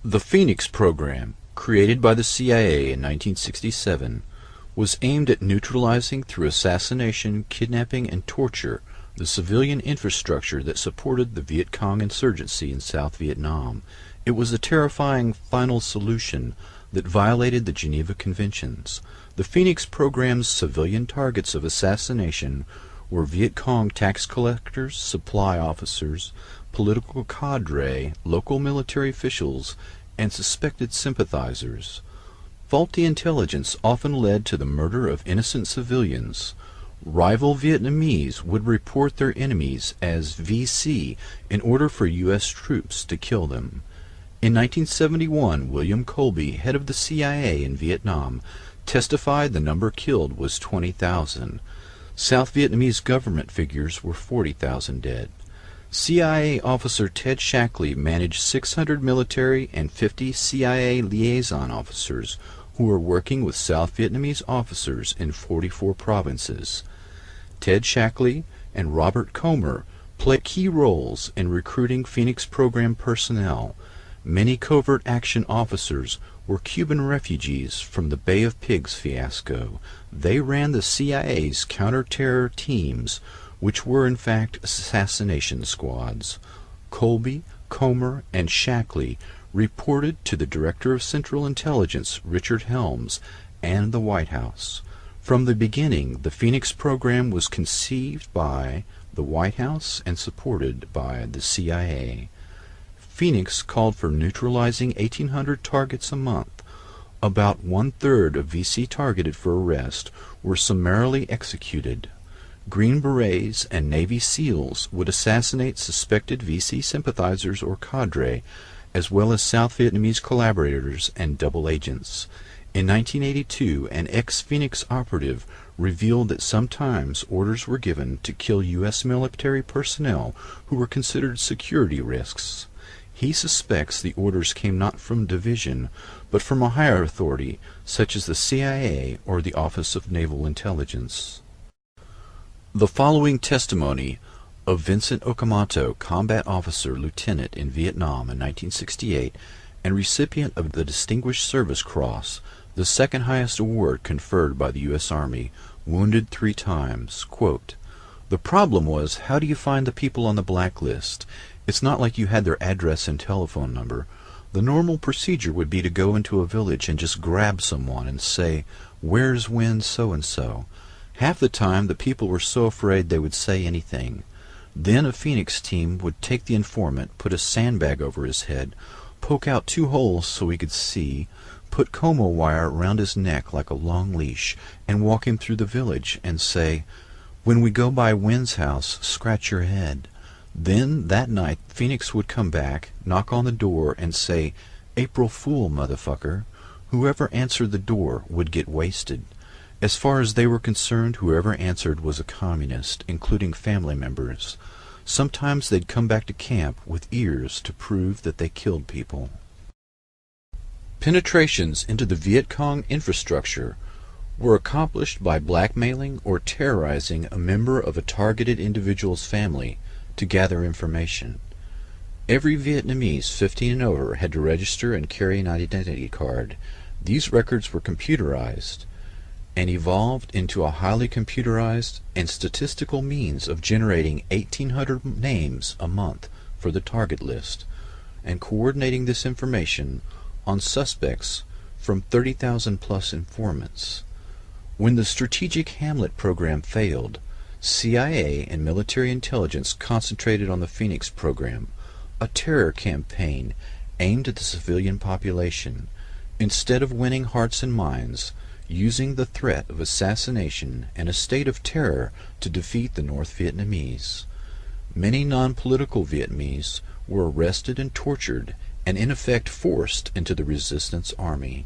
The Phoenix program, created by the CIA in 1967, was aimed at neutralizing through assassination, kidnapping, and torture the civilian infrastructure that supported the Viet Cong insurgency in South Vietnam. It was a terrifying final solution that violated the Geneva Conventions. The Phoenix program's civilian targets of assassination were Viet Cong tax collectors, supply officers, political cadre, local military officials, and suspected sympathizers. Faulty intelligence often led to the murder of innocent civilians. Rival Vietnamese would report their enemies as VC in order for U.S. troops to kill them. In 1971, William Colby, head of the CIA in Vietnam, testified the number killed was 20,000. South Vietnamese government figures were 40,000 dead. CIA officer Ted Shackley managed 600 military and 50 CIA liaison officers who were working with South Vietnamese officers in 44 provinces. Ted Shackley and Robert Comer played key roles in recruiting Phoenix program personnel. Many covert action officers were Cuban refugees from the Bay of Pigs fiasco. They ran the CIA's counter-terror teams, which were in fact assassination squads. Colby, Comer, and Shackley reported to the Director of Central Intelligence, Richard Helms, and the White House. From the beginning, the Phoenix program was conceived by the White House and supported by the CIA. Phoenix called for neutralizing 1,800 targets a month. About one-third of VC targeted for arrest were summarily executed. Green Berets and Navy SEALs would assassinate suspected VC sympathizers or cadre, as well as South Vietnamese collaborators and double agents. In 1982, an ex-Phoenix operative revealed that sometimes orders were given to kill U.S. military personnel who were considered security risks. He suspects the orders came not from division, but from a higher authority, such as the CIA or the Office of Naval Intelligence. The following testimony of Vincent Okamoto, combat officer lieutenant in Vietnam in 1968 and recipient of the Distinguished Service Cross, the second highest award conferred by the U.S. Army, wounded 3 times. Quote, "The problem was, how do you find the people on the blacklist? It's not like you had their address and telephone number. The normal procedure would be to go into a village and just grab someone and say, 'Where's when so-and-so?' Half the time the people were so afraid they would say anything. Then a Phoenix team would take the informant, put a sandbag over his head, poke out 2 holes so he could see, put como wire around his neck like a long leash, and walk him through the village and say, 'When we go by Wynn's house, scratch your head.' Then that night Phoenix would come back, knock on the door, and say, 'April Fool, motherfucker.' Whoever answered the door would get wasted. As far as they were concerned, whoever answered was a communist, including family members. Sometimes they'd come back to camp with ears to prove that they killed people." Penetrations into the Viet Cong infrastructure were accomplished by blackmailing or terrorizing a member of a targeted individual's family to gather information. Every Vietnamese 15 and over had to register and carry an identity card. These records were computerized and evolved into a highly computerized and statistical means of generating 1,800 names a month for the target list and coordinating this information on suspects from 30,000 plus informants. When the Strategic Hamlet program failed, CIA and military intelligence concentrated on the Phoenix program, a terror campaign aimed at the civilian population. Instead of winning hearts and minds, using the threat of assassination and a state of terror to defeat the North Vietnamese. Many non-political Vietnamese were arrested and tortured and in effect forced into the resistance army.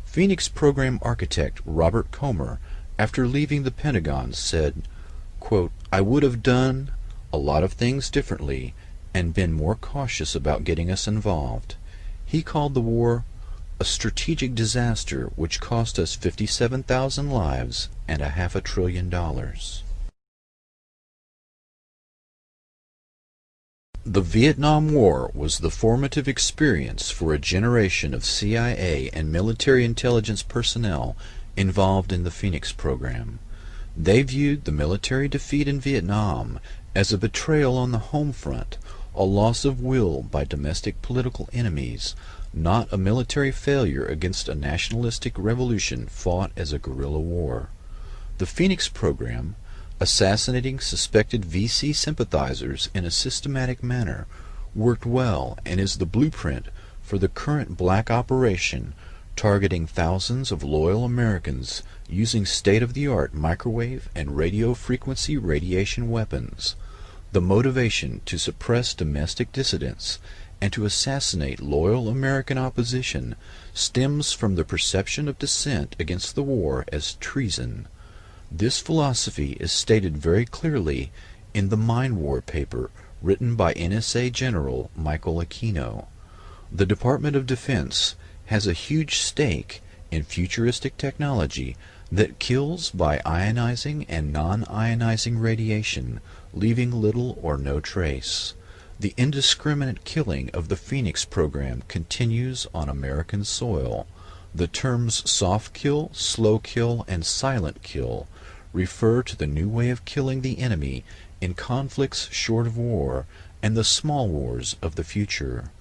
Phoenix program architect Robert Comer, after leaving the Pentagon, said, quote, "I would have done a lot of things differently and been more cautious about getting us involved." He called the war a strategic disaster which cost us 57,000 lives and $500 billion. The Vietnam War was the formative experience for a generation of CIA and military intelligence personnel involved in the Phoenix program. They viewed the military defeat in Vietnam as a betrayal on the home front, a loss of will by domestic political enemies, not a military failure against a nationalistic revolution fought as a guerrilla war. The Phoenix program, assassinating suspected VC sympathizers in a systematic manner, worked well and is the blueprint for the current black operation targeting thousands of loyal Americans using state-of-the-art microwave and radio frequency radiation weapons. The motivation to suppress domestic dissidents and to assassinate loyal American opposition stems from the perception of dissent against the war as treason. This philosophy is stated very clearly in the Mind War paper written by NSA General Michael Aquino. The Department of Defense has a huge stake in futuristic technology that kills by ionizing and non-ionizing radiation, leaving little or no trace. The indiscriminate killing of the Phoenix program continues on American soil. The terms soft kill, slow kill, and silent kill refer to the new way of killing the enemy in conflicts short of war and the small wars of the future.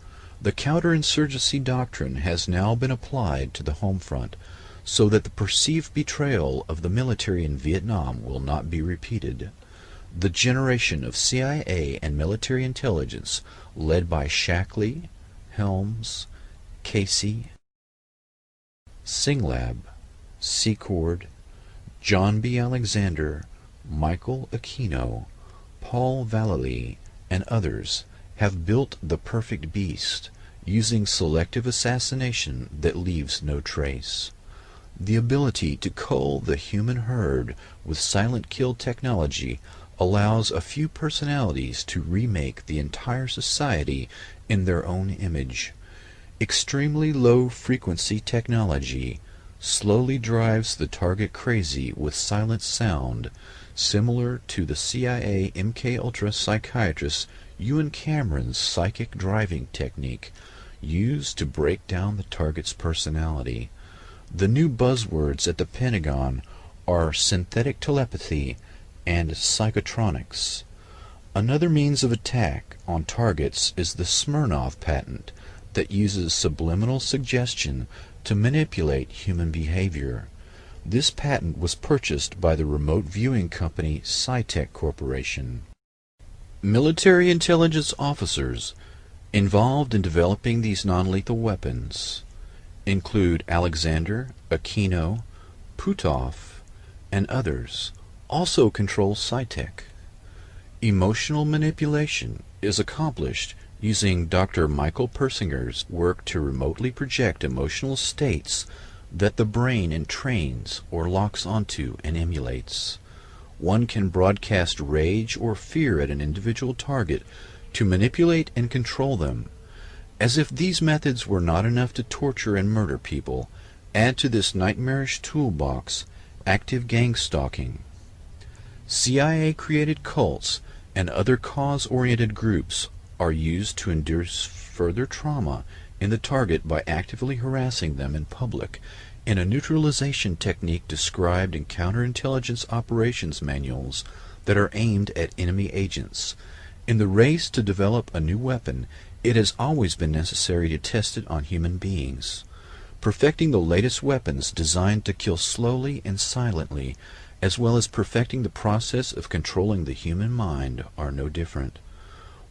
The counterinsurgency doctrine has now been applied to the home front so that the perceived betrayal of the military in Vietnam will not be repeated. The generation of CIA and military intelligence led by Shackley, Helms, Casey, Singlab, Secord, John B. Alexander, Michael Aquino, Paul Vallely, and others have built the perfect beast, using selective assassination that leaves no trace. The ability to cull the human herd with silent kill technology allows a few personalities to remake the entire society in their own image. Extremely low frequency technology slowly drives the target crazy with silent sound, similar to the CIA MKUltra psychiatrist Ewan Cameron's psychic driving technique used to break down the target's personality. The new buzzwords at the Pentagon are synthetic telepathy and psychotronics. Another means of attack on targets is the Smirnov patent that uses subliminal suggestion to manipulate human behavior. This patent was purchased by the remote viewing company Scitech Corporation. Military intelligence officers involved in developing these non-lethal weapons include Alexander, Aquino, Puthoff, and others, also control Scitech. Emotional manipulation is accomplished using Dr. Michael Persinger's work to remotely project emotional states that the brain entrains or locks onto and emulates. One can broadcast rage or fear at an individual target to manipulate and control them. As if these methods were not enough to torture and murder people, add to this nightmarish toolbox active gang stalking. CIA-created cults and other cause-oriented groups are used to induce further trauma in the target by actively harassing them in public in a neutralization technique described in counterintelligence operations manuals that are aimed at enemy agents. In the race to develop a new weapon, it has always been necessary to test it on human beings. Perfecting the latest weapons designed to kill slowly and silently, as well as perfecting the process of controlling the human mind, are no different.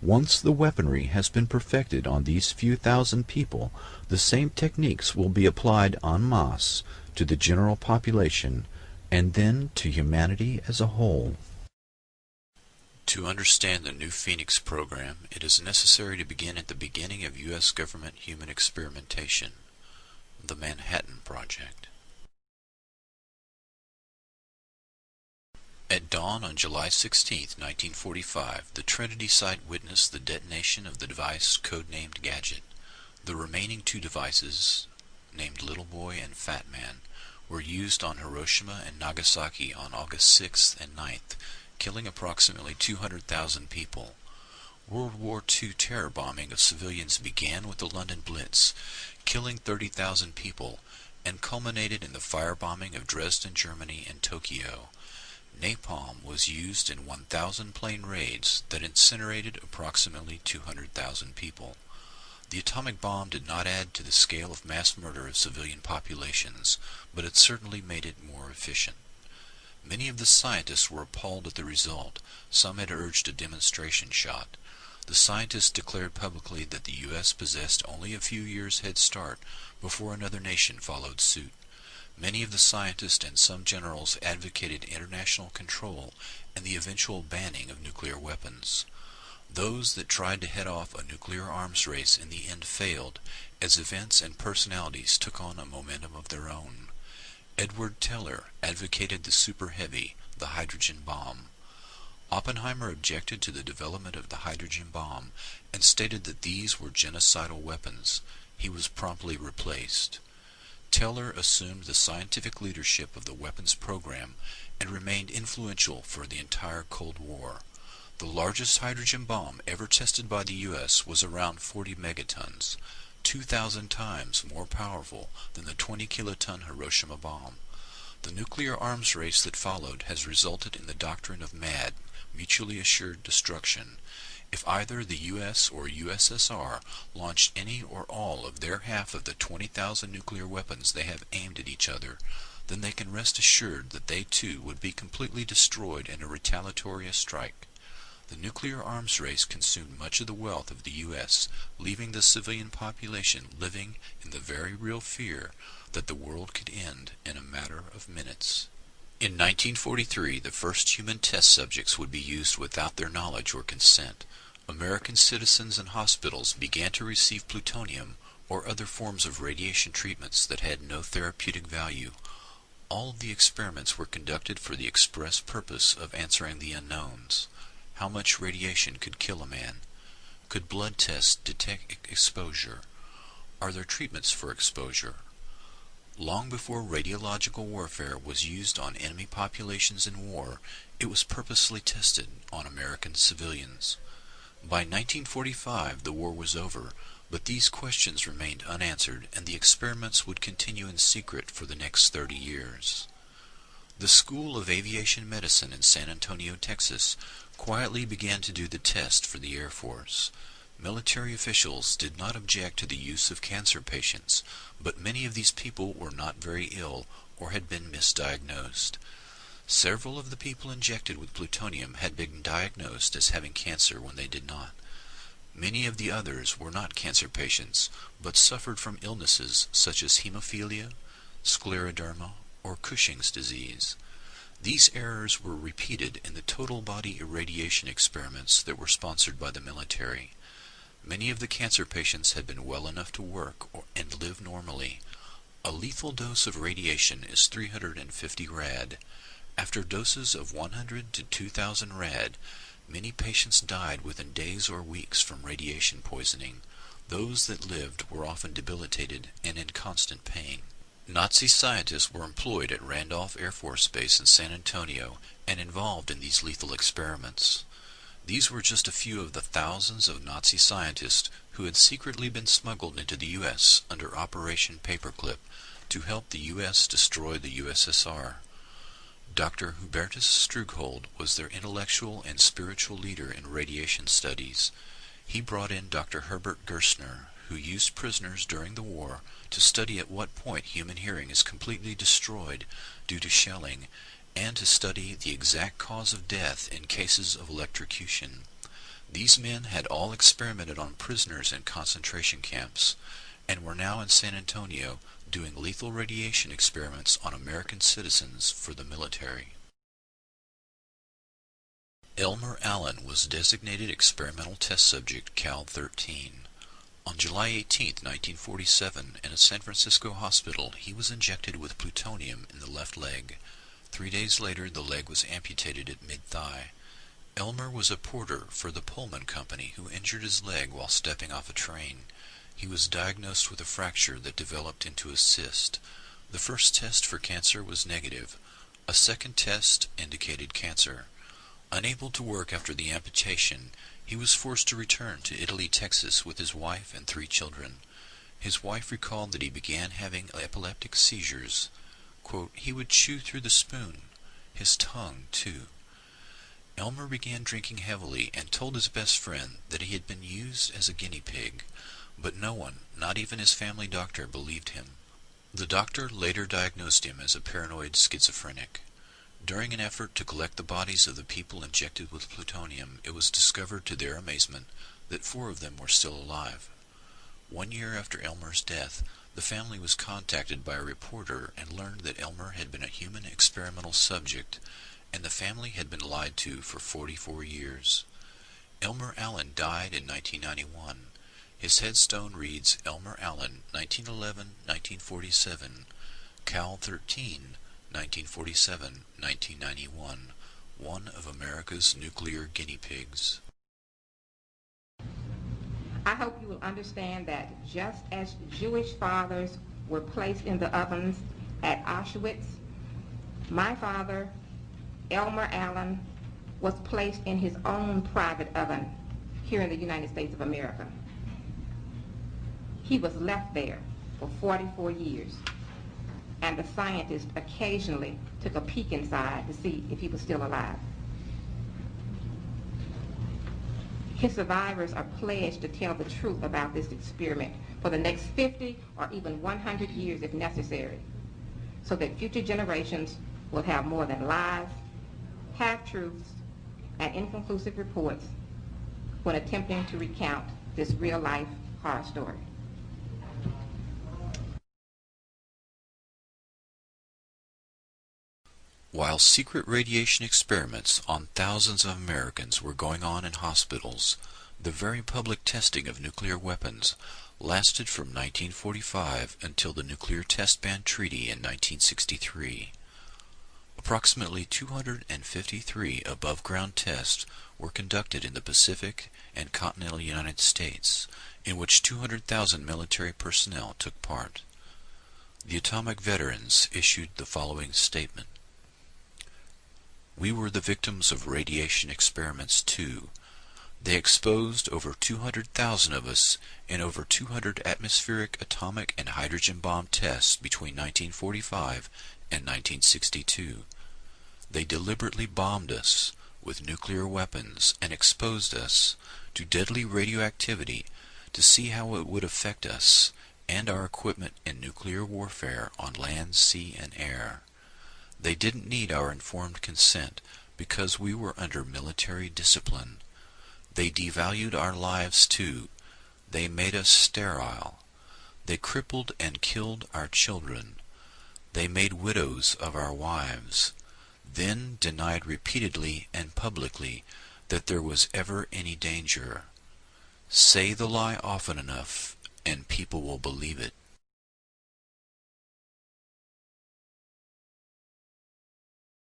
Once the weaponry has been perfected on these few thousand people, the same techniques will be applied en masse to the general population, and then to humanity as a whole. To understand the new Phoenix program, it is necessary to begin at the beginning of U.S. government human experimentation, the Manhattan Project. At dawn on July 16, 1945, the Trinity site witnessed the detonation of the device codenamed Gadget. The remaining two devices, named Little Boy and Fat Man, were used on Hiroshima and Nagasaki on August 6th and 9th, killing approximately 200,000 people. World War II terror bombing of civilians began with the London Blitz, killing 30,000 people, and culminated in the firebombing of Dresden, Germany, and Tokyo. Napalm was used in 1,000 plane raids that incinerated approximately 200,000 people. The atomic bomb did not add to the scale of mass murder of civilian populations, but it certainly made it more efficient. Many of the scientists were appalled at the result. Some had urged a demonstration shot. The scientists declared publicly that the U.S. possessed only a few years' head start before another nation followed suit. Many of the scientists and some generals advocated international control and the eventual banning of nuclear weapons. Those that tried to head off a nuclear arms race in the end failed, as events and personalities took on a momentum of their own. Edward Teller advocated the super heavy, the hydrogen bomb. Oppenheimer objected to the development of the hydrogen bomb and stated that these were genocidal weapons. He was promptly replaced. Teller assumed the scientific leadership of the weapons program and remained influential for the entire Cold War. The largest hydrogen bomb ever tested by the U.S. was around 40 megatons, 2,000 times more powerful than the 20-kiloton Hiroshima bomb. The nuclear arms race that followed has resulted in the doctrine of MAD, mutually assured destruction. If either the U.S. or USSR launched any or all of their half of the 20,000 nuclear weapons they have aimed at each other, then they can rest assured that they too would be completely destroyed in a retaliatory strike. The nuclear arms race consumed much of the wealth of the U.S., leaving the civilian population living in the very real fear that the world could end in a matter of minutes. In 1943, the first human test subjects would be used without their knowledge or consent. American citizens and hospitals began to receive plutonium or other forms of radiation treatments that had no therapeutic value. All of the experiments were conducted for the express purpose of answering the unknowns. How much radiation could kill a man? Could blood tests detect exposure? Are there treatments for exposure? Long before radiological warfare was used on enemy populations in war, it was purposely tested on American civilians. By 1945, the war was over, but these questions remained unanswered, and the experiments would continue in secret for the next 30 years. The School of Aviation Medicine in San Antonio, Texas, quietly began to do the test for the Air Force. Military officials did not object to the use of cancer patients, but many of these people were not very ill or had been misdiagnosed. Several of the people injected with plutonium had been diagnosed as having cancer when they did not. Many of the others were not cancer patients, but suffered from illnesses such as hemophilia, scleroderma, or Cushing's disease. These errors were repeated in the total body irradiation experiments that were sponsored by the military. Many of the cancer patients had been well enough to work and live normally. A lethal dose of radiation is 350 rad. After doses of 100 to 2,000 rad, many patients died within days or weeks from radiation poisoning. Those that lived were often debilitated and in constant pain. Nazi scientists were employed at Randolph Air Force Base in San Antonio and involved in these lethal experiments. These were just a few of the thousands of Nazi scientists who had secretly been smuggled into the U.S. under Operation Paperclip to help the U.S. destroy the USSR. Dr. Hubertus Strughold was their intellectual and spiritual leader in radiation studies. He brought in Dr. Herbert Gerstner, who used prisoners during the war to study at what point human hearing is completely destroyed due to shelling, and to study the exact cause of death in cases of electrocution. These men had all experimented on prisoners in concentration camps, and were now in San Antonio doing lethal radiation experiments on American citizens for the military. Elmer Allen was designated experimental test subject Cal-13. On July 18, 1947, in a San Francisco hospital, he was injected with plutonium in the left leg. 3 days later, the leg was amputated at mid-thigh. Elmer was a porter for the Pullman Company who injured his leg while stepping off a train. He was diagnosed with a fracture that developed into a cyst. The first test for cancer was negative. A second test indicated cancer. Unable to work after the amputation, He was forced to return to Italy, Texas with his wife and 3 children. His wife recalled that he began having epileptic seizures. Quote, "He would chew through the spoon, his tongue too." Elmer began drinking heavily and told his best friend that he had been used as a guinea pig, but no one, not even his family doctor, believed him. The doctor later diagnosed him as a paranoid schizophrenic. During an effort to collect the bodies of the people injected with plutonium, it was discovered to their amazement that 4 of them were still alive. 1 year after Elmer's death, the family was contacted by a reporter and learned that Elmer had been a human experimental subject, and the family had been lied to for 44 years. Elmer Allen died in 1991. His headstone reads Elmer Allen, 1911-1947, Cal 13, 1947-1991, one of America's nuclear guinea pigs. I hope you will understand that just as Jewish fathers were placed in the ovens at Auschwitz, my father, Elmer Allen, was placed in his own private oven here in the United States of America. He was left there for 44 years, and the scientists occasionally took a peek inside to see if he was still alive. His survivors are pledged to tell the truth about this experiment for the next 50 or even 100 years if necessary, so that future generations will have more than lies, half-truths, and inconclusive reports when attempting to recount this real-life horror story. While secret radiation experiments on thousands of Americans were going on in hospitals, the very public testing of nuclear weapons lasted from 1945 until the Nuclear Test Ban Treaty in 1963. Approximately 253 above-ground tests were conducted in the Pacific and continental United States, in which 200,000 military personnel took part. The Atomic Veterans issued the following statement. "We were the victims of radiation experiments too. They exposed over 200,000 of us in over 200 atmospheric atomic and hydrogen bomb tests between 1945 and 1962. They deliberately bombed us with nuclear weapons and exposed us to deadly radioactivity to see how it would affect us and our equipment in nuclear warfare on land, sea, and air. They didn't need our informed consent because we were under military discipline. They devalued our lives too. They made us sterile. They crippled and killed our children. They made widows of our wives, then denied repeatedly and publicly that there was ever any danger. Say the lie often enough, and people will believe it."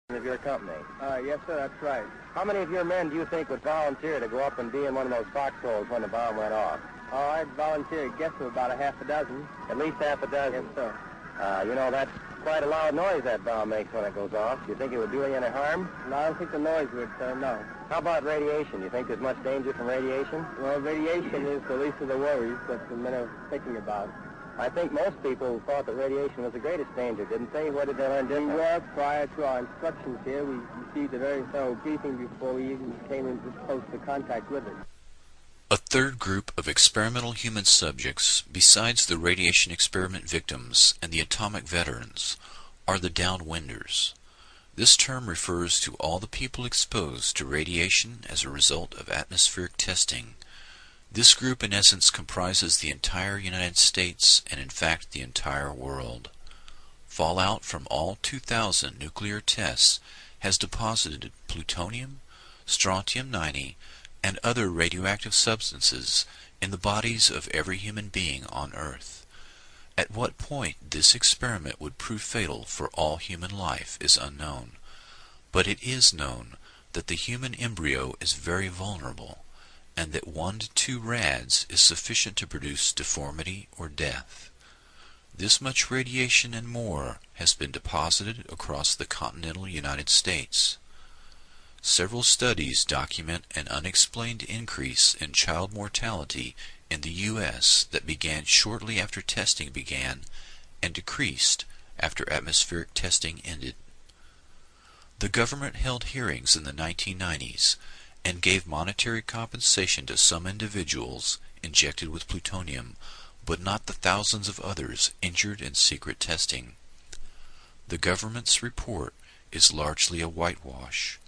Of your company? Yes, sir, that's right. How many of your men do you think would volunteer to go up and be in one of those foxholes when the bomb went off? Oh, I'd volunteer to guess to about a half a dozen. At least half a dozen? Yes, sir. You know, that's quite a loud noise that bomb makes when it goes off. Do you think it would do any harm? No, I don't think the noise would, sir, no. How about radiation? Do you think there's much danger from radiation? Well, radiation is the least of the worries that the men are thinking about. I think most people thought that radiation was the greatest danger, didn't they? What did they learn different? Well, prior to our instructions here, we received a very thorough briefing before we even came into close to contact with it. A third group of experimental human subjects, besides the radiation experiment victims and the atomic veterans, are the downwinders. This term refers to all the people exposed to radiation as a result of atmospheric testing. This group in essence comprises the entire United States and in fact the entire world. Fallout from all 2,000 nuclear tests has deposited plutonium, strontium-90, and other radioactive substances in the bodies of every human being on Earth. At what point this experiment would prove fatal for all human life is unknown, but it is known that the human embryo is very vulnerable, and that 1 to 2 rads is sufficient to produce deformity or death. This much radiation and more has been deposited across the continental United States. several studies document an unexplained increase in child mortality in the U.S. that began shortly after testing began and decreased after atmospheric testing ended. The government held hearings in the 1990s and gave monetary compensation to some individuals injected with plutonium, but not the thousands of others injured in secret testing. The government's report is largely a whitewash.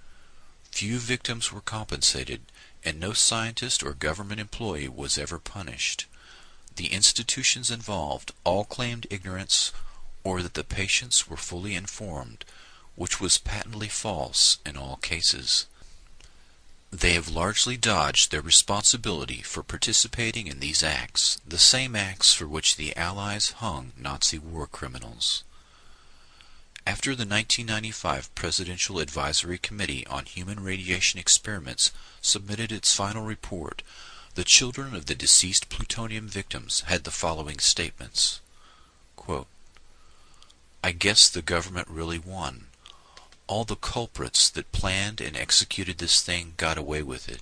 Few victims were compensated, and no scientist or government employee was ever punished. The institutions involved all claimed ignorance or that the patients were fully informed, which was patently false in all cases. They have largely dodged their responsibility for participating in these acts, the same acts for which the Allies hung Nazi war criminals. After the 1995 Presidential Advisory Committee on Human Radiation Experiments submitted its final report, the children of the deceased plutonium victims had the following statements. Quote, "I guess the government really won. All the culprits that planned and executed this thing got away with it.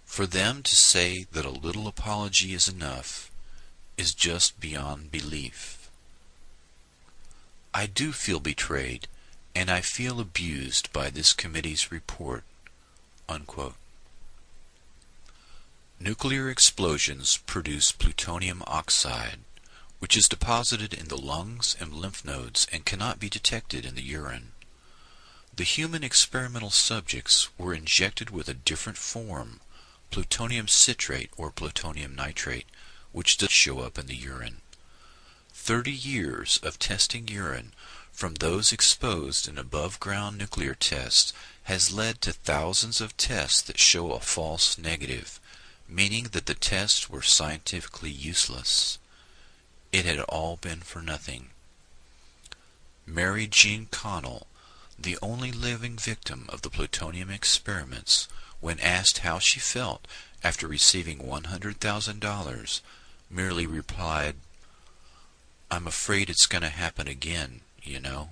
For them to say that a little apology is enough is just beyond belief. I do feel betrayed, and I feel abused by this committee's report." Unquote. Nuclear explosions produce plutonium oxide, which is deposited in the lungs and lymph nodes and cannot be detected in the urine. The human experimental subjects were injected with a different form, plutonium citrate or plutonium nitrate, which does show up in the urine. 30 years of testing urine from those exposed in above-ground nuclear tests has led to thousands of tests that show a false negative, meaning that the tests were scientifically useless. It had all been for nothing. Mary Jean Connell, the only living victim of the plutonium experiments, when asked how she felt after receiving $100,000, merely replied, "I'm afraid it's going to happen again, you know."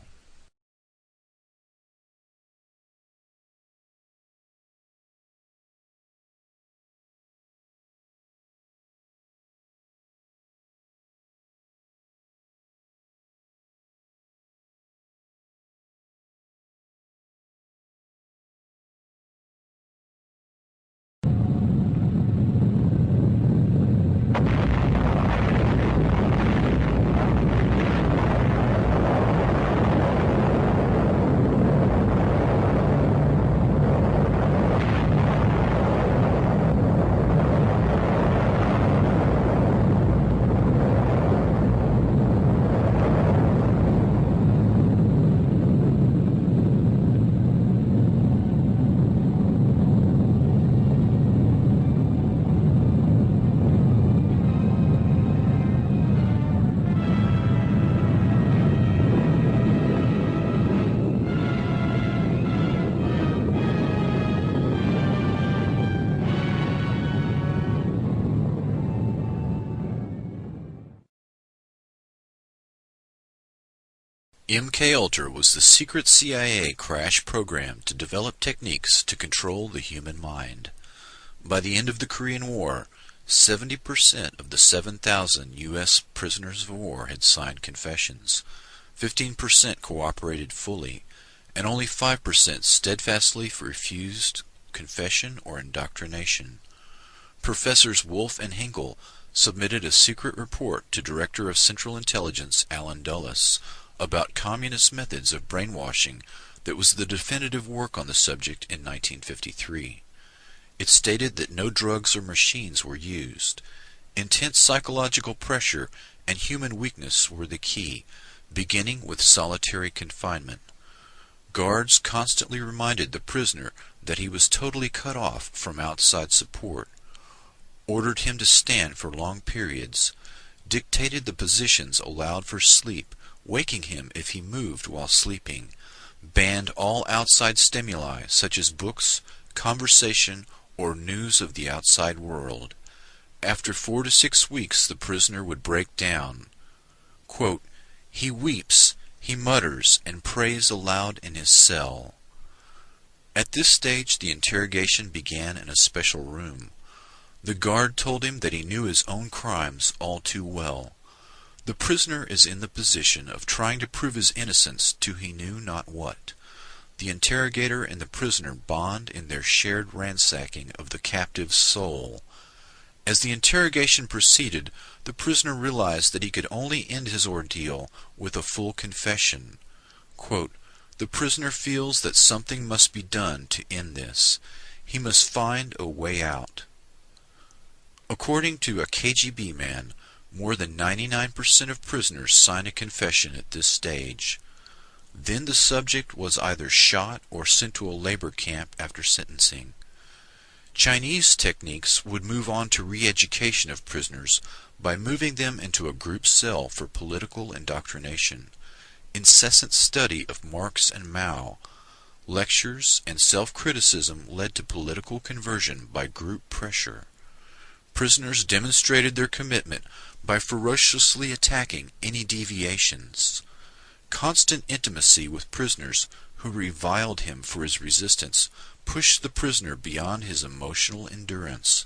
MKUltra was the secret CIA crash program to develop techniques to control the human mind. By the end of the Korean War, 70% of the 7,000 U.S. prisoners of war had signed confessions, 15% cooperated fully, and only 5% steadfastly refused confession or indoctrination. Professors Wolf and Hinkle submitted a secret report to Director of Central Intelligence Alan Dulles about communist methods of brainwashing that was the definitive work on the subject in 1953. It stated that no drugs or machines were used. Intense psychological pressure and human weakness were the key, beginning with solitary confinement. Guards constantly reminded the prisoner that he was totally cut off from outside support, ordered him to stand for long periods, dictated the positions allowed for sleep, waking him if he moved while sleeping, banned all outside stimuli such as books, conversation, or news of the outside world. After 4 to 6 weeks the prisoner would break down. Quote, "He weeps, he mutters, and prays aloud in his cell." At this stage the interrogation began in a special room. The guard told him that he knew his own crimes all too well. The prisoner is in the position of trying to prove his innocence to he knew not what. The interrogator and the prisoner bond in their shared ransacking of the captive's soul. As the interrogation proceeded, the prisoner realized that he could only end his ordeal with a full confession. Quote, "The prisoner feels that something must be done to end this. He must find a way out." According to a KGB man, more than 99% of prisoners sign a confession at this stage. Then the subject was either shot or sent to a labor camp after sentencing. Chinese techniques would move on to re-education of prisoners by moving them into a group cell for political indoctrination, incessant study of Marx and Mao, lectures and self-criticism led to political conversion by group pressure. Prisoners demonstrated their commitment by ferociously attacking any deviations. Constant intimacy with prisoners who reviled him for his resistance pushed the prisoner beyond his emotional endurance.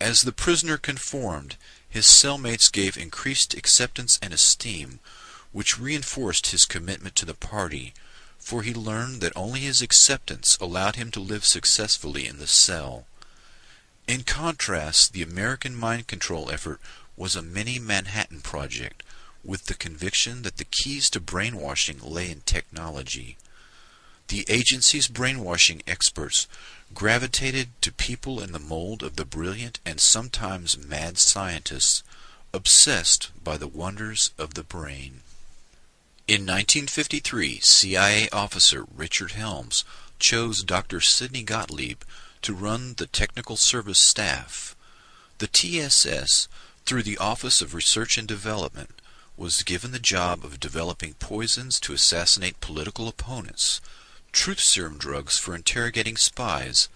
As the prisoner conformed, his cellmates gave increased acceptance and esteem, which reinforced his commitment to the party, for he learned that only his acceptance allowed him to live successfully in the cell. In contrast, the American mind control effort was a mini Manhattan Project, with the conviction that the keys to brainwashing lay in technology. The agency's brainwashing experts gravitated to people in the mold of the brilliant and sometimes mad scientists, obsessed by the wonders of the brain. In 1953, CIA officer Richard Helms chose Dr. Sidney Gottlieb to run the technical service staff. The TSS, through the Office of Research and Development, was given the job of developing poisons to assassinate political opponents, truth serum drugs for interrogating spies,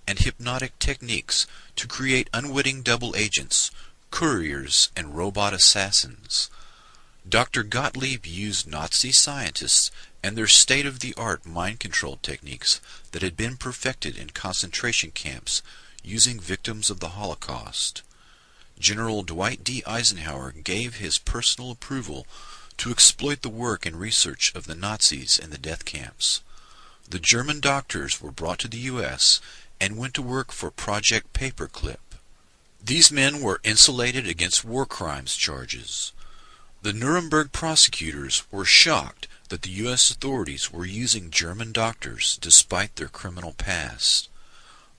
and hypnotic techniques to create unwitting double agents, couriers, and robot assassins. Dr. Gottlieb used Nazi scientists and their state-of-the-art mind control techniques that had been perfected in concentration camps using victims of the Holocaust. General Dwight D. Eisenhower gave his personal approval to exploit the work and research of the Nazis in the death camps. The German doctors were brought to the U.S. and went to work for Project Paperclip. These men were insulated against war crimes charges. The Nuremberg prosecutors were shocked that the U.S. authorities were using German doctors despite their criminal past.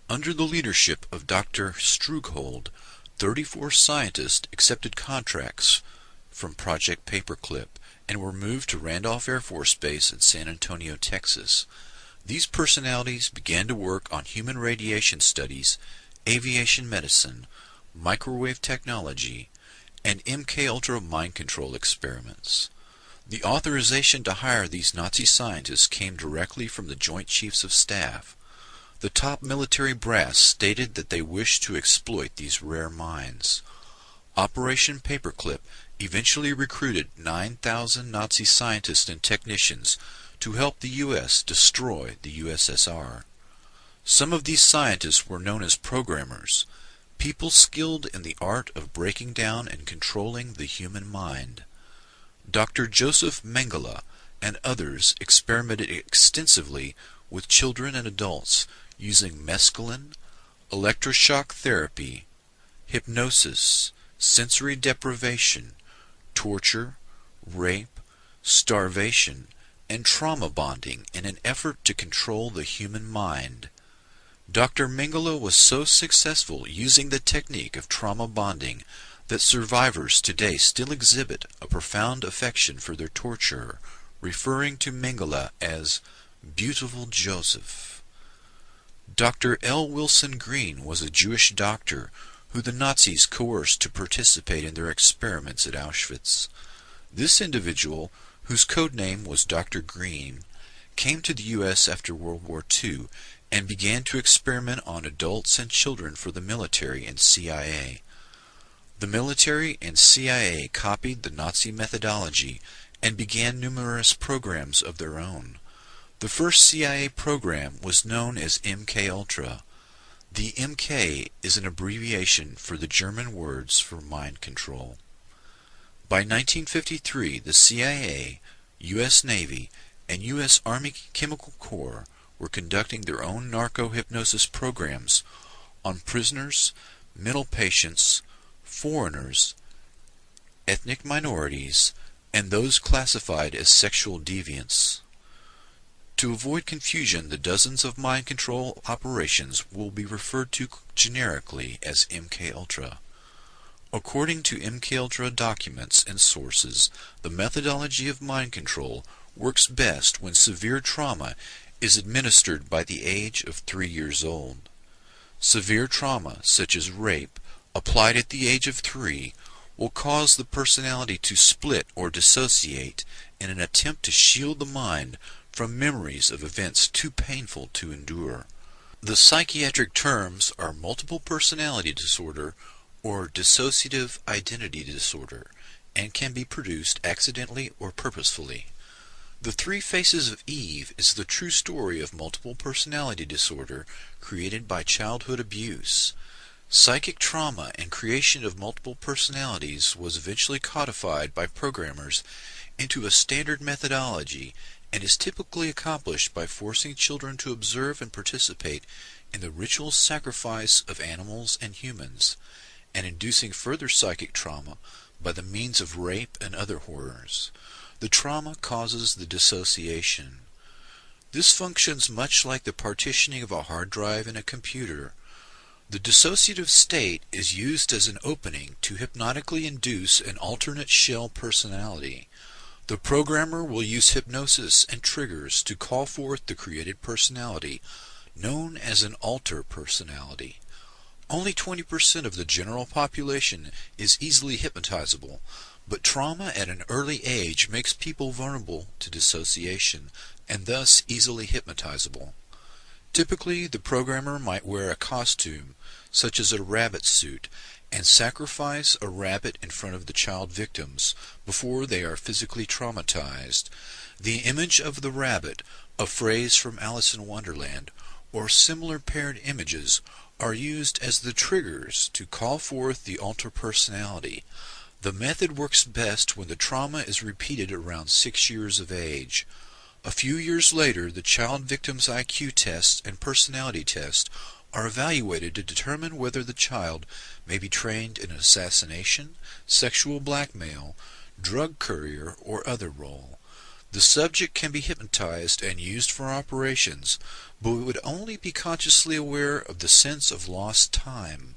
Under the leadership of Dr. Strughold, 34 scientists accepted contracts from Project Paperclip and were moved to Randolph Air Force Base in San Antonio, Texas. These personalities began to work on human radiation studies, aviation medicine, microwave technology, and MKUltra mind control experiments. The authorization to hire these Nazi scientists came directly from the Joint Chiefs of Staff. The top military brass stated that they wished to exploit these rare minds. Operation Paperclip eventually recruited 9,000 Nazi scientists and technicians to help the U.S. destroy the USSR. Some of these scientists were known as programmers, people skilled in the art of breaking down and controlling the human mind. Dr. Joseph Mengele and others experimented extensively with children and adults using mescaline, electroshock therapy, hypnosis, sensory deprivation, torture, rape, starvation, and trauma bonding in an effort to control the human mind. Dr. Mengele was so successful using the technique of trauma bonding that survivors today still exhibit a profound affection for their torturer, referring to Mengele as Beautiful Joseph. Dr. L. Wilson Green was a Jewish doctor who the Nazis coerced to participate in their experiments at Auschwitz. This individual, whose code name was Dr. Green, came to the U.S. after World War II and began to experiment on adults and children for the military and CIA. The military and CIA copied the Nazi methodology and began numerous programs of their own. The first CIA program was known as MKUltra. The MK is an abbreviation for the German words for mind control. By 1953, the CIA, U.S. Navy, and U.S. Army Chemical Corps were conducting their own narco-hypnosis programs on prisoners, mental patients, foreigners, ethnic minorities, and those classified as sexual deviants. To avoid confusion, the dozens of mind control operations will be referred to generically as MKUltra. According to MKUltra documents and sources, the methodology of mind control works best when severe trauma is administered by the age of 3 years old. Severe trauma, such as rape, applied at the age of 3, will cause the personality to split or dissociate in an attempt to shield the mind from memories of events too painful to endure. The psychiatric terms are multiple personality disorder or dissociative identity disorder, and can be produced accidentally or purposefully. The Three Faces of Eve is the true story of multiple personality disorder created by childhood abuse. Psychic trauma and creation of multiple personalities was eventually codified by programmers into a standard methodology and is typically accomplished by forcing children to observe and participate in the ritual sacrifice of animals and humans, and inducing further psychic trauma by the means of rape and other horrors. The trauma causes the dissociation. This functions much like the partitioning of a hard drive in a computer. The dissociative state is used as an opening to hypnotically induce an alternate shell personality. The programmer will use hypnosis and triggers to call forth the created personality, known as an alter personality. Only 20% of the general population is easily hypnotizable, but trauma at an early age makes people vulnerable to dissociation, and thus easily hypnotizable. Typically, the programmer might wear a costume, such as a rabbit suit, and sacrifice a rabbit in front of the child victims before they are physically traumatized. The image of the rabbit, a phrase from Alice in Wonderland, or similar paired images are used as the triggers to call forth the alter personality. The method works best when the trauma is repeated around 6 years of age. A few years later, the child victim's IQ test and personality test are evaluated to determine whether the child may be trained in assassination, sexual blackmail, drug courier, or other role. The subject can be hypnotized and used for operations, but would only be consciously aware of the sense of lost time.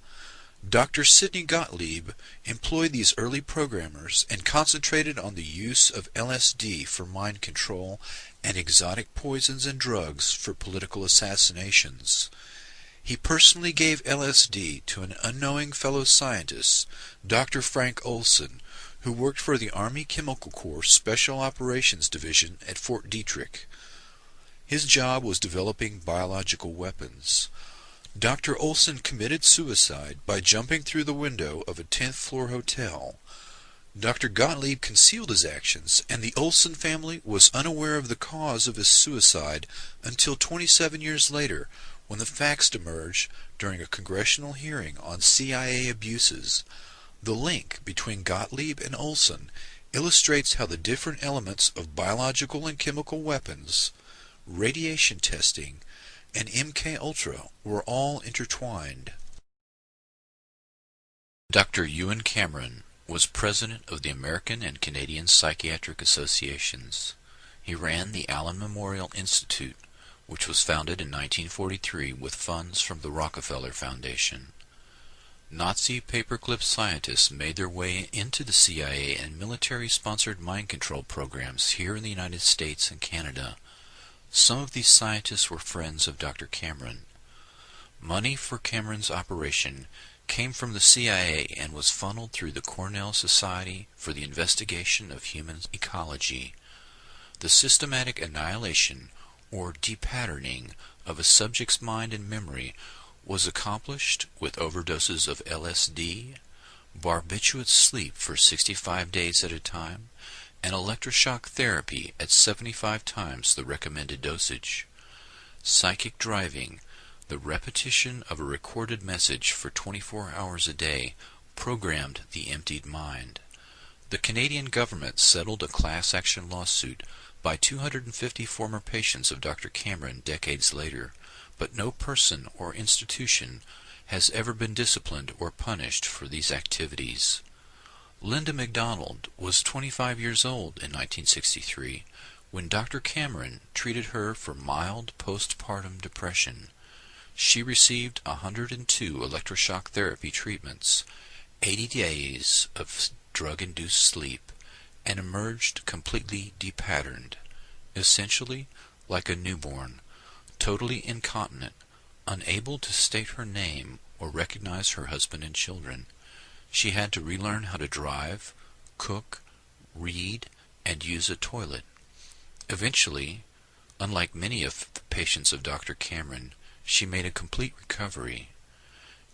Dr. Sidney Gottlieb employed these early programmers and concentrated on the use of LSD for mind control and exotic poisons and drugs for political assassinations. He personally gave LSD to an unknowing fellow scientist, Dr. Frank Olson, who worked for the Army Chemical Corps Special Operations Division at Fort Detrick. His job was developing biological weapons. Dr. Olson committed suicide by jumping through the window of a 10th floor hotel. Dr. Gottlieb concealed his actions, and the Olson family was unaware of the cause of his suicide until 27 years later, when the facts emerged during a congressional hearing on CIA abuses. The link between Gottlieb and Olson illustrates how the different elements of biological and chemical weapons, radiation testing, and MKUltra were all intertwined. Dr. Ewen Cameron was president of the American and Canadian Psychiatric Associations. He ran the Allen Memorial Institute, which was founded in 1943 with funds from the Rockefeller Foundation. Nazi paperclip scientists made their way into the CIA and military-sponsored mind control programs here in the United States and Canada. Some of these scientists were friends of Dr. Cameron. Money for Cameron's operation came from the CIA and was funneled through the Cornell Society for the Investigation of Human Ecology. The systematic annihilation or depatterning of a subject's mind and memory was accomplished with overdoses of LSD, barbiturate sleep for 65 days at a time, and electroshock therapy at 75 times the recommended dosage. Psychic driving, the repetition of a recorded message for 24 hours a day, programmed the emptied mind. The Canadian government settled a class action lawsuit by 250 former patients of Dr. Cameron decades later, but no person or institution has ever been disciplined or punished for these activities. Linda McDonald was 25 years old in 1963 when Dr. Cameron treated her for mild postpartum depression. She received 102 electroshock therapy treatments, 80 days of drug-induced sleep, and emerged completely depatterned, essentially like a newborn, totally incontinent, unable to state her name or recognize her husband and children. She had to relearn how to drive, cook, read, and use a toilet. Eventually, unlike many of the patients of Dr. Cameron, she made a complete recovery.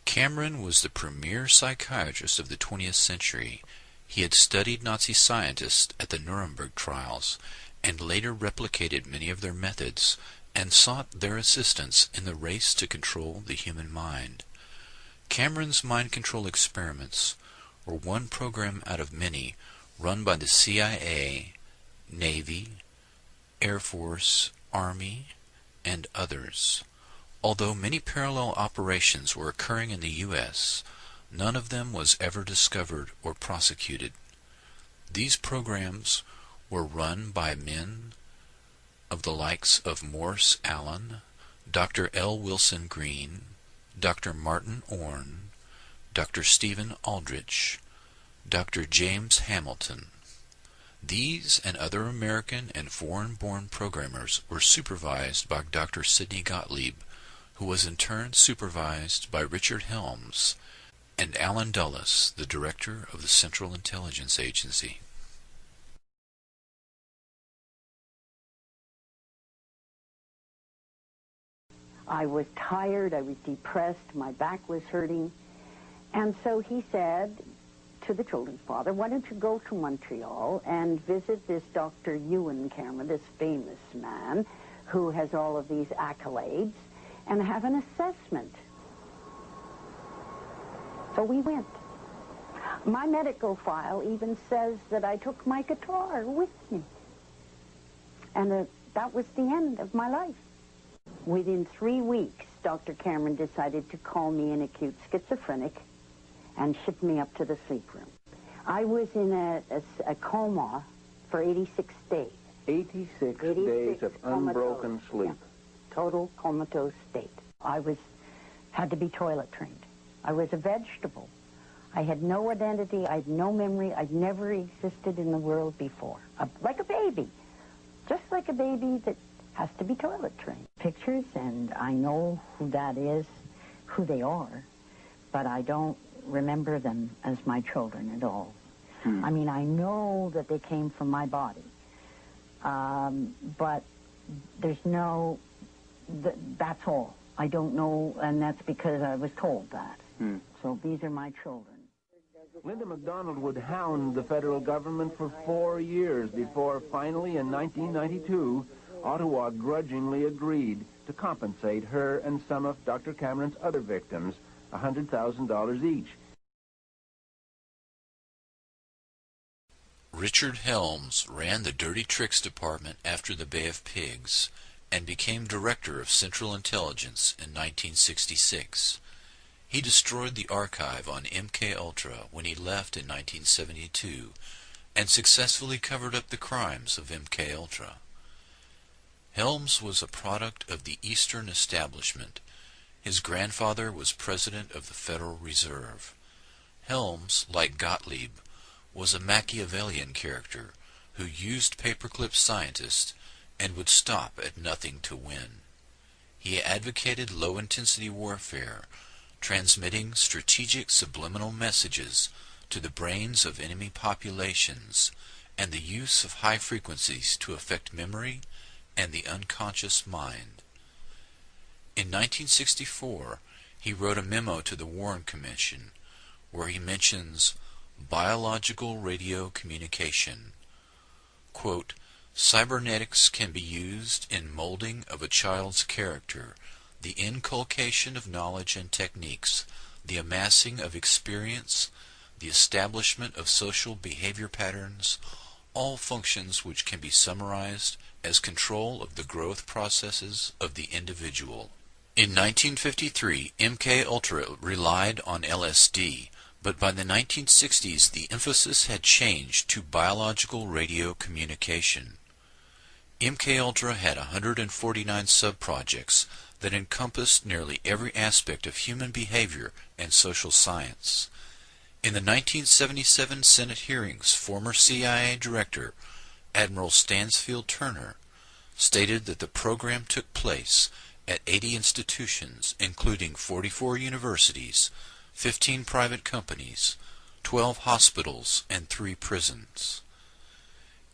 Cameron was the premier psychiatrist of the 20th century. He had studied Nazi scientists at the Nuremberg trials, and later replicated many of their methods, and sought their assistance in the race to control the human mind. Cameron's mind control experiments were one program out of many run by the CIA, Navy, Air Force, Army, and others. Although many parallel operations were occurring in the U.S., none of them was ever discovered or prosecuted. These programs were run by men of the likes of Morse Allen, Dr. L. Wilson Green, Dr. Martin Orne, Dr. Stephen Aldrich, Dr. James Hamilton. These and other American and foreign-born programmers were supervised by Dr. Sidney Gottlieb, who was in turn supervised by Richard Helms and Allen Dulles, the director of the Central Intelligence Agency. I was tired, I was depressed, my back was hurting. And so he said to the children's father, why don't you go to Montreal and visit this Dr. Ewan Cameron, this famous man who has all of these accolades, and have an assessment. So we went. My medical file even says that I took my guitar with me. And that was the end of my life. Within 3 weeks, Dr. Cameron decided to call me an acute schizophrenic and ship me up to the sleep room. I was in a coma for 86 days. 86 days of unbroken sleep. Yeah. Total comatose state. I had to be toilet trained. I was a vegetable. I had no identity. I had no memory. I'd never existed in the world before. Like a baby. Just like a baby that has to be toilet trained. Pictures, and I know who that is, who they are, but I don't remember them as my children at all. I mean, I know that they came from my body, but there's no, that's all. I don't know, and that's because I was told that. So these are my children. Linda McDonald would hound the federal government for 4 years before finally in 1992, Ottawa grudgingly agreed to compensate her and some of Dr. Cameron's other victims $100,000 each. Richard Helms ran the Dirty Tricks Department after the Bay of Pigs and became Director of Central Intelligence in 1966. He destroyed the archive on MKUltra when he left in 1972 and successfully covered up the crimes of MKUltra. Helms was a product of the Eastern Establishment. His grandfather was president of the Federal Reserve. Helms, like Gottlieb, was a Machiavellian character who used paperclip scientists and would stop at nothing to win. He advocated low-intensity warfare, transmitting strategic subliminal messages to the brains of enemy populations, and the use of high frequencies to affect memory and the unconscious mind. In 1964, he wrote a memo to the Warren Commission where he mentions biological radio communication, quote, "Cybernetics can be used in molding of a child's character, the inculcation of knowledge and techniques, the amassing of experience, the establishment of social behavior patterns, all functions which can be summarized as control of the growth processes of the individual." In 1953, MKUltra relied on LSD, but by the 1960s the emphasis had changed to biological radio communication. MKUltra had 149 sub-projects that encompassed nearly every aspect of human behavior and social science. In the 1977 Senate hearings, former CIA Director Admiral Stansfield Turner stated that the program took place at 80 institutions, including 44 universities, 15 private companies, 12 hospitals, and 3 prisons.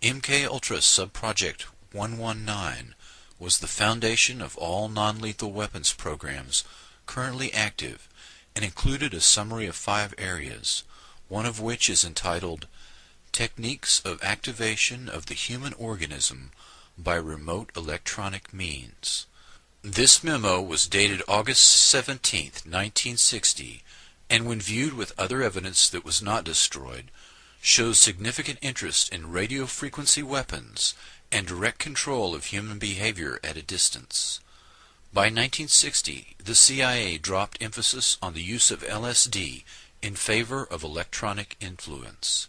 MKUltra Subproject 119 was the foundation of all non-lethal weapons programs currently active and included a summary of 5 areas, one of which is entitled Techniques of Activation of the Human Organism by Remote Electronic Means. This memo was dated August 17, 1960, and when viewed with other evidence that was not destroyed, shows significant interest in radio frequency weapons and direct control of human behavior at a distance. By 1960, the CIA dropped emphasis on the use of LSD in favor of electronic influence.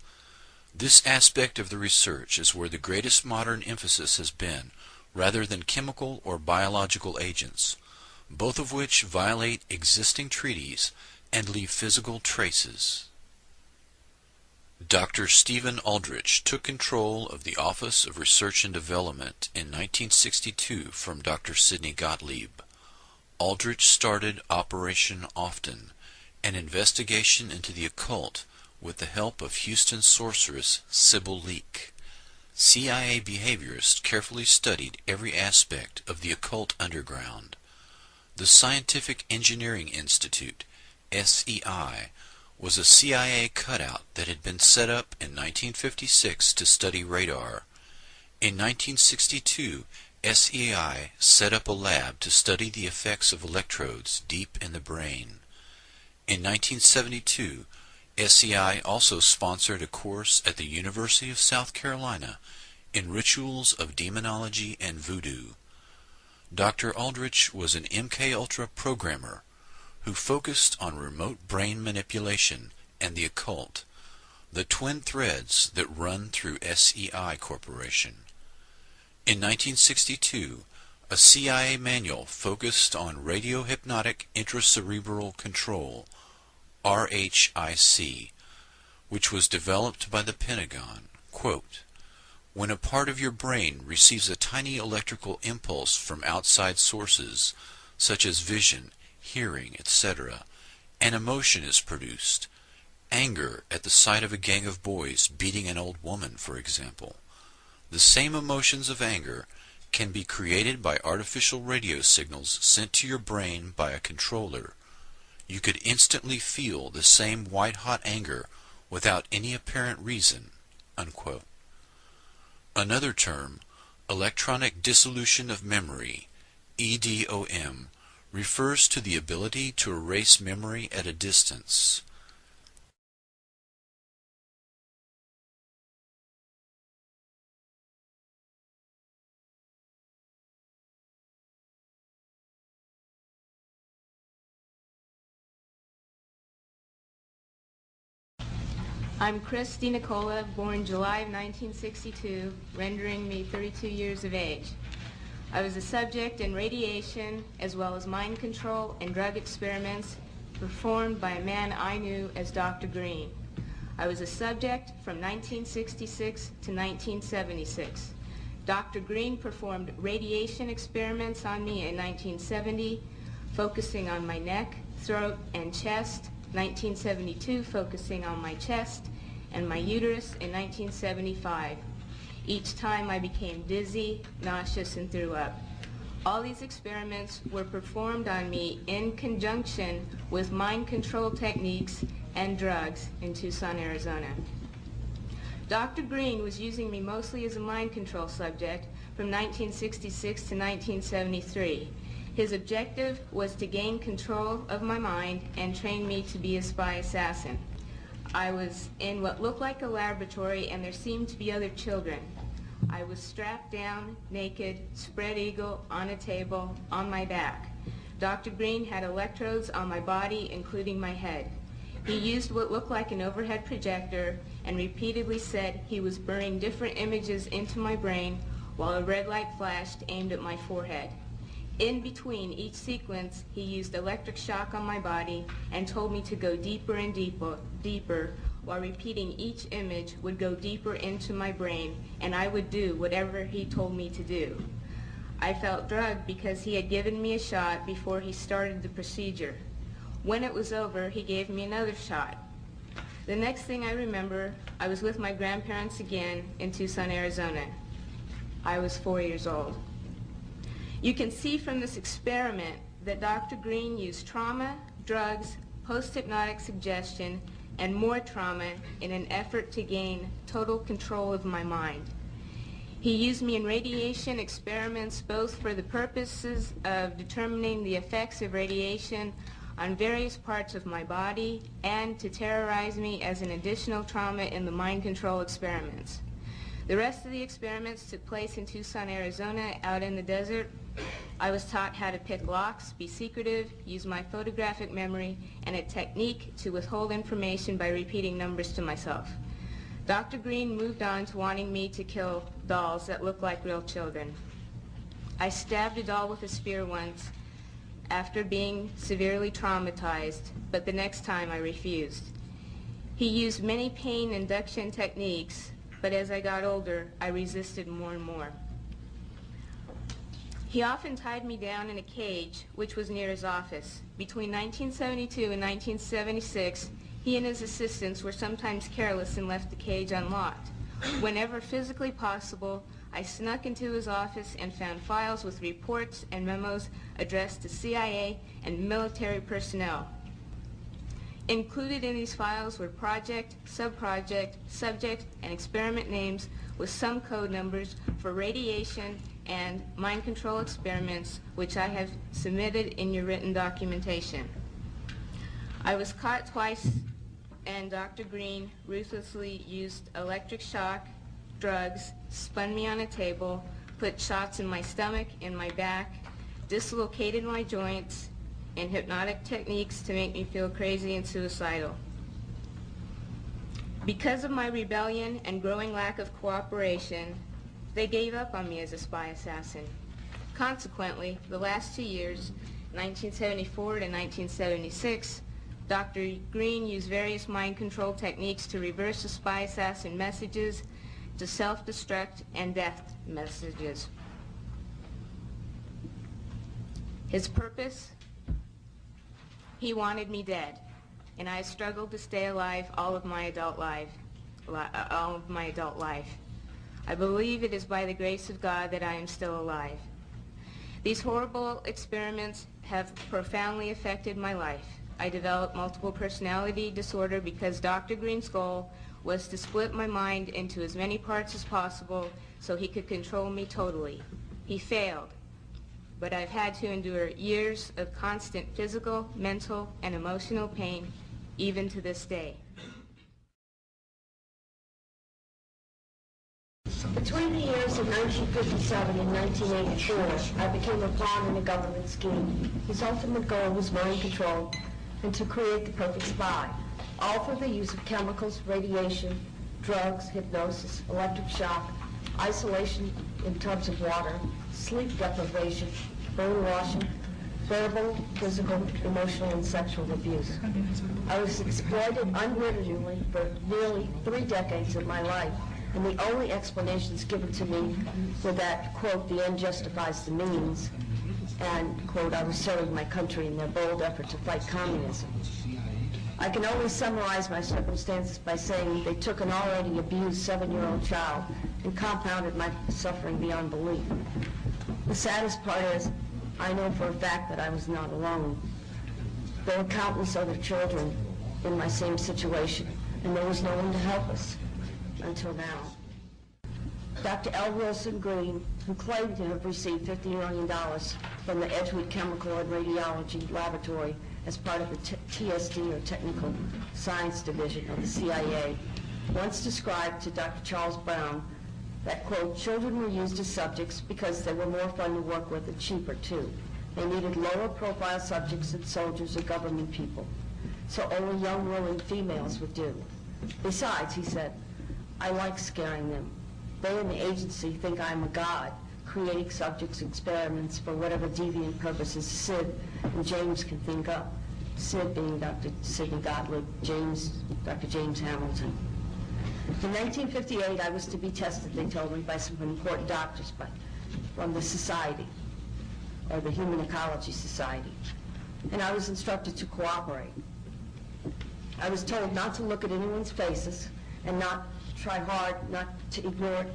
This aspect of the research is where the greatest modern emphasis has been, rather than chemical or biological agents, both of which violate existing treaties and leave physical traces. Dr. Stephen Aldrich took control of the Office of Research and Development in 1962 from Dr. Sidney Gottlieb. Aldrich started Operation Often, an investigation into the occult with the help of Houston sorceress Sybil Leek. CIA behaviorists carefully studied every aspect of the occult underground. The Scientific Engineering Institute, SEI, was a CIA cutout that had been set up in 1956 to study radar. In 1962, SEI set up a lab to study the effects of electrodes deep in the brain. In 1972, SEI also sponsored a course at the University of South Carolina in rituals of demonology and voodoo. Dr. Aldrich was an MKUltra programmer who focused on remote brain manipulation and the occult, the twin threads that run through SEI Corporation. In 1962, a CIA manual focused on radiohypnotic intracerebral control, RHIC, which was developed by the Pentagon, quote, "When a part of your brain receives a tiny electrical impulse from outside sources, such as vision, hearing, etc., an emotion is produced. Anger at the sight of a gang of boys beating an old woman, for example. The same emotions of anger can be created by artificial radio signals sent to your brain by a controller. You could instantly feel the same white-hot anger without any apparent reason." Unquote. Another term, electronic dissolution of memory, EDOM, refers to the ability to erase memory at a distance. I'm Chris DiNicola, born July of 1962, rendering me 32 years of age. I was a subject in radiation as well as mind control and drug experiments performed by a man I knew as Dr. Green. I was a subject from 1966 to 1976. Dr. Green performed radiation experiments on me in 1970, focusing on my neck, throat, and chest, 1972 focusing on my chest and my uterus in 1975. Each time I became dizzy, nauseous, and threw up. All these experiments were performed on me in conjunction with mind control techniques and drugs in Tucson, Arizona. Dr. Green was using me mostly as a mind control subject from 1966 to 1973. His objective was to gain control of my mind and train me to be a spy assassin. I was in what looked like a laboratory, and there seemed to be other children. I was strapped down, naked, spread eagle, on a table, on my back. Dr. Green had electrodes on my body, including my head. He used what looked like an overhead projector and repeatedly said he was burning different images into my brain while a red light flashed aimed at my forehead. In between each sequence, he used electric shock on my body and told me to go deeper and deeper, while repeating each image would go deeper into my brain, and I would do whatever he told me to do. I felt drugged because he had given me a shot before he started the procedure. When it was over, he gave me another shot. The next thing I remember, I was with my grandparents again in Tucson, Arizona. I was 4 years old. You can see from this experiment that Dr. Green used trauma, drugs, post-hypnotic suggestion, and more trauma in an effort to gain total control of my mind. He used me in radiation experiments both for the purposes of determining the effects of radiation on various parts of my body and to terrorize me as an additional trauma in the mind control experiments. The rest of the experiments took place in Tucson, Arizona, out in the desert. I was taught how to pick locks, be secretive, use my photographic memory, and a technique to withhold information by repeating numbers to myself. Dr. Green moved on to wanting me to kill dolls that looked like real children. I stabbed a doll with a spear once after being severely traumatized, but the next time I refused. He used many pain induction techniques, but as I got older, I resisted more and more. He often tied me down in a cage, which was near his office. Between 1972 and 1976, he and his assistants were sometimes careless and left the cage unlocked. Whenever physically possible, I snuck into his office and found files with reports and memos addressed to CIA and military personnel. Included in these files were project, sub-project, subject, and experiment names with some code numbers for radiation and mind control experiments, which I have submitted in your written documentation. I was caught twice, and Dr. Green ruthlessly used electric shock, drugs, spun me on a table, put shots in my stomach, in my back, dislocated my joints, and hypnotic techniques to make me feel crazy and suicidal. Because of my rebellion and growing lack of cooperation, they gave up on me as a spy assassin. Consequently, the last 2 years, 1974 to 1976, Dr. Green used various mind control techniques to reverse the spy assassin messages to self-destruct and death messages. His purpose? He wanted me dead, and I struggled to stay alive all of my adult life. I believe it is by the grace of God that I am still alive. These horrible experiments have profoundly affected my life. I developed multiple personality disorder because Dr. Green's goal was to split my mind into as many parts as possible so he could control me totally. He failed, but I've had to endure years of constant physical, mental, and emotional pain, even to this day. Between the years of 1957 and 1984, I became a pawn in a government scheme. His ultimate goal was mind control and to create the perfect spy, all through the use of chemicals, radiation, drugs, hypnosis, electric shock, isolation in tubs of water, sleep deprivation, brainwashing, verbal, physical, emotional, and sexual abuse. I was exploited unwittingly for nearly 3 decades of my life, and the only explanations given to me were that, quote, the end justifies the means, and, quote, I was serving my country in their bold effort to fight communism. I can only summarize my circumstances by saying they took an already abused 7-year-old child and compounded my suffering beyond belief. The saddest part is, I know for a fact that I was not alone. There were countless other children in my same situation, and there was no one to help us. until now. Dr. L. Wilson Green, who claimed to have received $50 million from the Edgewood Chemical and Radiology Laboratory as part of the TSD, or Technical Science Division of the CIA, once described to Dr. Charles Brown that, quote, children were used as subjects because they were more fun to work with and cheaper, too. They needed lower profile subjects than soldiers or government people, so only young, willing females would do. Besides, he said, I like scaring them. They in the agency think I'm a god, creating subjects' experiments for whatever deviant purposes Sid and James can think up. Sid being Dr. Sidney Gottlieb, James, Dr. James Hamilton. In 1958, I was to be tested, they told me, by some important doctors from the Society, or the Human Ecology Society, and I was instructed to cooperate. I was told not to look at anyone's faces and try hard not to ignore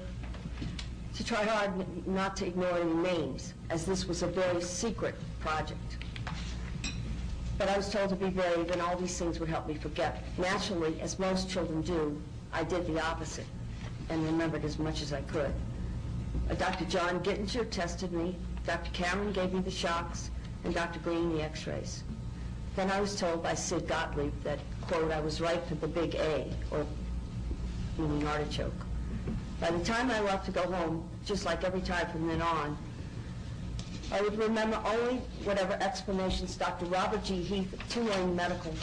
any names, as this was a very secret project. But I was told to be brave, and all these things would help me forget. Naturally, as most children do, I did the opposite and remembered as much as I could. Dr. John Gittinger tested me, Dr. Cameron gave me the shocks, and Dr. Green the x-rays. Then I was told by Sid Gottlieb that, quote, I was right for the big A, or meaning artichoke. By the time I left to go home, just like every time from then on, I would remember only whatever explanations Dr. Robert G. Heath of Tulane Medical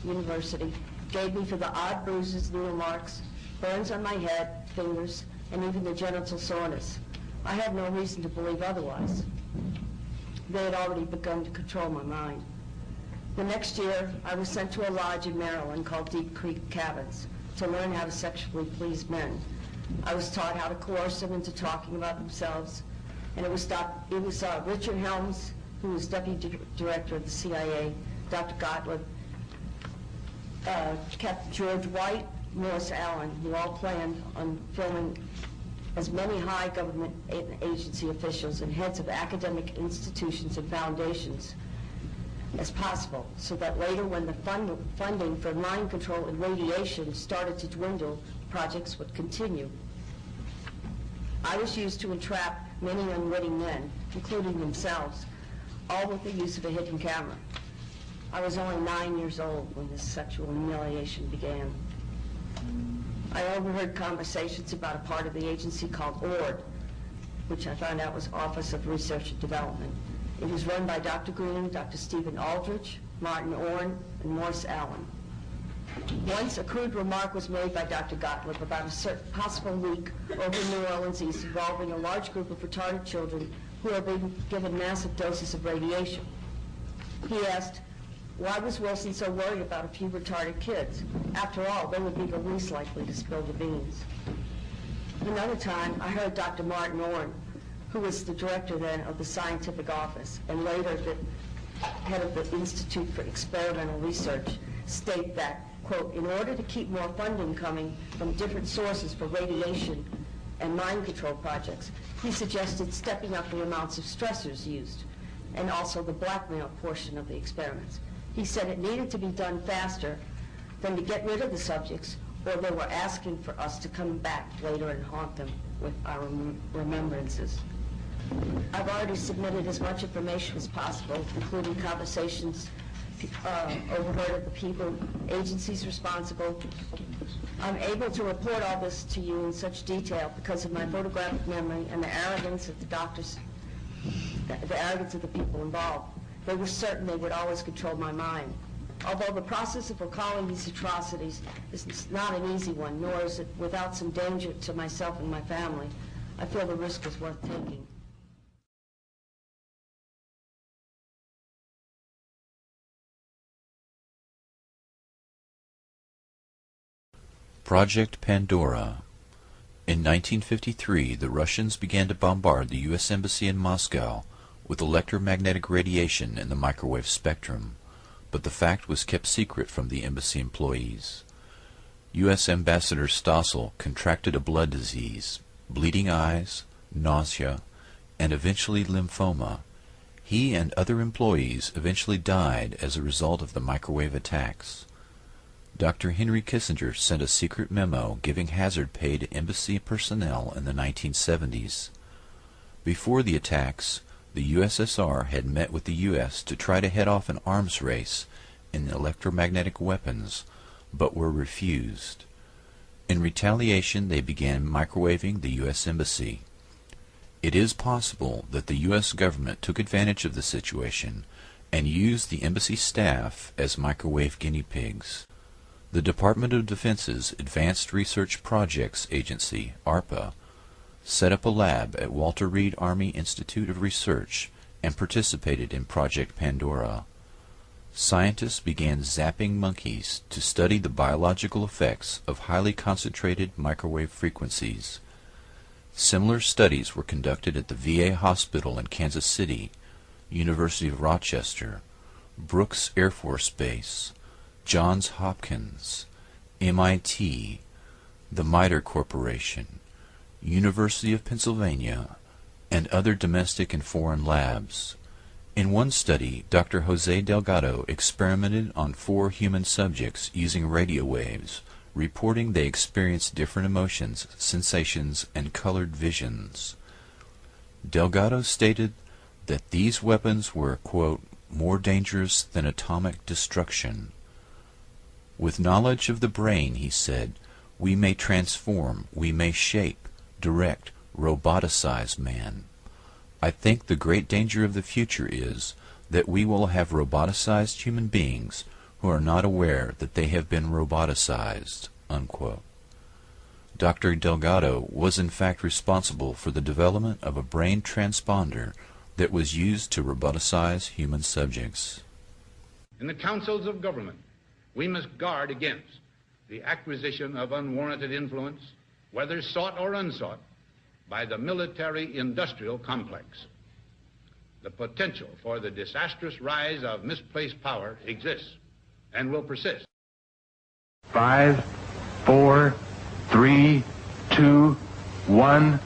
University gave me for the odd bruises, needle marks, burns on my head, fingers, and even the genital soreness. I had no reason to believe otherwise. They had already begun to control my mind. The next year, I was sent to a lodge in Maryland called Deep Creek Cabins to learn how to sexually please men. I was taught how to coerce them into talking about themselves, and it was Richard Helms, who was deputy director of the CIA, Dr. Gottlieb, Captain George White, Morris Allen, who all planned on filming as many high government agency officials and heads of academic institutions and foundations as possible, so that later when the funding for mind control and radiation started to dwindle, projects would continue. I was used to entrap many unwitting men, including themselves, all with the use of a hidden camera. I was only 9 years old when this sexual humiliation began. I overheard conversations about a part of the agency called ORD, which I found out was Office of Research and Development. It was run by Dr. Green, Dr. Stephen Aldrich, Martin Orne, and Morris Allen. Once a crude remark was made by Dr. Gottlieb about a certain possible leak over New Orleans East involving a large group of retarded children who are being given massive doses of radiation. He asked, why was Wilson so worried about a few retarded kids? After all, they would be the least likely to spill the beans. Another time, I heard Dr. Martin Orne, who was the director then of the scientific office and later the head of the Institute for Experimental Research, state that, quote, in order to keep more funding coming from different sources for radiation and mind control projects, he suggested stepping up the amounts of stressors used and also the blackmail portion of the experiments. He said it needed to be done faster than to get rid of the subjects, or they were asking for us to come back later and haunt them with our remembrances. I've already submitted as much information as possible, including conversations overheard of the people, agencies responsible. I'm able to report all this to you in such detail because of my photographic memory and the arrogance of the doctors, the arrogance of the people involved. They were certain they would always control my mind. Although the process of recalling these atrocities is not an easy one, nor is it without some danger to myself and my family, I feel the risk is worth taking. Project Pandora. In 1953, the Russians began to bombard the U.S. Embassy in Moscow with electromagnetic radiation in the microwave spectrum, but the fact was kept secret from the embassy employees. U.S. Ambassador Stossel contracted a blood disease, bleeding eyes, nausea, and eventually lymphoma. He and other employees eventually died as a result of the microwave attacks. Dr. Henry Kissinger sent a secret memo giving hazard pay to embassy personnel in the 1970s. Before the attacks, the USSR had met with the U.S. to try to head off an arms race in electromagnetic weapons, but were refused. In retaliation, they began microwaving the U.S. Embassy. It is possible that the U.S. government took advantage of the situation and used the embassy staff as microwave guinea pigs. The Department of Defense's Advanced Research Projects Agency, ARPA, set up a lab at Walter Reed Army Institute of Research and participated in Project Pandora. Scientists began zapping monkeys to study the biological effects of highly concentrated microwave frequencies. Similar studies were conducted at the VA hospital in Kansas City, University of Rochester, Brooks Air Force Base, Johns Hopkins, MIT, the MITRE Corporation, University of Pennsylvania, and other domestic and foreign labs. In one study, Dr. Jose Delgado experimented on 4 human subjects using radio waves, reporting they experienced different emotions, sensations, and colored visions. Delgado stated that these weapons were, quote, more dangerous than atomic destruction. With knowledge of the brain, he said, we may transform, we may shape, direct, roboticize man. I think the great danger of the future is that we will have roboticized human beings who are not aware that they have been roboticized, unquote. Dr. Delgado was in fact responsible for the development of a brain transponder that was used to roboticize human subjects. In the councils of government, we must guard against the acquisition of unwarranted influence, whether sought or unsought, by the military-industrial complex. The potential for the disastrous rise of misplaced power exists and will persist. 5, 4, 3, 2, 1.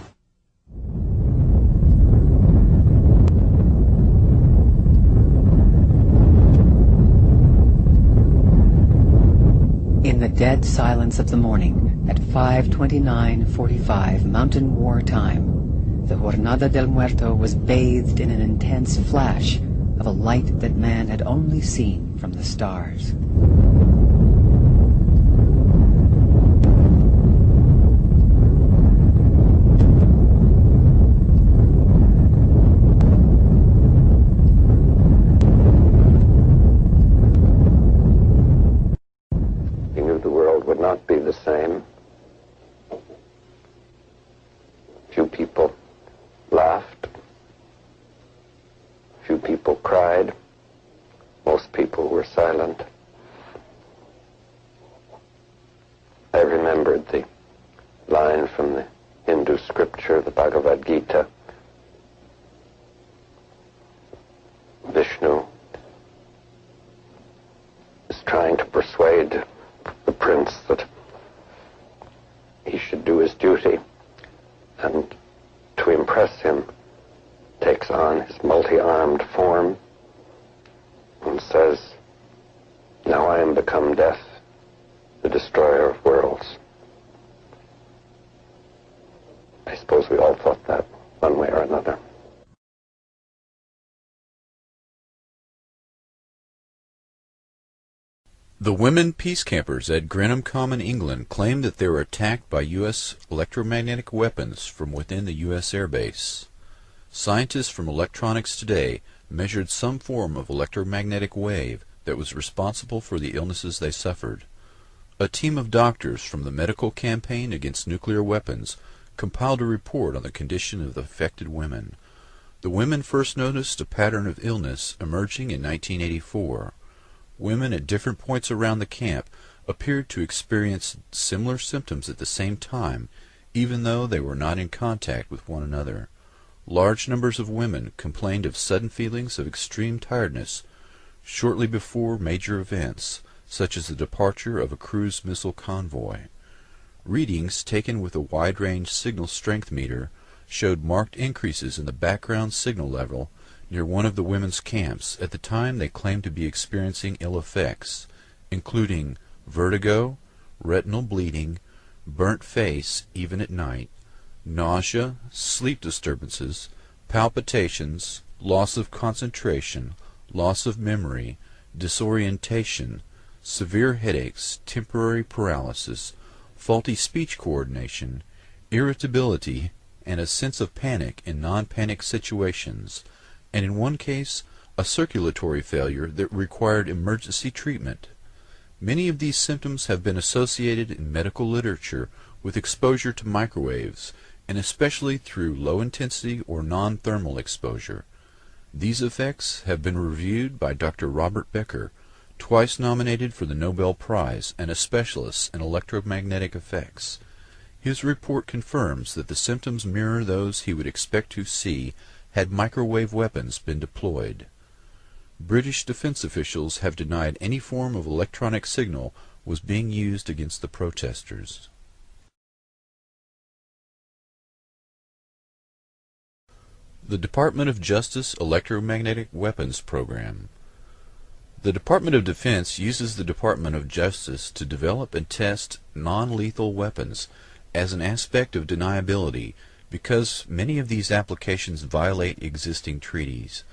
In the dead silence of the morning, at 5:29:45 Mountain War time, the Jornada del Muerto was bathed in an intense flash of a light that man had only seen from the stars. He knew the world would not be the same. Few people laughed. Few people cried. Most people were silent. I remembered the line from the Hindu scripture, the Bhagavad Gita. Vishnu is trying to persuade the prince that he should do his duty, and to impress him takes on his multi-armed form and says, now I am become death, the destroyer of worlds. I suppose we all thought that one way or another. The women peace campers at Grenham Common, England, claimed that they were attacked by U.S. electromagnetic weapons from within the U.S. Air Base. Scientists from Electronics Today measured some form of electromagnetic wave that was responsible for the illnesses they suffered. A team of doctors from the Medical Campaign Against Nuclear Weapons compiled a report on the condition of the affected women. The women first noticed a pattern of illness emerging in 1984. Women at different points around the camp appeared to experience similar symptoms at the same time, even though they were not in contact with one another. Large numbers of women complained of sudden feelings of extreme tiredness shortly before major events, such as the departure of a cruise missile convoy. Readings taken with a wide-range signal strength meter showed marked increases in the background signal level near one of the women's camps at the time they claimed to be experiencing ill effects, including vertigo, retinal bleeding, burnt face even at night, nausea, sleep disturbances, palpitations, loss of concentration, loss of memory, disorientation, severe headaches, temporary paralysis, faulty speech coordination, irritability, and a sense of panic in non-panic situations, and in one case, a circulatory failure that required emergency treatment. Many of these symptoms have been associated in medical literature with exposure to microwaves, and especially through low-intensity or non-thermal exposure. These effects have been reviewed by Dr. Robert Becker, twice nominated for the Nobel Prize and a specialist in electromagnetic effects. His report confirms that the symptoms mirror those he would expect to see had microwave weapons been deployed. British defense officials have denied any form of electronic signal was being used against the protesters. The Department of Justice Electromagnetic Weapons Program. The Department of Defense uses the Department of Justice to develop and test non-lethal weapons as an aspect of deniability because many of these applications violate existing treaties.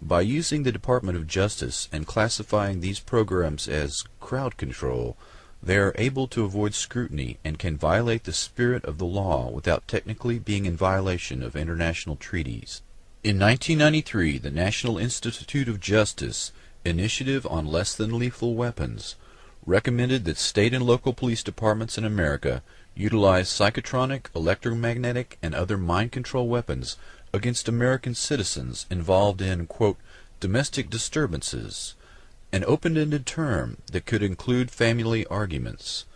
By using the Department of Justice and classifying these programs as crowd control, they are able to avoid scrutiny and can violate the spirit of the law without technically being in violation of international treaties. In 1993, the National Institute of Justice Initiative on Less Than Lethal Weapons recommended that state and local police departments in America utilize psychotronic, electromagnetic, and other mind control weapons against American citizens involved in, quote, domestic disturbances, an open-ended term that could include family arguments.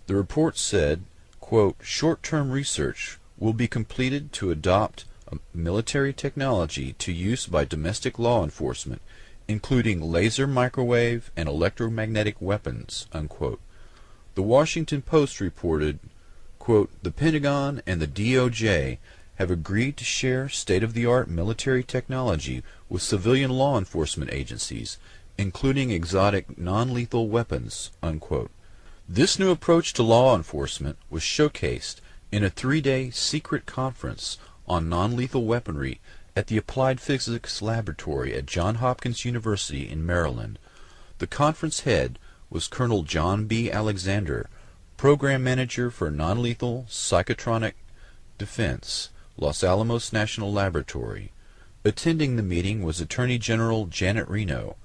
The report said, quote, short-term research will be completed to adopt military technology to use by domestic law enforcement, including laser, microwave, and electromagnetic weapons, unquote. The Washington Post reported, quote, the Pentagon and the DOJ have agreed to share state-of-the-art military technology with civilian law enforcement agencies, including exotic non-lethal weapons, unquote. This new approach to law enforcement was showcased in a 3-day secret conference on non-lethal weaponry at the Applied Physics Laboratory at Johns Hopkins University in Maryland. The conference head was Colonel John B. Alexander, Program Manager for Non-Lethal Psychotronic Defense, Los Alamos National Laboratory. Attending the meeting was Attorney General Janet Reno,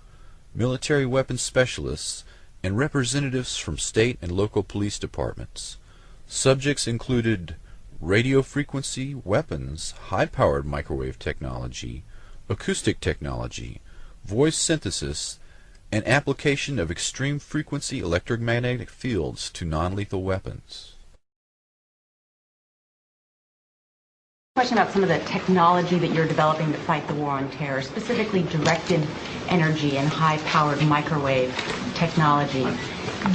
military weapons specialists, and representatives from state and local police departments. Subjects included radio frequency weapons, high-powered microwave technology, acoustic technology, voice synthesis, and application of extreme frequency electromagnetic fields to non-lethal weapons. Question about some of the technology that you're developing to fight the war on terror, specifically directed energy and high-powered microwave technology.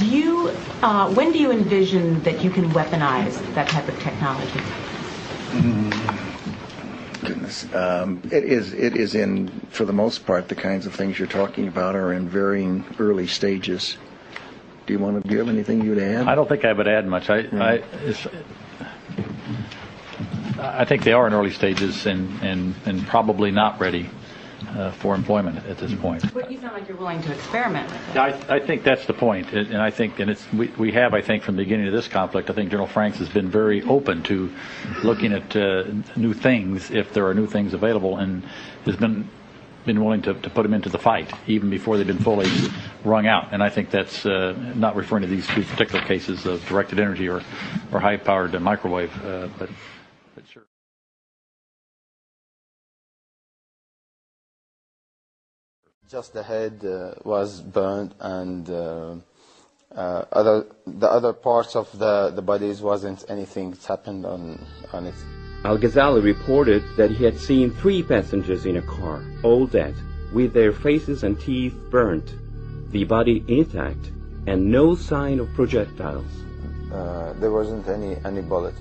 When do you envision that you can weaponize that type of technology? Goodness, it is in, for the most part, the kinds of things you're talking about are in varying early stages. Do you have anything you'd add? I don't think I would add much. I think they are in early stages and probably not ready for employment at this point. But you sound like you're willing to experiment with it. I think that's the point, and I think, we have, I think, from the beginning of this conflict, I think General Franks has been very open to looking at new things if there are new things available, and has been willing to put them into the fight even before they've been fully wrung out. And I think that's not referring to these two particular cases of directed energy or high-powered microwave, but sure. Just the head was burned, and the other parts of the bodies wasn't anything that's happened on it. Al-Ghazali reported that he had seen 3 passengers in a car, all dead, with their faces and teeth burnt, the body intact, and no sign of projectiles. There wasn't any bullet.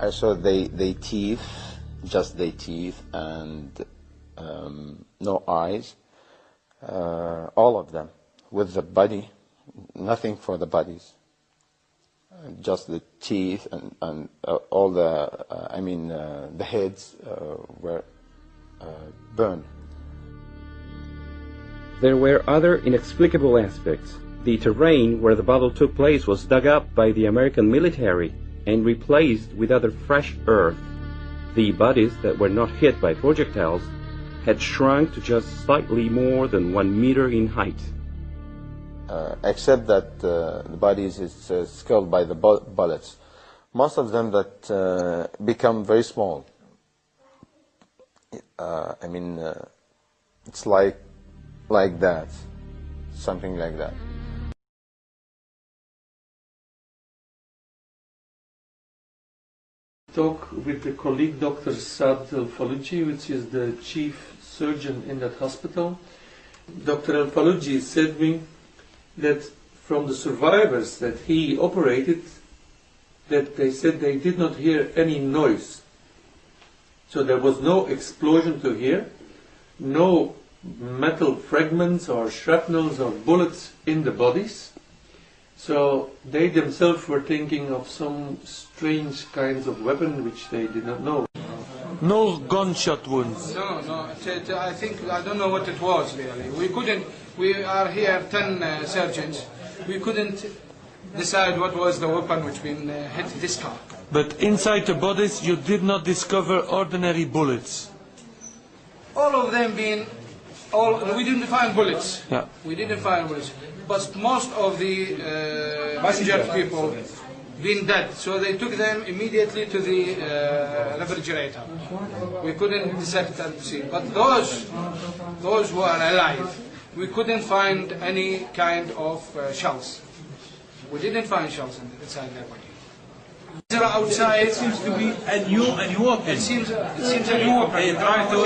I saw they teeth, just their teeth, and no eyes. All of them, with the body nothing for the bodies. Just the teeth and all the, the heads were burned. There were other inexplicable aspects. The terrain where the battle took place was dug up by the American military and replaced with other fresh earth. The bodies that were not hit by projectiles had shrunk to just slightly more than 1 meter in height. Except that the bodies is killed by the bullets. Most of them that become very small. It's like that, something like that. Talk with the colleague Dr. Saad El-Falluji, which is the chief surgeon in that hospital. Dr. El-Falluji said to me that from the survivors that he operated, that they said they did not hear any noise. So there was no explosion to hear, no metal fragments or shrapnels or bullets in the bodies. So they themselves were thinking of some strange kinds of weapon which they did not know. No gunshot wounds. No. I don't know what it was really. We are here 10 surgeons. We couldn't decide what was the weapon which been hit this car. But inside the bodies you did not discover ordinary bullets. All of them we didn't find bullets. Yeah. We didn't find bullets. But most of the injured people been dead, so they took them immediately to the refrigerator. We couldn't dissect and see. But those who are alive, we couldn't find any kind of shells. We didn't find shells inside their body. Outside, it seems to be a new weapon. It seems a new weapon. They try to do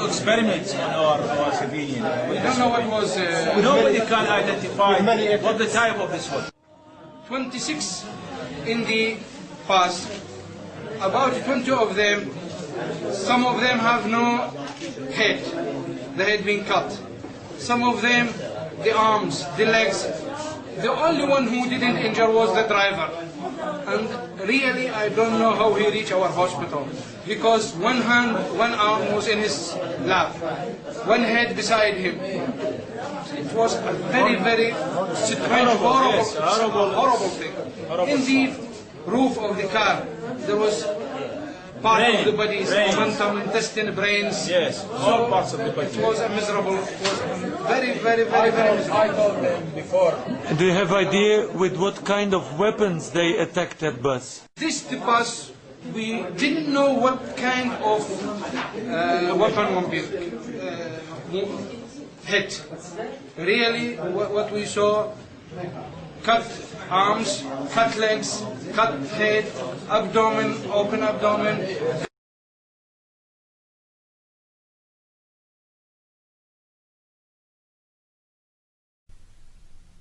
experiments on our civilian. We don't know what was. Nobody can identify what the type of this was. 26 in the past. About 20 of them. Some of them have no head. The head being cut. Some of them, the arms, the legs. The only one who didn't injure was the driver. And really, I don't know how he reached our hospital. Because one arm was in his lap. One head beside him. It was a very, very strange, horrible thing. In the roof of the car, there was part of the body, momentum, intestine, brains. Yes, all parts of the body. It was miserable. It was very, very, very, very miserable. I told them before. Do you have idea with what kind of weapons they attacked that bus? The bus, we didn't know what kind of weapon would be hit. Really, what we saw, cut arms, cut legs, cut head, abdomen, open abdomen.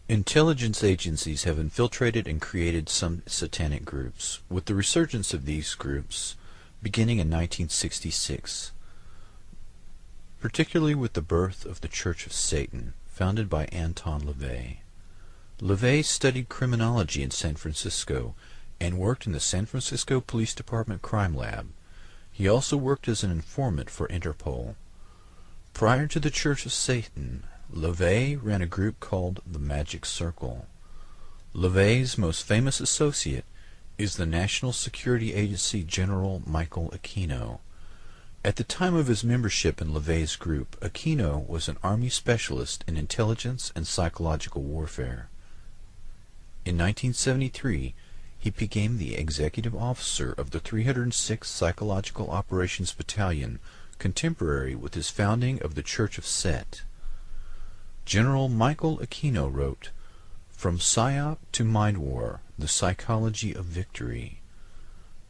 Intelligence agencies have infiltrated and created some satanic groups, with the resurgence of these groups beginning in 1966, particularly with the birth of the Church of Satan, founded by Anton LaVey. LaVey studied criminology in San Francisco and worked in the San Francisco Police Department Crime Lab. He also worked as an informant for Interpol. Prior to the Church of Satan, LaVey ran a group called the Magic Circle. LaVey's most famous associate is the National Security Agency General Michael Aquino. At the time of his membership in LaVey's group, Aquino was an Army specialist in intelligence and psychological warfare. In 1973, he became the executive officer of the 306th Psychological Operations Battalion, contemporary with his founding of the Church of Set. General Michael Aquino wrote, "From PSYOP to Mind War, the Psychology of Victory."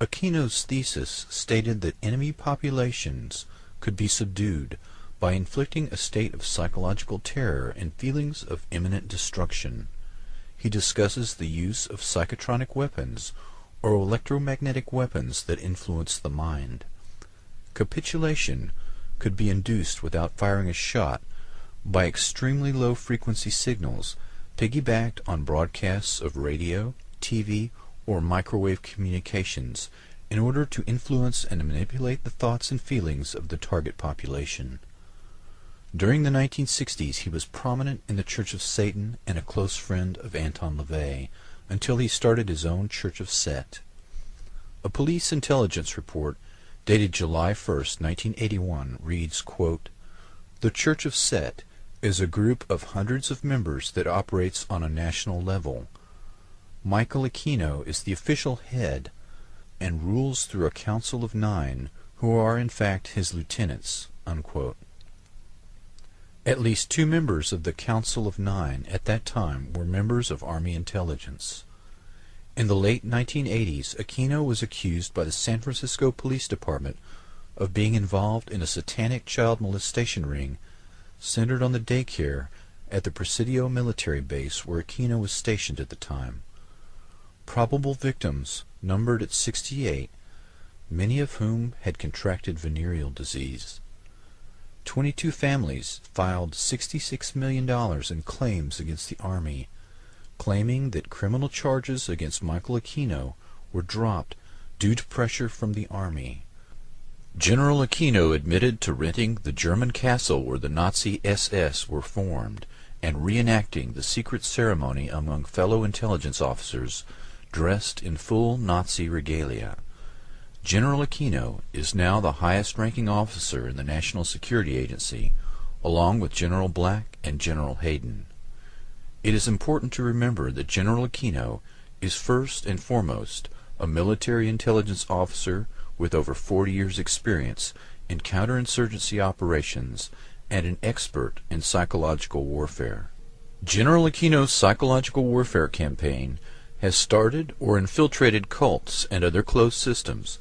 Aquino's thesis stated that enemy populations could be subdued by inflicting a state of psychological terror and feelings of imminent destruction. He discusses the use of psychotronic weapons or electromagnetic weapons that influence the mind. Capitulation could be induced without firing a shot by extremely low-frequency signals piggybacked on broadcasts of radio, TV, or microwave communications in order to influence and manipulate the thoughts and feelings of the target population. During the 1960s, he was prominent in the Church of Satan and a close friend of Anton LaVey until he started his own Church of Set. A police intelligence report dated July 1, 1981 reads, quote, "The Church of Set is a group of hundreds of members that operates on a national level. Michael Aquino is the official head and rules through a council of 9 who are in fact his lieutenants," unquote. At least 2 members of the Council of 9 at that time were members of Army intelligence. In the late 1980s, Aquino was accused by the San Francisco Police Department of being involved in a satanic child molestation ring centered on the daycare at the Presidio military base where Aquino was stationed at the time. Probable victims numbered at 68, many of whom had contracted venereal disease. 22 families filed $66 million in claims against the Army, claiming that criminal charges against Michael Aquino were dropped due to pressure from the Army. General Aquino admitted to renting the German castle where the Nazi SS were formed and reenacting the secret ceremony among fellow intelligence officers dressed in full Nazi regalia. General Aquino is now the highest-ranking officer in the National Security Agency, along with General Black and General Hayden. It is important to remember that General Aquino is first and foremost a military intelligence officer with over 40 years' experience in counterinsurgency operations and an expert in psychological warfare. General Aquino's psychological warfare campaign has started or infiltrated cults and other closed systems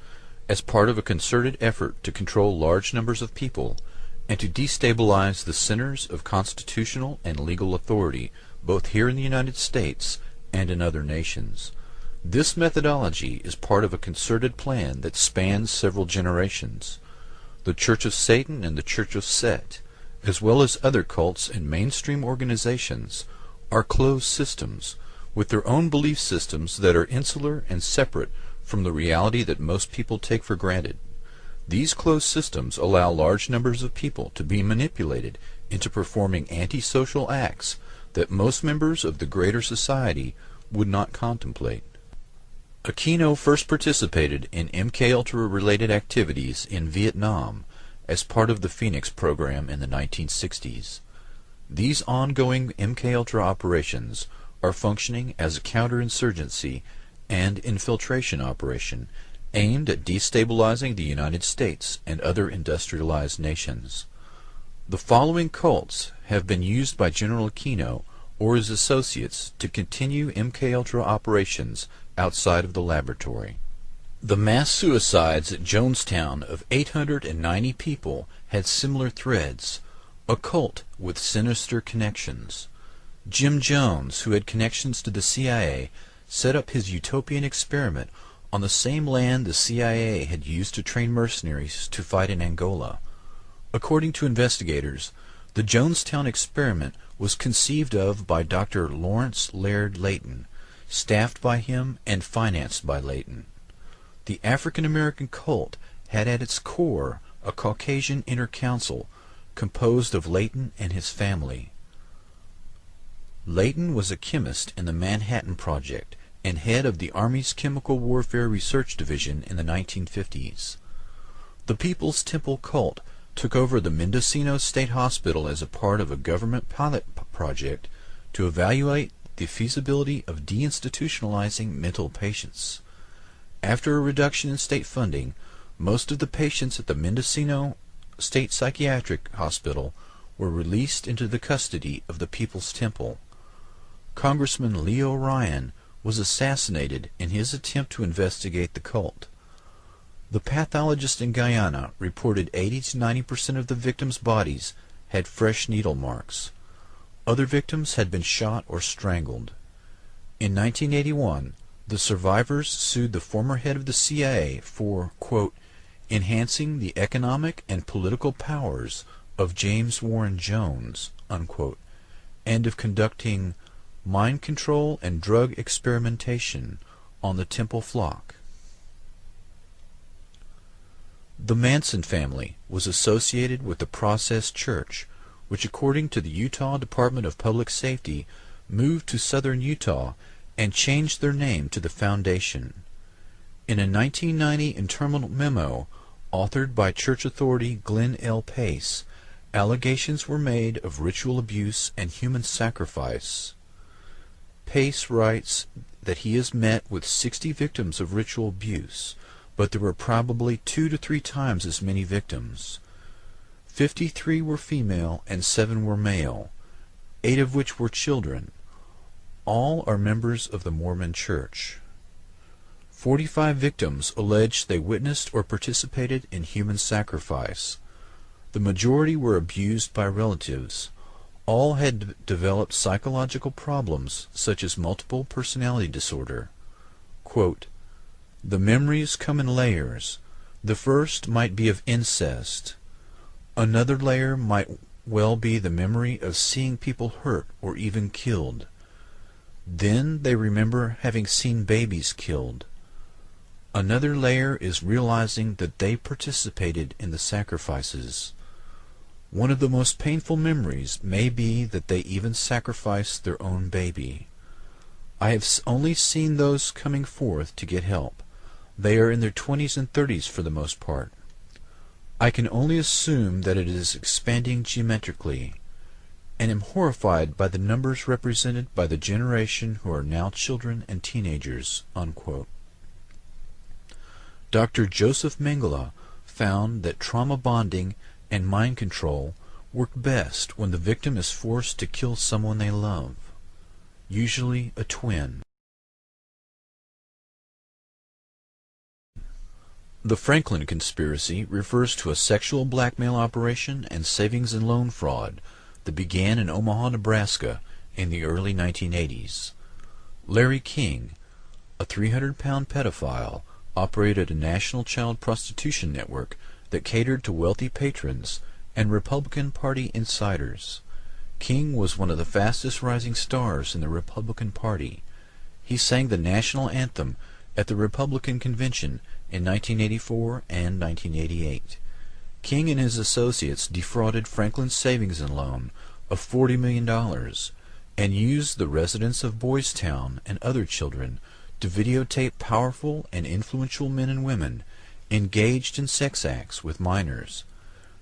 as part of a concerted effort to control large numbers of people and to destabilize the centers of constitutional and legal authority both here in the United States and in other nations. This methodology is part of a concerted plan that spans several generations. The Church of Satan and the Church of Set, as well as other cults and mainstream organizations, are closed systems with their own belief systems that are insular and separate from the reality that most people take for granted. These closed systems allow large numbers of people to be manipulated into performing antisocial acts that most members of the greater society would not contemplate. Aquino first participated in MKUltra-related activities in Vietnam as part of the Phoenix program in the 1960s. These ongoing MKUltra operations are functioning as a counterinsurgency and infiltration operation aimed at destabilizing the United States and other industrialized nations. The following cults have been used by General Aquino or his associates to continue MKUltra operations outside of the laboratory. The mass suicides at Jonestown of 890 people had similar threads, a cult with sinister connections. Jim Jones, who had connections to the CIA, set up his utopian experiment on the same land the CIA had used to train mercenaries to fight in Angola. According to investigators, the Jonestown experiment was conceived of by Dr. Lawrence Laird Layton, staffed by him and financed by Layton. The African-American cult had at its core a Caucasian inner council composed of Layton and his family. Layton was a chemist in the Manhattan Project and head of the Army's Chemical Warfare Research Division in the 1950s. The People's Temple cult took over the Mendocino State Hospital as a part of a government pilot project to evaluate the feasibility of deinstitutionalizing mental patients. After a reduction in state funding, most of the patients at the Mendocino State Psychiatric Hospital were released into the custody of the People's Temple. Congressman Leo Ryan was assassinated in his attempt to investigate the cult. The pathologist in Guyana reported 80 to 90% of the victims' bodies had fresh needle marks. Other victims had been shot or strangled. In 1981, the survivors sued the former head of the CIA for, quote, enhancing the economic and political powers of James Warren Jones, unquote, and of conducting mind control and drug experimentation on the temple flock. The Manson family was associated with the Process Church, which according to the Utah Department of Public Safety moved to southern Utah and changed their name to the Foundation. In a 1990 internal memo authored by church authority Glenn L. Pace, allegations were made of ritual abuse and human sacrifice. Pace writes that he has met with 60 victims of ritual abuse, but there were probably 2 to 3 times as many victims. 53 were female and 7 were male, 8 of which were children. All are members of the Mormon Church. 45 victims alleged they witnessed or participated in human sacrifice. The majority were abused by relatives. All had developed psychological problems such as multiple personality disorder. Quote, "The memories come in layers. The first might be of incest. Another layer might well be the memory of seeing people hurt or even killed. Then they remember having seen babies killed. Another layer is realizing that they participated in the sacrifices. One of the most painful memories may be that they even sacrificed their own baby. I have only seen those coming forth to get help. They are in their 20s and 30s for the most part. I can only assume that it is expanding geometrically, and am horrified by the numbers represented by the generation who are now children and teenagers." Unquote. Dr. Joseph Mengele found that trauma bonding and mind control work best when the victim is forced to kill someone they love, usually a twin. The Franklin conspiracy refers to a sexual blackmail operation and savings and loan fraud that began in Omaha, Nebraska in the early 1980s. Larry King, a 300-pound pedophile, operated a national child prostitution network that catered to wealthy patrons and Republican Party insiders. King was one of the fastest rising stars in the Republican Party. He sang the national anthem at the Republican Convention in 1984 and 1988. King and his associates defrauded Franklin's savings and loan of $40 million and used the residents of Boys Town and other children to videotape powerful and influential men and women engaged in sex acts with minors.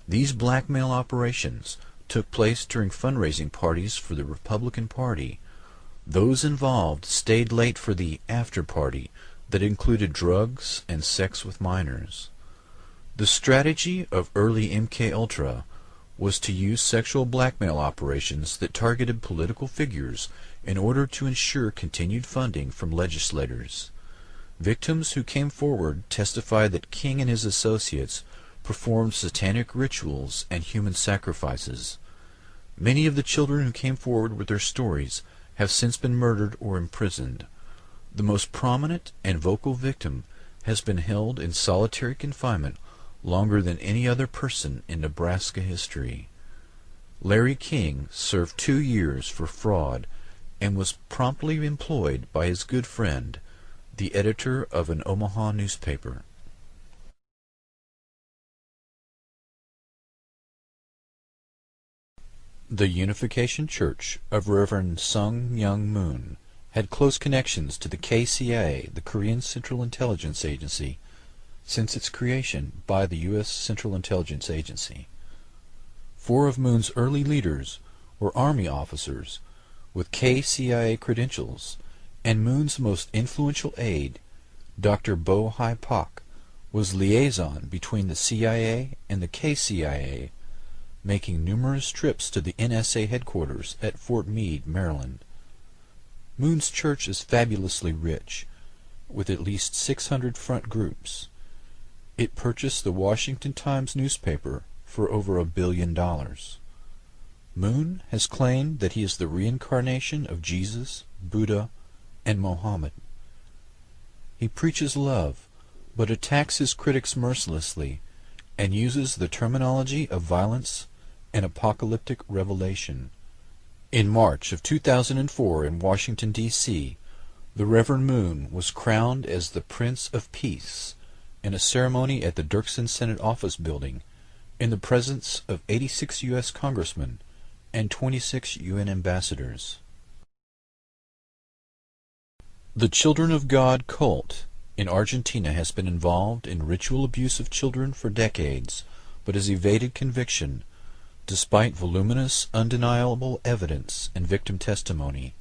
These blackmail operations took place during fundraising parties for the Republican Party. Those involved stayed late for the after party that included drugs and sex with minors. The strategy of early MKUltra was to use sexual blackmail operations that targeted political figures in order to ensure continued funding from legislators. Victims who came forward testified that King and his associates performed satanic rituals and human sacrifices. Many of the children who came forward with their stories have since been murdered or imprisoned. The most prominent and vocal victim has been held in solitary confinement longer than any other person in Nebraska history. Larry King served 2 years for fraud and was promptly employed by his good friend, the editor of an Omaha newspaper. The Unification Church of Reverend Sung Myung Moon had close connections to the KCIA, the Korean Central Intelligence Agency, since its creation by the U.S. Central Intelligence Agency. 4 of Moon's early leaders were Army officers with KCIA credentials, and Moon's most influential aide, Dr. Bo Hai Pak, was liaison between the CIA and the KCIA, making numerous trips to the NSA headquarters at Fort Meade, Maryland. Moon's church is fabulously rich, with at least 600 front groups. It purchased the Washington Times newspaper for over $1 billion. Moon has claimed that he is the reincarnation of Jesus, Buddha, and Mohammed. He preaches love, but attacks his critics mercilessly, and uses the terminology of violence and apocalyptic revelation. In March of 2004 in Washington, D.C., the Reverend Moon was crowned as the Prince of Peace in a ceremony at the Dirksen Senate Office Building in the presence of 86 U.S. congressmen and 26 UN ambassadors. The Children of God cult in Argentina has been involved in ritual abuse of children for decades, but has evaded conviction despite voluminous, undeniable evidence and victim testimony.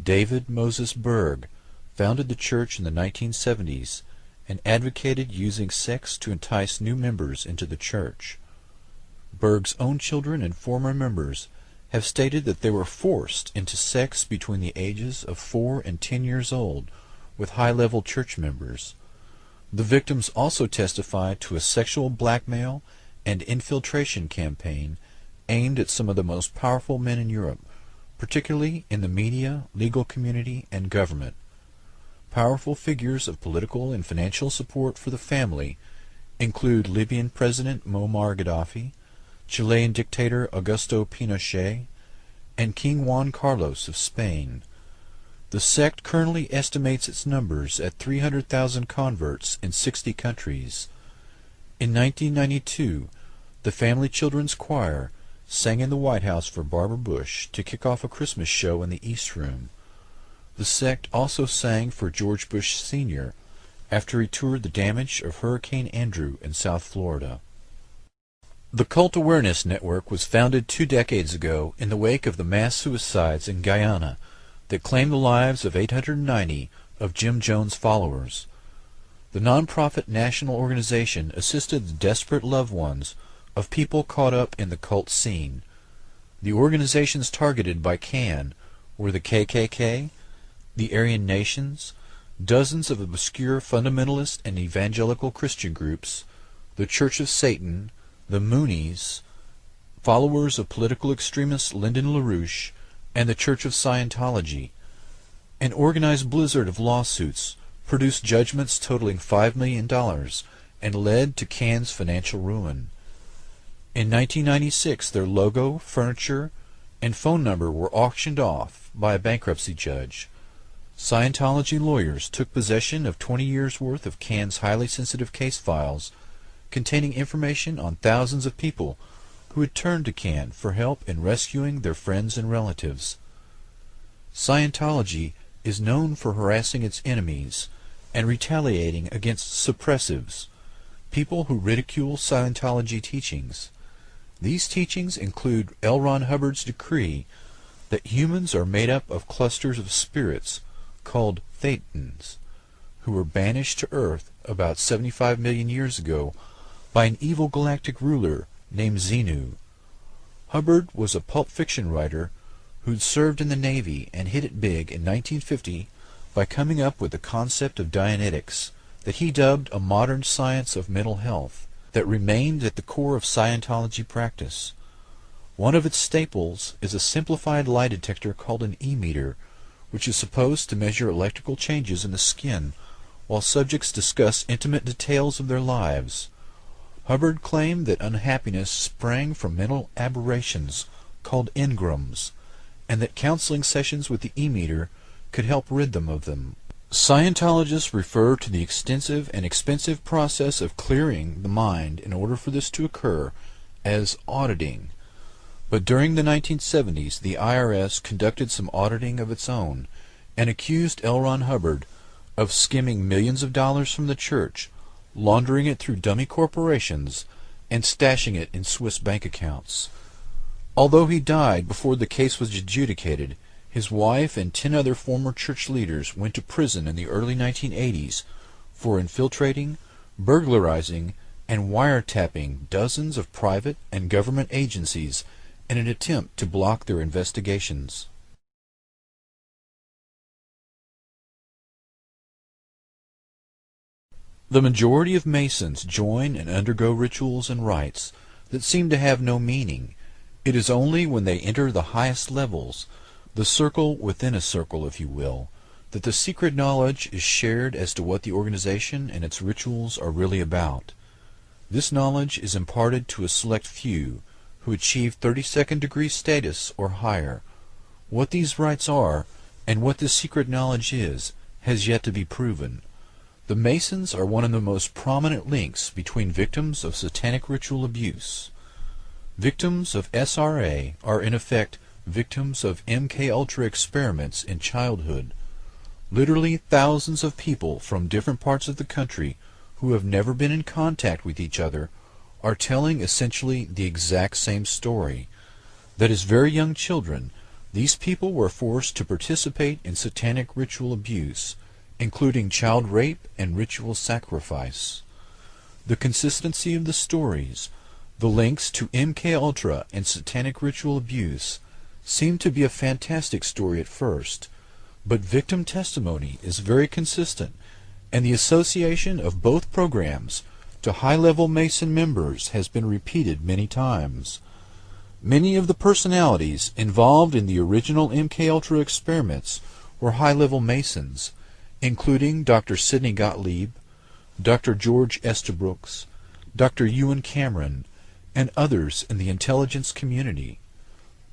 David Moses Berg founded the church in the 1970s and advocated using sex to entice new members into the church. Berg's own children and former members have stated that they were forced into sex between the ages of 4 and 10 years old with high-level church members. The victims also testified to a sexual blackmail and infiltration campaign aimed at some of the most powerful men in Europe, particularly in the media, legal community, and government. Powerful figures of political and financial support for the family include Libyan President Muammar Gaddafi, Chilean dictator Augusto Pinochet, and King Juan Carlos of Spain. The sect currently estimates its numbers at 300,000 converts in 60 countries. In 1992, the Family Children's Choir sang in the White House for Barbara Bush to kick off a Christmas show in the East Room. The sect also sang for George Bush Sr. after he toured the damage of Hurricane Andrew in South Florida. The Cult Awareness Network was founded 2 decades ago in the wake of the mass suicides in Guyana that claimed the lives of 890 of Jim Jones' followers. The nonprofit national organization assisted the desperate loved ones of people caught up in the cult scene. The organizations targeted by CAN were the KKK, the Aryan Nations, dozens of obscure fundamentalist and evangelical Christian groups, the Church of Satan, the Moonies, followers of political extremist Lyndon LaRouche, and the Church of Scientology. An organized blizzard of lawsuits produced judgments totaling $5 million and led to CAN's financial ruin. In 1996, their logo, furniture, and phone number were auctioned off by a bankruptcy judge. Scientology lawyers took possession of 20 years' worth of CAN's highly sensitive case files containing information on thousands of people who had turned to CAN for help in rescuing their friends and relatives. Scientology is known for harassing its enemies and retaliating against suppressives, people who ridicule Scientology teachings. These teachings include L. Ron Hubbard's decree that humans are made up of clusters of spirits called Thetans, who were banished to Earth about 75 million years ago by an evil galactic ruler named Xenu. Hubbard was a pulp fiction writer who'd served in the Navy and hit it big in 1950 by coming up with the concept of Dianetics that he dubbed a modern science of mental health that remained at the core of Scientology practice. One of its staples is a simplified lie detector called an E-meter, which is supposed to measure electrical changes in the skin while subjects discuss intimate details of their lives. Hubbard claimed that unhappiness sprang from mental aberrations called engrams, and that counseling sessions with the E-meter could help rid them of them. Scientologists refer to the extensive and expensive process of clearing the mind in order for this to occur as auditing. But during the 1970s, the IRS conducted some auditing of its own and accused L. Ron Hubbard of skimming millions of dollars from the church, laundering it through dummy corporations, and stashing it in Swiss bank accounts. Although he died before the case was adjudicated, his wife and 10 other former church leaders went to prison in the early 1980s for infiltrating, burglarizing, and wiretapping dozens of private and government agencies in an attempt to block their investigations. The majority of Masons join and undergo rituals and rites that seem to have no meaning. It is only when they enter the highest levels, the circle within a circle, if you will, that the secret knowledge is shared as to what the organization and its rituals are really about. This knowledge is imparted to a select few who achieve 32nd degree status or higher, What these rites are, and what this secret knowledge is, has yet to be proven. The Masons are one of the most prominent links between victims of satanic ritual abuse. Victims of SRA are in effect victims of MKUltra experiments in childhood. Literally thousands of people from different parts of the country who have never been in contact with each other are telling essentially the exact same story. That as very young children, these people were forced to participate in satanic ritual abuse, including child rape and ritual sacrifice. The consistency of the stories, the links to MKUltra and satanic ritual abuse, seem to be a fantastic story at first, but victim testimony is very consistent, and the association of both programs to high-level Mason members has been repeated many times. Many of the personalities involved in the original MKUltra experiments were high-level Masons, including Dr. Sidney Gottlieb, Dr. George Estabrooks, Dr. Ewan Cameron, and others in the intelligence community.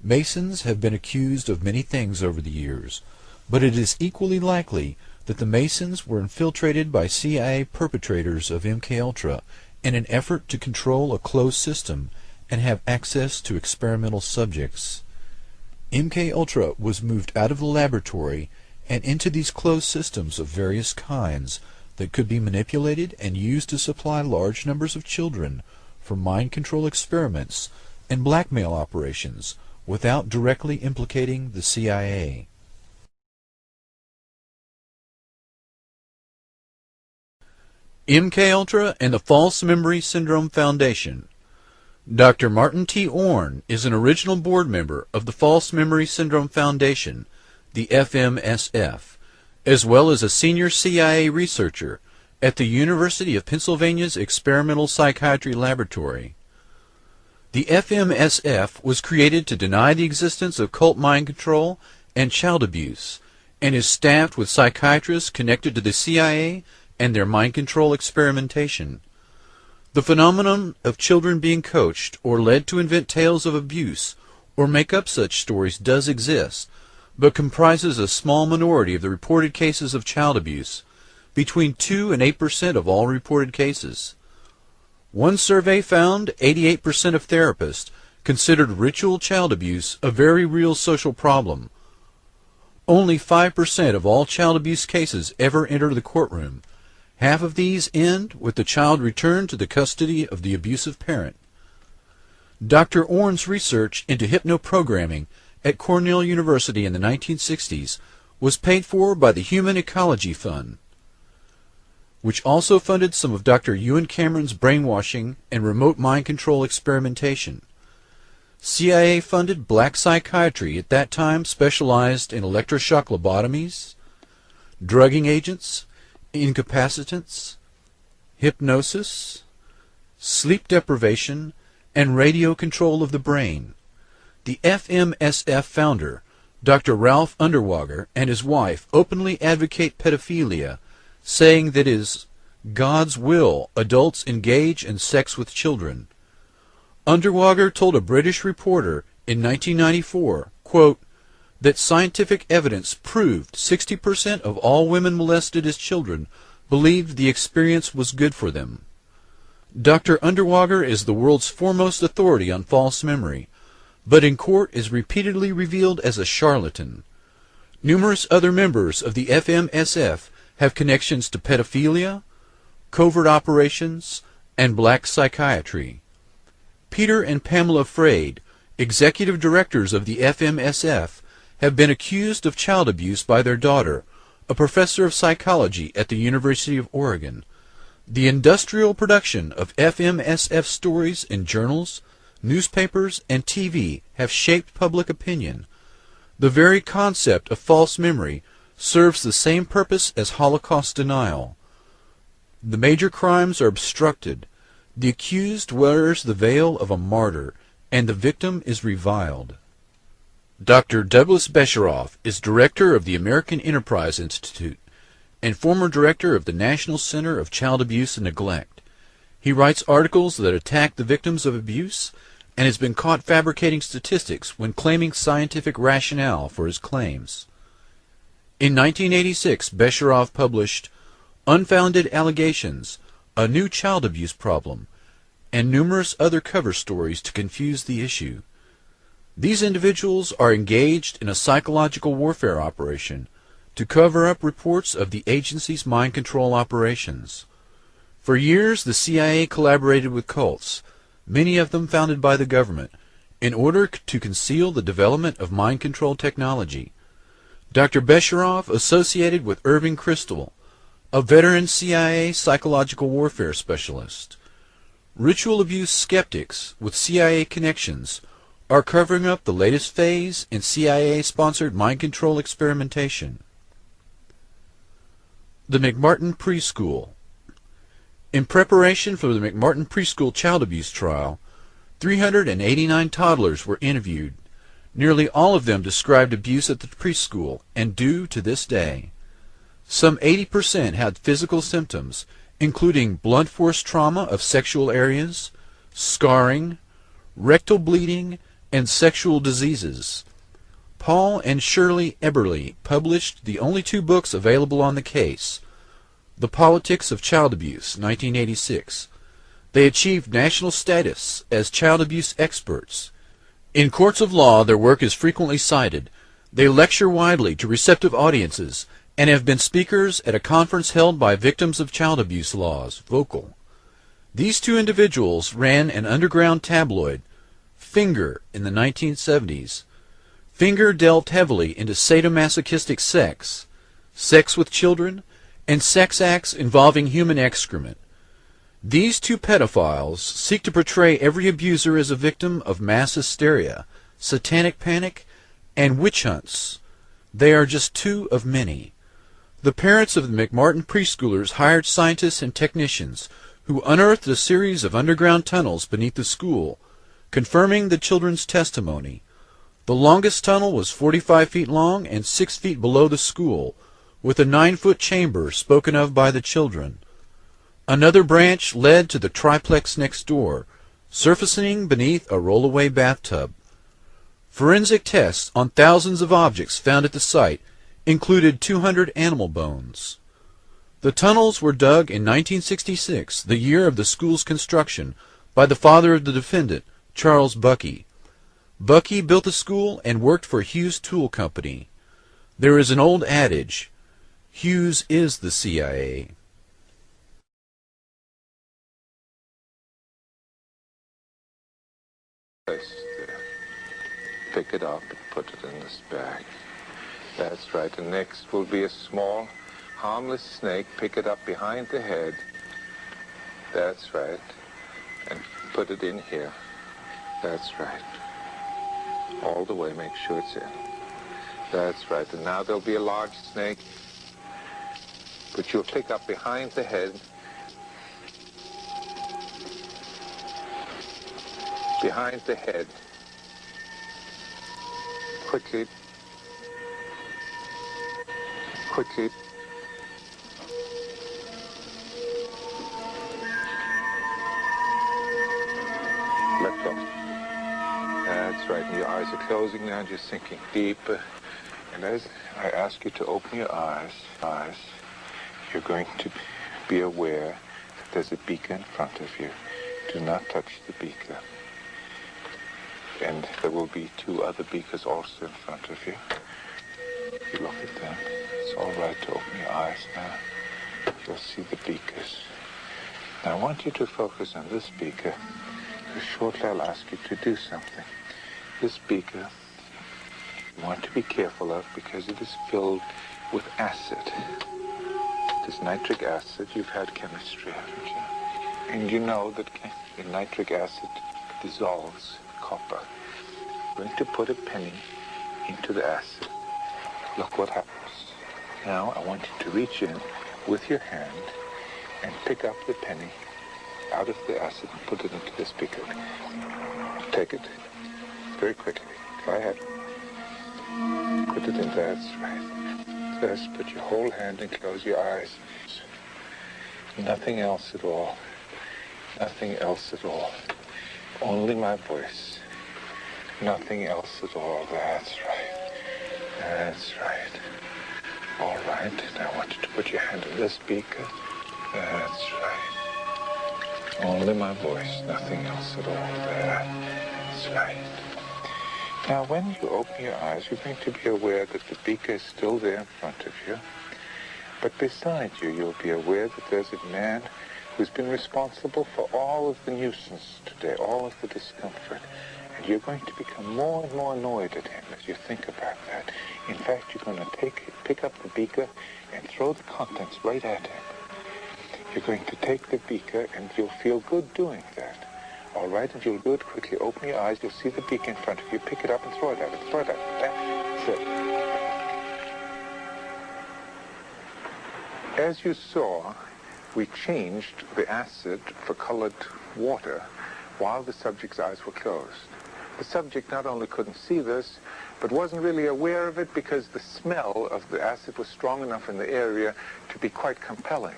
Masons have been accused of many things over the years, but it is equally likely that the Masons were infiltrated by CIA perpetrators of MKUltra in an effort to control a closed system and have access to experimental subjects. MKUltra was moved out of the laboratory and into these closed systems of various kinds that could be manipulated and used to supply large numbers of children for mind control experiments and blackmail operations without directly implicating the CIA. MKUltra and the False Memory Syndrome Foundation. Dr. Martin T. Orne is an original board member of the False Memory Syndrome Foundation, the FMSF, as well as a senior CIA researcher at the University of Pennsylvania's Experimental Psychiatry Laboratory. The FMSF was created to deny the existence of cult mind control and child abuse, and is staffed with psychiatrists connected to the CIA and their mind control experimentation. The phenomenon of children being coached or led to invent tales of abuse or make up such stories does exist, but comprises a small minority of the reported cases of child abuse, between 2 and 8% of all reported cases. One survey found 88% of therapists considered ritual child abuse a very real social problem. Only 5% of all child abuse cases ever enter the courtroom. Half of these end with the child returned to the custody of the abusive parent. Dr. Orne's research into hypnoprogramming at Cornell University in the 1960s was paid for by the Human Ecology Fund, which also funded some of Dr. Ewan Cameron's brainwashing and remote mind control experimentation. CIA-funded black psychiatry at that time specialized in electroshock lobotomies, drugging agents, incapacitants, hypnosis, sleep deprivation, and radio control of the brain. The FMSF founder, Dr. Ralph Underwager, and his wife openly advocate pedophilia, saying that it is God's will adults engage in sex with children. Underwager told a British reporter in 1994, quote, that scientific evidence proved 60% of all women molested as children believed the experience was good for them. Dr. Underwager is the world's foremost authority on false memory, but in court is repeatedly revealed as a charlatan. Numerous other members of the FMSF have connections to pedophilia, covert operations, and black psychiatry. Peter and Pamela Frade, executive directors of the FMSF, have been accused of child abuse by their daughter, a professor of psychology at the University of Oregon. The industrial production of FMSF stories in journals, newspapers, and TV have shaped public opinion. The very concept of false memory serves the same purpose as Holocaust denial. The major crimes are obstructed. The accused wears the veil of a martyr, and the victim is reviled. Dr. Douglas Besheroff is director of the American Enterprise Institute and former director of the National Center of Child Abuse and Neglect. He writes articles that attack the victims of abuse and has been caught fabricating statistics when claiming scientific rationale for his claims. In 1986, Besharov published Unfounded Allegations, A New Child Abuse Problem, and numerous other cover stories to confuse the issue. These individuals are engaged in a psychological warfare operation to cover up reports of the agency's mind control operations. For years, the CIA collaborated with cults, many of them founded by the government, in order to conceal the development of mind control technology. Dr. Besharov associated with Irving Kristol, a veteran CIA psychological warfare specialist. Ritual abuse skeptics with CIA connections are covering up the latest phase in CIA-sponsored mind control experimentation. The McMartin Preschool. In preparation for the McMartin Preschool child abuse trial, 389 toddlers were interviewed. Nearly all of them described abuse at the preschool and do to this day. Some 80% had physical symptoms, including blunt force trauma of sexual areas, scarring, rectal bleeding, and sexual diseases. Paul and Shirley Eberly published the only 2 books available on the case, The Politics of Child Abuse, 1986. They achieved national status as child abuse experts. In courts of law, their work is frequently cited. They lecture widely to receptive audiences and have been speakers at a conference held by Victims of Child Abuse Laws, VOCAL. These 2 individuals ran an underground tabloid, Finger, in the 1970s. Finger delved heavily into sadomasochistic sex, sex with children, and sex acts involving human excrement. These 2 pedophiles seek to portray every abuser as a victim of mass hysteria, satanic panic, and witch hunts. They are just 2 of many. The parents of the McMartin preschoolers hired scientists and technicians who unearthed a series of underground tunnels beneath the school, confirming the children's testimony. The longest tunnel was 45 feet long and 6 feet below the school, with a 9-foot chamber spoken of by the children. Another branch led to the triplex next door, surfacing beneath a rollaway bathtub. Forensic tests on thousands of objects found at the site included 200 animal bones. The tunnels were dug in 1966, the year of the school's construction, by the father of the defendant, Charles Buckey. Buckey built the school and worked for Hughes Tool Company. There is an old adage, Hughes is the CIA. Pick it up and put it in this bag. That's right. And next will be a small, harmless snake. Pick it up behind the head. That's right. And put it in here. That's right. All the way, make sure it's in. That's right. And now there'll be a large snake, which you'll pick up behind the head. Behind the head. Quickly. Quickly. Let go. That's right. And your eyes are closing now, just sinking deeper. And as I ask you to open your eyes, you're going to be aware that there's a beaker in front of you. Do not touch the beaker. And there will be 2 other beakers also in front of you. You look at them. It's all right to open your eyes now. You'll see the beakers. Now I want you to focus on this beaker, because shortly I'll ask you to do something. This beaker you want to be careful of because it is filled with acid. It is nitric acid. You've had chemistry, haven't you? And you know that the nitric acid dissolves copper. I'm going to put a penny into the acid. Look what happens. Now I want you to reach in with your hand and pick up the penny out of the acid and put it into this beaker. Take it very quickly. Go ahead. Put it in. That's right. Just put your whole hand and close your eyes. Nothing else at all. Nothing else at all. Only my voice. Nothing else at all. That's right. That's right. All right. Now I want you to put your hand in this beaker. That's right. Only my voice. Nothing else at all. That's right. Now, when you open your eyes, you're going to be aware that the beaker is still there in front of you. But beside you, you'll be aware that there's a man who's been responsible for all of the nuisance today, all of the discomfort. And you're going to become more and more annoyed at him as you think about that. In fact, you're going to pick up the beaker and throw the contents right at him. You're going to take the beaker and you'll feel good doing that. All right, and you'll do it quickly. Open your eyes, you'll see the beaker in front of you. Pick it up and throw it at him. Throw it at him. That's it. As you saw, we changed the acid for colored water while the subject's eyes were closed. The subject not only couldn't see this, but wasn't really aware of it because the smell of the acid was strong enough in the area to be quite compelling.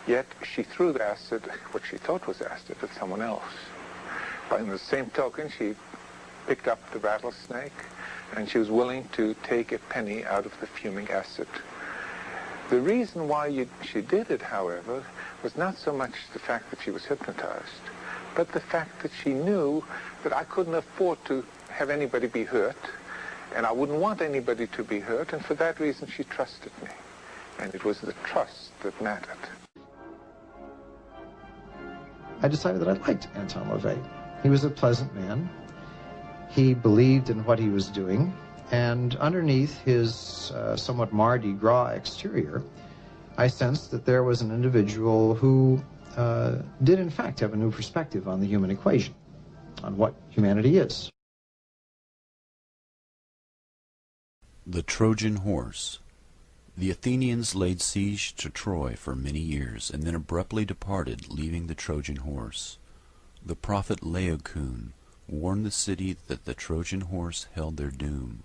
Yet she threw the acid, what she thought was acid, at someone else. By the same token, she picked up the rattlesnake, and she was willing to take a penny out of the fuming acid. The reason why she did it, however, was not so much the fact that she was hypnotized, but the fact that she knew that I couldn't afford to have anybody be hurt, and I wouldn't want anybody to be hurt, and for that reason she trusted me. And it was the trust that mattered. I decided that I liked Anton LaVey. He was a pleasant man. He believed in what he was doing. And underneath his somewhat Mardi Gras exterior, I sensed that there was an individual who did in fact have a new perspective on the human equation, on what humanity is. The Trojan Horse. The Athenians laid siege to Troy for many years, and then abruptly departed, leaving the Trojan horse. The prophet Laocoon warned the city that the Trojan horse held their doom.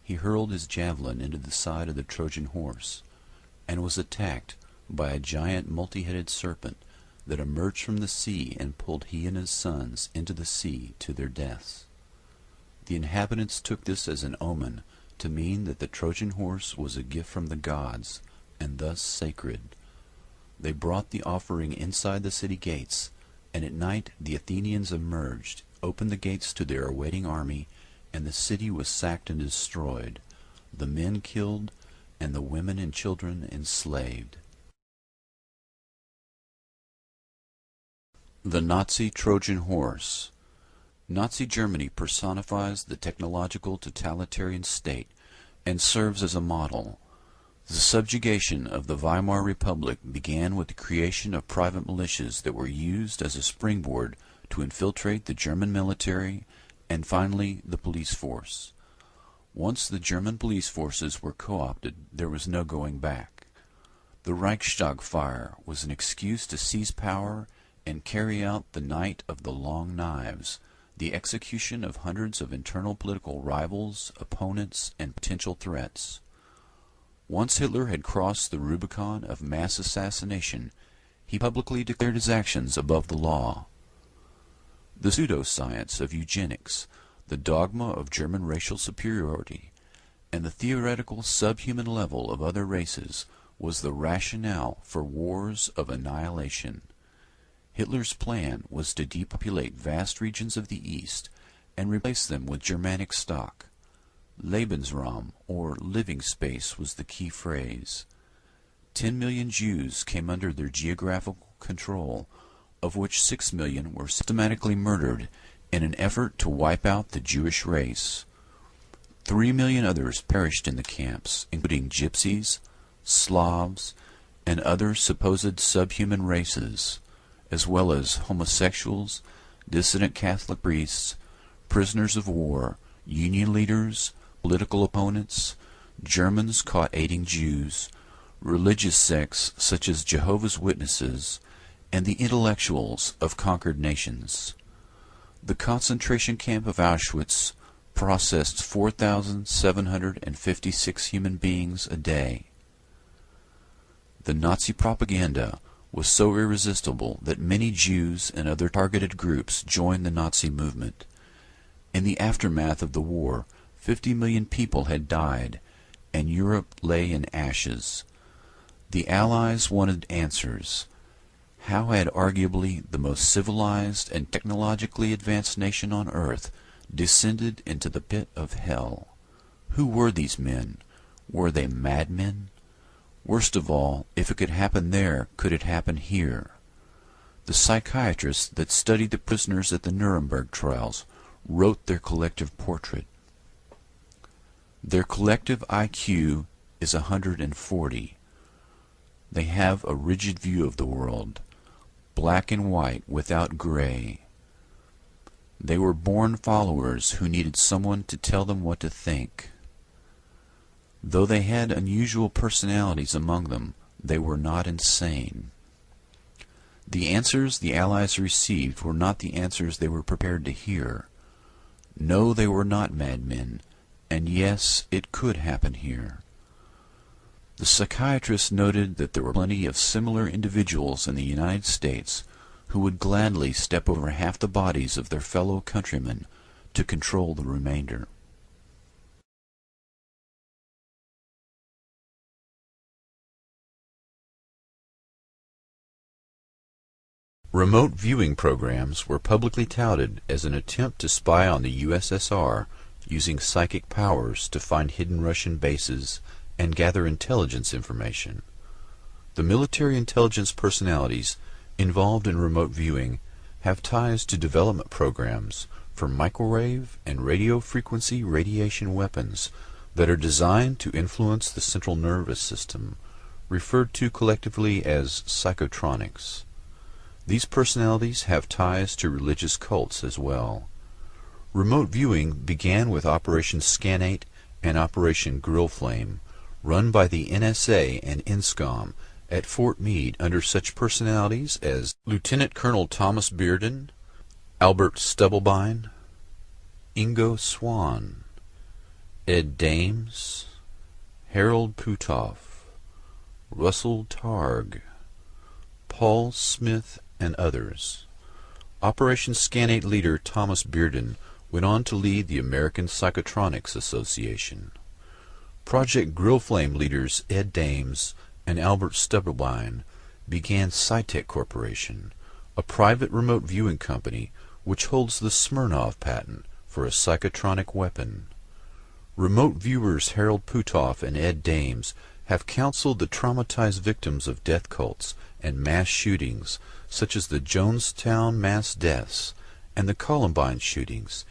He hurled his javelin into the side of the Trojan horse, and was attacked by a giant multi-headed serpent that emerged from the sea and pulled he and his sons into the sea to their deaths. The inhabitants took this as an omen, to mean that the Trojan horse was a gift from the gods, and thus sacred. They brought the offering inside the city gates, and at night the Athenians emerged, opened the gates to their awaiting army, and the city was sacked and destroyed, the men killed, and the women and children enslaved. The Nazi Trojan Horse. Nazi Germany personifies the technological totalitarian state and serves as a model. The subjugation of the Weimar Republic began with the creation of private militias that were used as a springboard to infiltrate the German military and finally the police force. Once the German police forces were co-opted, there was no going back. The Reichstag fire was an excuse to seize power and carry out the Night of the Long Knives, the execution of hundreds of internal political rivals, opponents, and potential threats. Once Hitler had crossed the Rubicon of mass assassination, he publicly declared his actions above the law. The pseudoscience of eugenics, the dogma of German racial superiority, and the theoretical subhuman level of other races was the rationale for wars of annihilation. Hitler's plan was to depopulate vast regions of the East and replace them with Germanic stock. Lebensraum, or living space, was the key phrase. 10 million Jews came under their geographical control, of which 6 million were systematically murdered in an effort to wipe out the Jewish race. 3 million others perished in the camps, including gypsies, Slavs, and other supposed subhuman races, as well as homosexuals, dissident Catholic priests, prisoners of war, union leaders, political opponents, Germans caught aiding Jews, religious sects such as Jehovah's Witnesses, and the intellectuals of conquered nations. The concentration camp of Auschwitz processed 4,756 human beings a day. The Nazi propaganda was so irresistible that many Jews and other targeted groups joined the Nazi movement. In the aftermath of the war, 50 million people had died, and Europe lay in ashes. The Allies wanted answers. How had arguably the most civilized and technologically advanced nation on earth descended into the pit of hell? Who were these men? Were they madmen? Worst of all, if it could happen there, could it happen here? The psychiatrists that studied the prisoners at the Nuremberg trials wrote their collective portrait. Their collective IQ is 140. They have a rigid view of the world, black and white without gray. They were born followers who needed someone to tell them what to think. Though they had unusual personalities among them, they were not insane. The answers the Allies received were not the answers they were prepared to hear. No, they were not madmen, and yes, it could happen here. The psychiatrists noted that there were plenty of similar individuals in the United States who would gladly step over half the bodies of their fellow countrymen to control the remainder. Remote viewing programs were publicly touted as an attempt to spy on the USSR using psychic powers to find hidden Russian bases and gather intelligence information. The military intelligence personalities involved in remote viewing have ties to development programs for microwave and radio frequency radiation weapons that are designed to influence the central nervous system, referred to collectively as psychotronics. These personalities have ties to religious cults as well. Remote viewing began with Operation Scanate and Operation Grillflame, run by the NSA and INSCOM at Fort Meade under such personalities as Lieutenant Colonel Thomas Bearden, Albert Stubblebine, Ingo Swann, Ed Dames, Harold Putoff, Russell Targ, Paul Smith, and others. Operation Scanate leader Thomas Bearden went on to lead the American Psychotronics Association. Project Grillflame leaders Ed Dames and Albert Stubblebine began Scitech Corporation, a private remote viewing company which holds the Smirnov patent for a psychotronic weapon. Remote viewers Harold Putoff and Ed Dames have counseled the traumatized victims of death cults and mass shootings such as the Jonestown mass deaths and the Columbine shootings,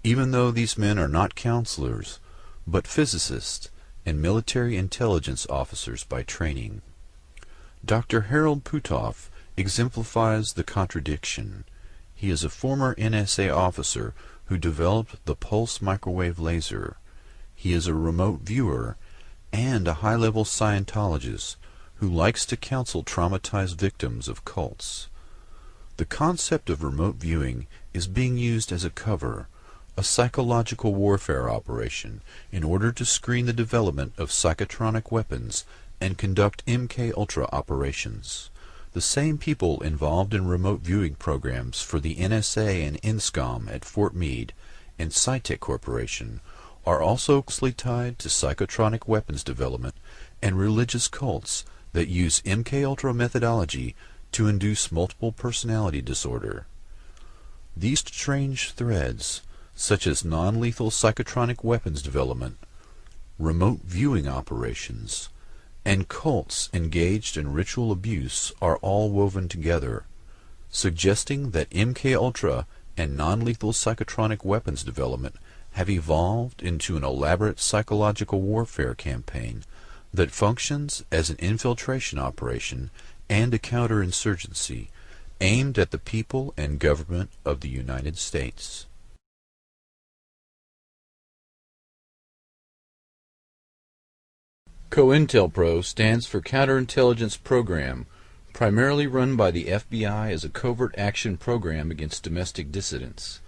even though these men are not counselors, but physicists and military intelligence officers by training. Dr. Harold Putoff exemplifies the contradiction. He is a former NSA officer who developed the pulse microwave laser. He is a remote viewer and a high-level Scientologist who likes to counsel traumatized victims of cults. The concept of remote viewing is being used as a cover, a psychological warfare operation, in order to screen the development of psychotronic weapons and conduct MKUltra operations. The same people involved in remote viewing programs for the NSA and INSCOM at Fort Meade and Scitech Corporation are also closely tied to psychotronic weapons development and religious cults that use MKUltra methodology to induce multiple personality disorder. These strange threads, such as non-lethal psychotronic weapons development, remote viewing operations, and cults engaged in ritual abuse are all woven together, suggesting that MKUltra and non-lethal psychotronic weapons development have evolved into an elaborate psychological warfare campaign that functions as an infiltration operation and a counterinsurgency aimed at the people and government of the United States. COINTELPRO stands for Counterintelligence Program, primarily run by the FBI as a covert action program against domestic dissidents.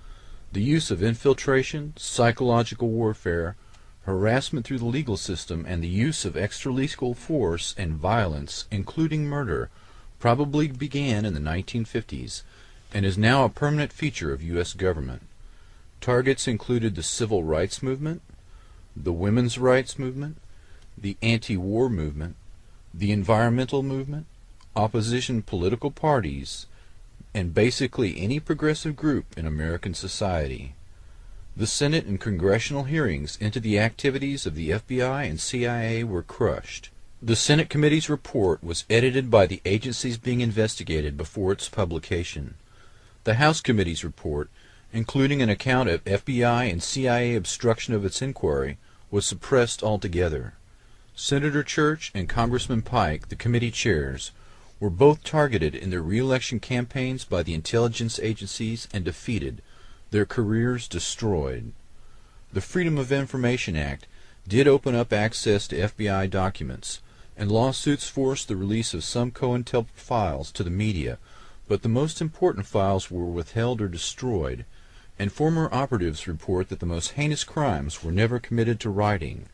The use of infiltration, psychological warfare, harassment through the legal system, and the use of extralegal force and violence, including murder, probably began in the 1950s and is now a permanent feature of U.S. government. Targets included the civil rights movement, the women's rights movement, the anti-war movement, the environmental movement, opposition political parties, and basically any progressive group in American society. The Senate and congressional hearings into the activities of the FBI and CIA were crushed. The Senate committee's report was edited by the agencies being investigated before its publication. The House committee's report, including an account of FBI and CIA obstruction of its inquiry, was suppressed altogether. Senator Church and Congressman Pike, the committee chairs, were both targeted in their re-election campaigns by the intelligence agencies and defeated, their careers destroyed. The Freedom of Information Act did open up access to FBI documents, and lawsuits forced the release of some COINTELPRO files to the media, but the most important files were withheld or destroyed, and former operatives report that the most heinous crimes were never committed to writing.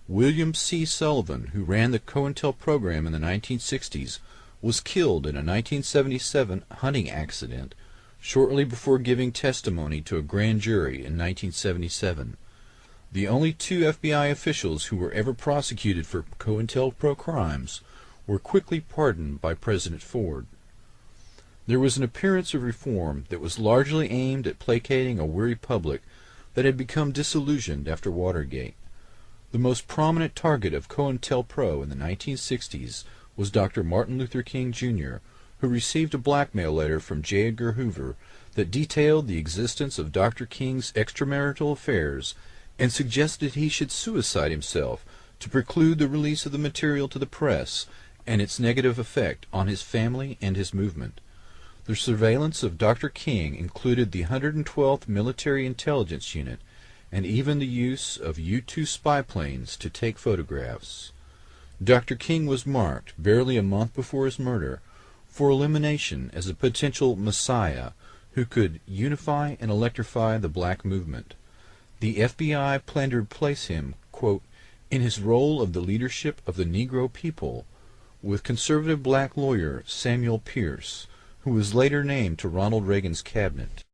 William C. Sullivan, who ran the COINTEL program in the 1960s, was killed in a 1977 hunting accident shortly before giving testimony to a grand jury in 1977. The only two FBI officials who were ever prosecuted for COINTELPRO crimes were quickly pardoned by President Ford. There was an appearance of reform that was largely aimed at placating a weary public that had become disillusioned after Watergate. The most prominent target of COINTELPRO in the 1960s was Dr. Martin Luther King, Jr., who received a blackmail letter from J. Edgar Hoover that detailed the existence of Dr. King's extramarital affairs and suggested he should suicide himself to preclude the release of the material to the press and its negative effect on his family and his movement. The surveillance of Dr. King included the 112th Military Intelligence Unit and even the use of U-2 spy planes to take photographs. Dr. King was marked, barely a month before his murder, for elimination as a potential messiah who could unify and electrify the black movement. The FBI planned to replace him, quote, in his role of the leadership of the Negro people, with conservative black lawyer Samuel Pierce, who was later named to Ronald Reagan's cabinet.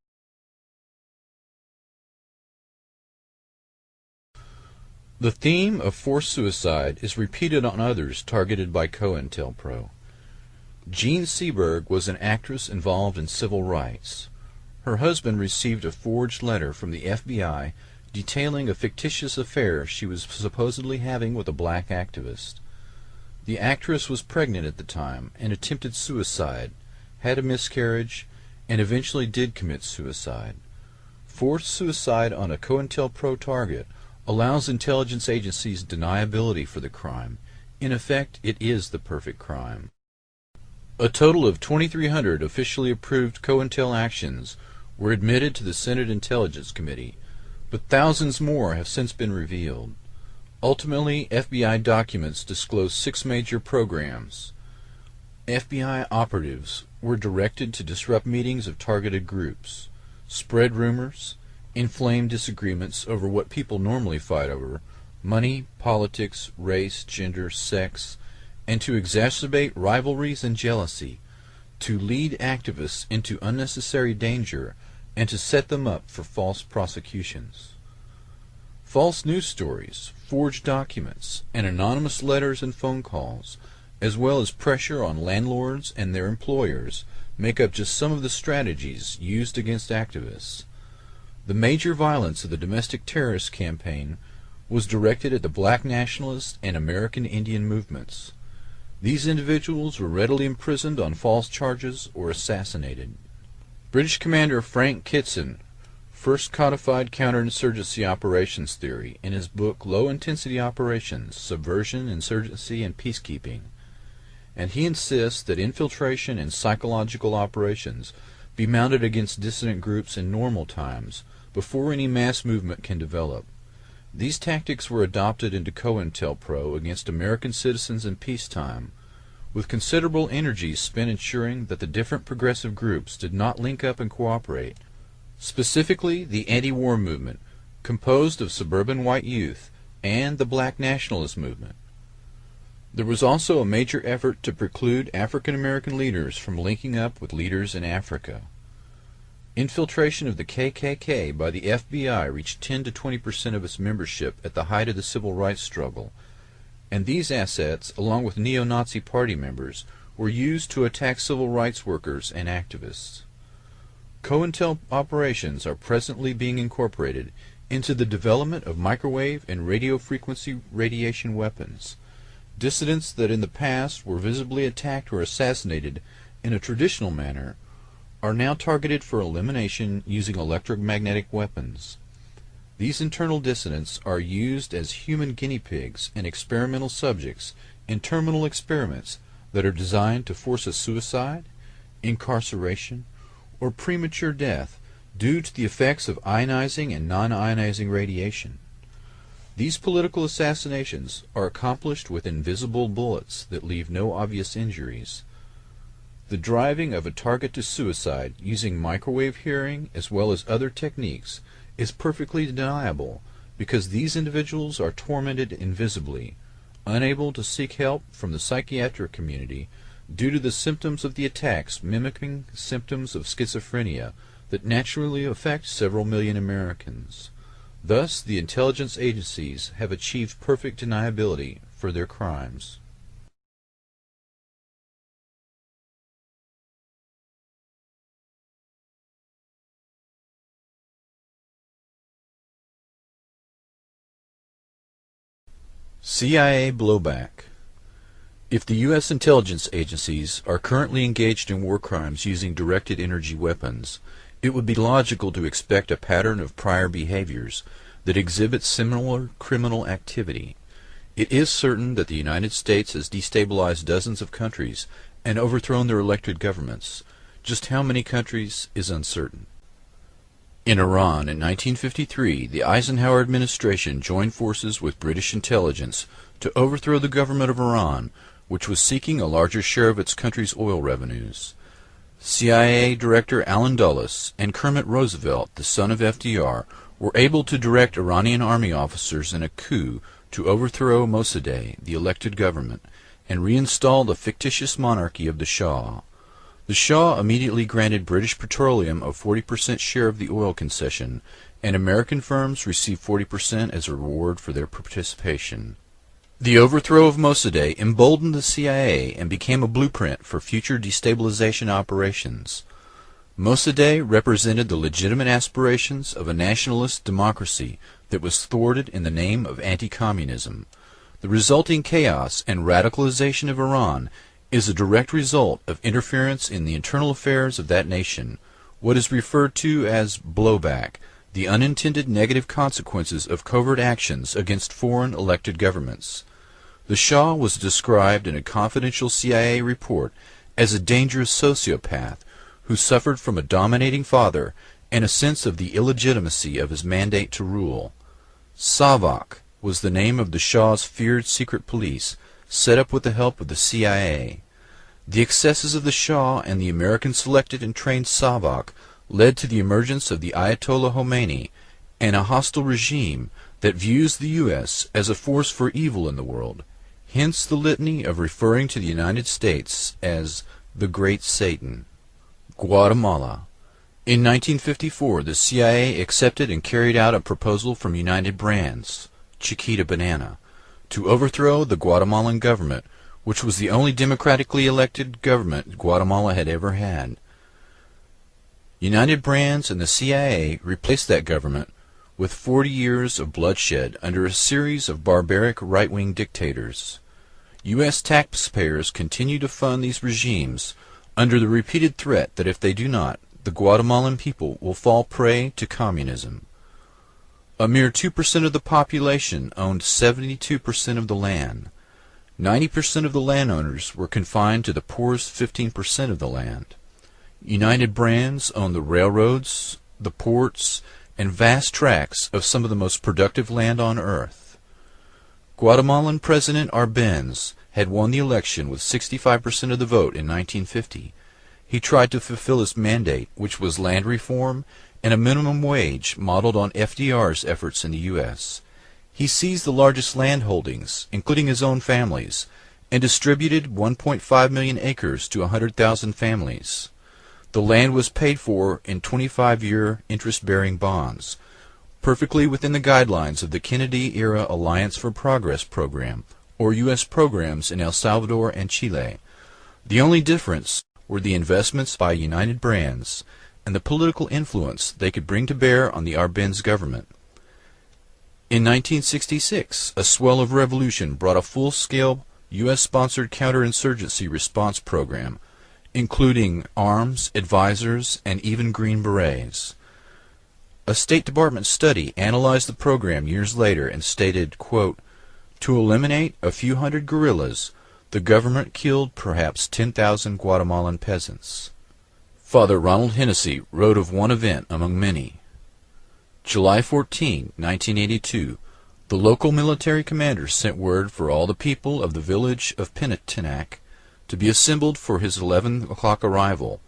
The theme of forced suicide is repeated on others targeted by COINTELPRO. Jean Seberg was an actress involved in civil rights. Her husband received a forged letter from the FBI detailing a fictitious affair she was supposedly having with a black activist. The actress was pregnant at the time and attempted suicide, had a miscarriage, and eventually did commit suicide. Forced suicide on a COINTELPRO target allows intelligence agencies deniability for the crime. In effect, it is the perfect crime. A total of 2,300 officially approved COINTEL actions were admitted to the Senate Intelligence Committee, but thousands more have since been revealed. Ultimately, FBI documents disclose 6 major programs. FBI operatives were directed to disrupt meetings of targeted groups, spread rumors, inflame disagreements over what people normally fight over, money, politics, race, gender, sex, and to exacerbate rivalries and jealousy, to lead activists into unnecessary danger, and to set them up for false prosecutions. False news stories, forged documents, and anonymous letters and phone calls, as well as pressure on landlords and their employers, make up just some of the strategies used against activists. The major violence of the domestic terrorist campaign was directed at the black nationalist and American Indian movements. These individuals were readily imprisoned on false charges or assassinated. British Commander Frank Kitson first codified counterinsurgency operations theory in his book Low-Intensity Operations, Subversion, Insurgency, and Peacekeeping, and he insists that infiltration and psychological operations be mounted against dissident groups in normal times before any mass movement can develop. These tactics were adopted into COINTELPRO against American citizens in peacetime, with considerable energy spent ensuring that the different progressive groups did not link up and cooperate. Specifically, the anti-war movement, composed of suburban white youth, and the black nationalist movement. There was also a major effort to preclude African American leaders from linking up with leaders in Africa. Infiltration of the KKK by the FBI reached 10 to 20% of its membership at the height of the civil rights struggle, and these assets, along with neo-Nazi party members, were used to attack civil rights workers and activists. COINTEL operations are presently being incorporated into the development of microwave and radio frequency radiation weapons. Dissidents that in the past were visibly attacked or assassinated in a traditional manner are now targeted for elimination using electromagnetic weapons. These internal dissidents are used as human guinea pigs and experimental subjects in terminal experiments that are designed to force a suicide, incarceration, or premature death due to the effects of ionizing and non-ionizing radiation. These political assassinations are accomplished with invisible bullets that leave no obvious injuries. The driving of a target to suicide using microwave hearing as well as other techniques is perfectly deniable because these individuals are tormented invisibly, unable to seek help from the psychiatric community due to the symptoms of the attacks mimicking symptoms of schizophrenia that naturally affect several million Americans. Thus, the intelligence agencies have achieved perfect deniability for their crimes. CIA blowback. If the U.S. intelligence agencies are currently engaged in war crimes using directed energy weapons, it would be logical to expect a pattern of prior behaviors that exhibit similar criminal activity. It is certain that the United States has destabilized dozens of countries and overthrown their elected governments. Just how many countries is uncertain. In Iran in 1953, the Eisenhower administration joined forces with British intelligence to overthrow the government of Iran, which was seeking a larger share of its country's oil revenues. CIA Director Allen Dulles and Kermit Roosevelt, the son of FDR, were able to direct Iranian army officers in a coup to overthrow Mossadegh, the elected government, and reinstall the fictitious monarchy of the Shah. The Shah immediately granted British Petroleum a 40% share of the oil concession, and American firms received 40% as a reward for their participation. The overthrow of Mossadegh emboldened the CIA and became a blueprint for future destabilization operations. Mossadegh represented the legitimate aspirations of a nationalist democracy that was thwarted in the name of anti-communism. The resulting chaos and radicalization of Iran is a direct result of interference in the internal affairs of that nation, what is referred to as blowback, the unintended negative consequences of covert actions against foreign elected governments. The Shah was described in a confidential CIA report as a dangerous sociopath who suffered from a dominating father and a sense of the illegitimacy of his mandate to rule. Savak was the name of the Shah's feared secret police, set up with the help of the CIA. The excesses of the Shah and the American selected and trained Savak led to the emergence of the Ayatollah Khomeini and a hostile regime that views the U.S. as a force for evil in the world, hence the litany of referring to the United States as the Great Satan. Guatemala. In 1954, the CIA accepted and carried out a proposal from United Brands, Chiquita Banana, to overthrow the Guatemalan government, which was the only democratically elected government Guatemala had ever had. United Brands and the CIA replaced that government with 40 years of bloodshed under a series of barbaric right-wing dictators. U.S. taxpayers continue to fund these regimes under the repeated threat that if they do not, the Guatemalan people will fall prey to communism. A mere 2% of the population owned 72% of the land. 90% of the landowners were confined to the poorest 15% of the land. United Brands owned the railroads, the ports, and vast tracts of some of the most productive land on earth. Guatemalan President Arbenz had won the election with 65% of the vote in 1950. He tried to fulfill his mandate, which was land reform and a minimum wage modeled on FDR's efforts in the U.S. He seized the largest land holdings, including his own family's, and distributed 1.5 million acres to 100,000 families. The land was paid for in 25-year interest-bearing bonds, perfectly within the guidelines of the Kennedy-era Alliance for Progress program, or U.S. programs in El Salvador and Chile. The only difference were the investments by United Brands and the political influence they could bring to bear on the Arbenz government. In 1966, a swell of revolution brought a full-scale U.S.-sponsored counterinsurgency response program, including arms, advisors, and even Green Berets. A State Department study analyzed the program years later and stated, quote, "To eliminate a few hundred guerrillas, the government killed perhaps 10,000 Guatemalan peasants." Father Ronald Hennessy wrote of one event among many. July 14, 1982, the local military commander sent word for all the people of the village of Penitinac to be assembled for his 11 o'clock arrival.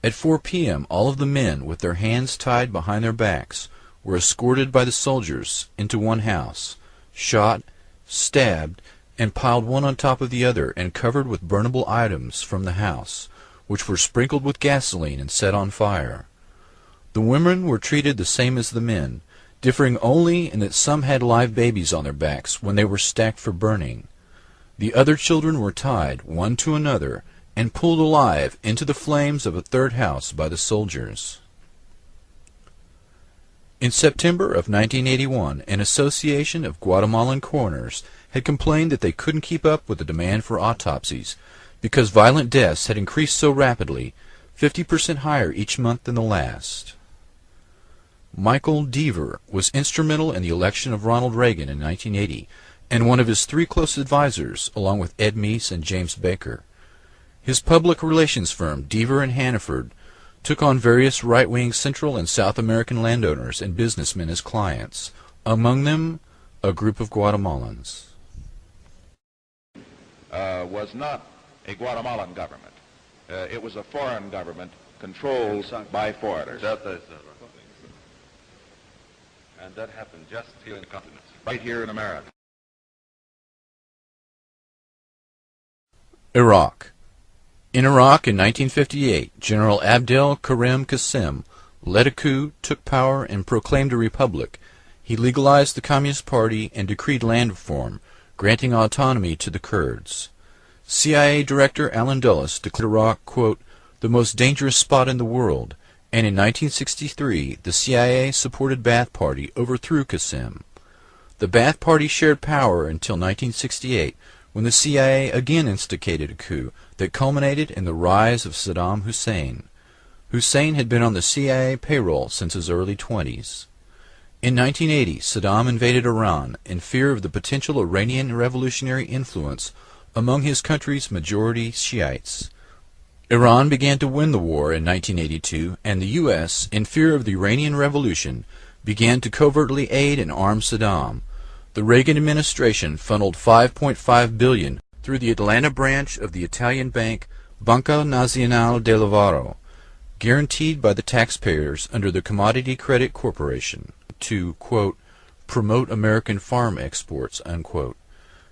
At 4 p.m., all of the men, with their hands tied behind their backs, were escorted by the soldiers into one house, shot, stabbed, and piled one on top of the other and covered with burnable items from the house, which were sprinkled with gasoline and set on fire. The women were treated the same as the men, differing only in that some had live babies on their backs when they were stacked for burning. The other children were tied, one to another, and pulled alive into the flames of a third house by the soldiers. In September of 1981, an association of Guatemalan coroners had complained that they couldn't keep up with the demand for autopsies because violent deaths had increased so rapidly, 50% higher each month than the last. Michael Deaver was instrumental in the election of Ronald Reagan in 1980, and one of his 3 close advisors, along with Ed Meese and James Baker. His public relations firm, Deaver and Hannaford, took on various right-wing Central and South American landowners and businessmen as clients, among them a group of Guatemalans. Was not a Guatemalan government. It was a foreign government controlled by foreigners. And that happened just here in the continent. Right here in America. Iraq. In Iraq in 1958, General Abdel Karim Qasem led a coup, took power, and proclaimed a republic. He legalized the Communist Party and decreed land reform, granting autonomy to the Kurds. CIA Director Alan Dulles declared Iraq, quote, "the most dangerous spot in the world," and in 1963 the CIA-supported Ba'ath Party overthrew Qasem. The Ba'ath Party shared power until 1968, when the CIA again instigated a coup that culminated in the rise of Saddam Hussein. Hussein had been on the CIA payroll since his early 20s. In 1980, Saddam invaded Iran in fear of the potential Iranian revolutionary influence among his country's majority Shiites. Iran began to win the war in 1982, and the U.S., in fear of the Iranian Revolution, began to covertly aid and arm Saddam. The Reagan administration funneled $5.5 billion through the Atlanta branch of the Italian bank Banca Nazionale del Lavoro, guaranteed by the taxpayers under the Commodity Credit Corporation, to, quote, "promote American farm exports," unquote.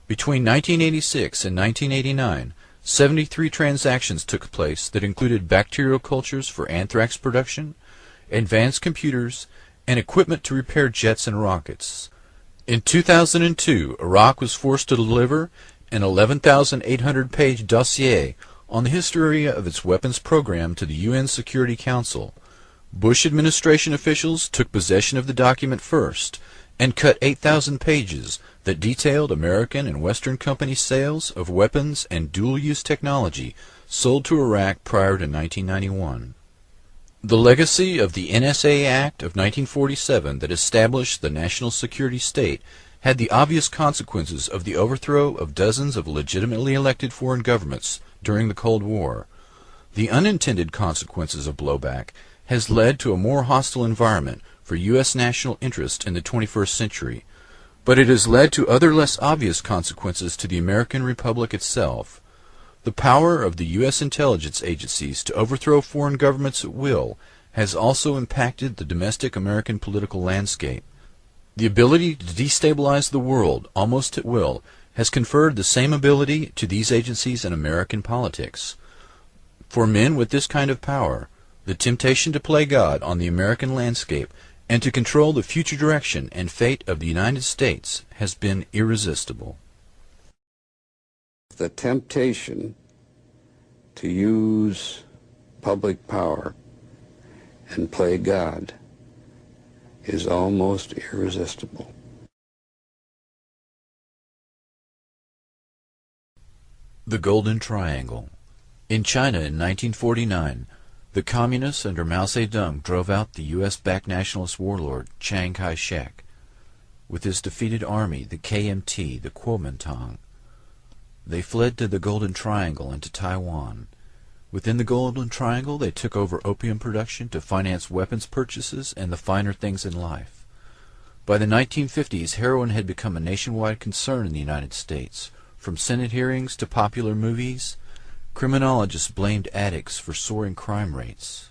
Between 1986 and 1989, 73 transactions took place that included bacterial cultures for anthrax production, advanced computers, and equipment to repair jets and rockets. In 2002, Iraq was forced to deliver an 11,800-page dossier on the history of its weapons program to the UN Security Council. Bush administration officials took possession of the document first and cut 8,000 pages that detailed American and Western company sales of weapons and dual-use technology sold to Iraq prior to 1991. The legacy of the NSA Act of 1947 that established the national security state had the obvious consequences of the overthrow of dozens of legitimately elected foreign governments during the Cold War. The unintended consequences of blowback has led to a more hostile environment for U.S. national interest in the 21st century, but it has led to other less obvious consequences to the American Republic itself. The power of the U.S. intelligence agencies to overthrow foreign governments at will has also impacted the domestic American political landscape. The ability to destabilize the world almost at will has conferred the same ability to these agencies in American politics. For men with this kind of power, the temptation to play God on the American landscape and to control the future direction and fate of the United States has been irresistible. The temptation to use public power and play God is almost irresistible. The Golden Triangle. In China in 1949, the Communists under Mao Zedong drove out the U.S.-backed nationalist warlord Chiang Kai-shek with his defeated army, the KMT, the Kuomintang. They fled to the Golden Triangle and to Taiwan. Within the Golden Triangle, they took over opium production to finance weapons purchases and the finer things in life. By the 1950s, heroin had become a nationwide concern in the United States. From Senate hearings to popular movies, criminologists blamed addicts for soaring crime rates.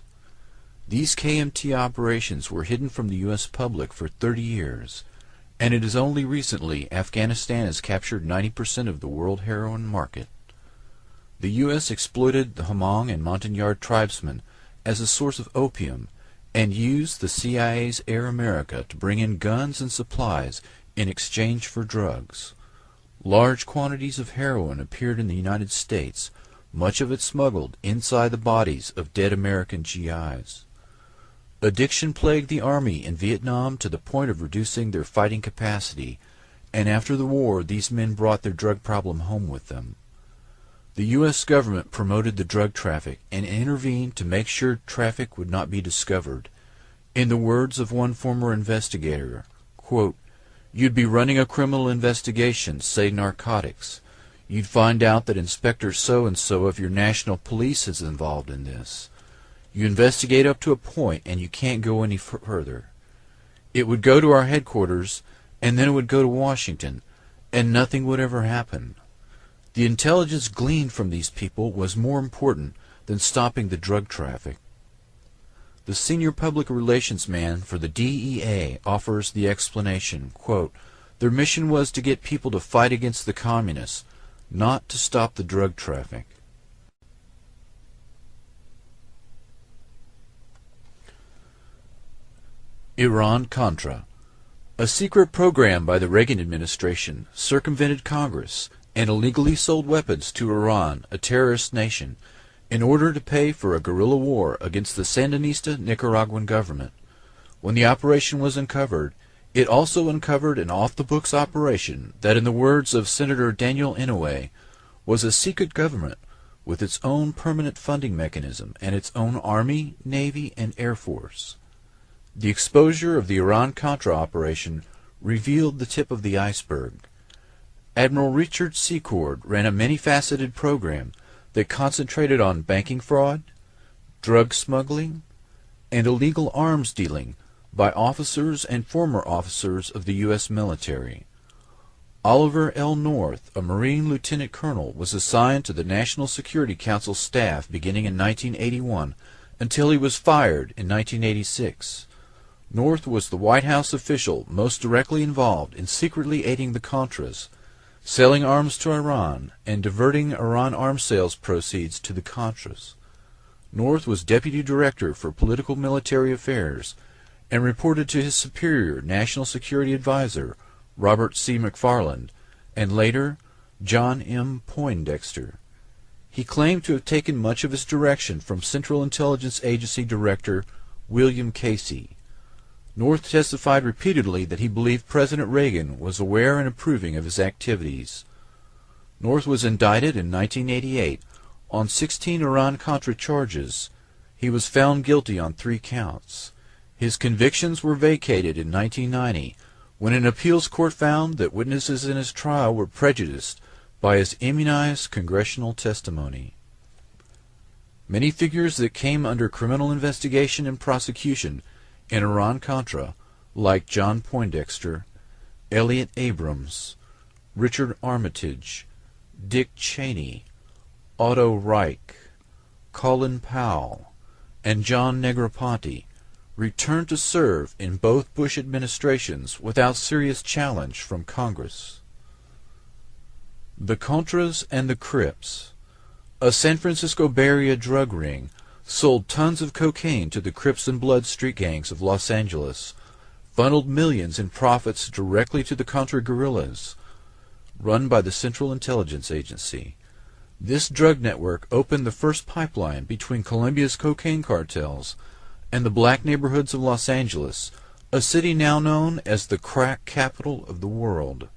These KMT operations were hidden from the U.S. public for 30 years, and it is only recently Afghanistan has captured 90% of the world heroin market. The U.S. exploited the Hmong and Montagnard tribesmen as a source of opium and used the CIA's Air America to bring in guns and supplies in exchange for drugs. Large quantities of heroin appeared in the United States, much of it smuggled inside the bodies of dead American GIs. Addiction plagued the Army in Vietnam to the point of reducing their fighting capacity, and after the war these men brought their drug problem home with them. The U.S. government promoted the drug traffic and intervened to make sure traffic would not be discovered. In the words of one former investigator, quote, "You'd be running a criminal investigation, say narcotics. You'd find out that Inspector so-and-so of your national police is involved in this. You investigate up to a point and you can't go any further. It would go to our headquarters and then it would go to Washington, and nothing would ever happen. The intelligence gleaned from these people was more important than stopping the drug traffic." The senior public relations man for the DEA offers the explanation, quote, "Their mission was to get people to fight against the communists, not to stop the drug traffic." Iran-Contra. A secret program by the Reagan administration circumvented Congress and illegally sold weapons to Iran, a terrorist nation, in order to pay for a guerrilla war against the Sandinista Nicaraguan government. When the operation was uncovered, it also uncovered an off-the-books operation that, in the words of Senator Daniel Inouye, was a secret government with its own permanent funding mechanism and its own Army, Navy, and Air Force. The exposure of the Iran-Contra operation revealed the tip of the iceberg. Admiral Richard Secord ran a many-faceted program that concentrated on banking fraud, drug smuggling, and illegal arms dealing by officers and former officers of the U.S. military. Oliver L. North, a Marine lieutenant colonel, was assigned to the National Security Council staff beginning in 1981 until he was fired in 1986. North was the White House official most directly involved in secretly aiding the Contras, selling arms to Iran, and diverting Iran arms sales proceeds to the Contras. North was Deputy Director for Political Military Affairs and reported to his superior National Security Advisor, Robert C. McFarland, and later John M. Poindexter. He claimed to have taken much of his direction from Central Intelligence Agency Director William Casey. North testified repeatedly that he believed President Reagan was aware and approving of his activities. North was indicted in 1988 on 16 Iran-Contra charges. He was found guilty on 3 counts. His convictions were vacated in 1990 when an appeals court found that witnesses in his trial were prejudiced by his immunized congressional testimony. Many figures that came under criminal investigation and prosecution in Iran-Contra, like John Poindexter, Elliot Abrams, Richard Armitage, Dick Cheney, Otto Reich, Colin Powell, and John Negroponte, returned to serve in both Bush administrations without serious challenge from Congress. The Contras and the Crips. A San Francisco Bay Area drug ring sold tons of cocaine to the Crips and Blood street gangs of Los Angeles, funneled millions in profits directly to the Contra guerrillas, run by the Central Intelligence Agency. This drug network opened the first pipeline between Colombia's cocaine cartels and the black neighborhoods of Los Angeles, a city now known as the crack capital of the world.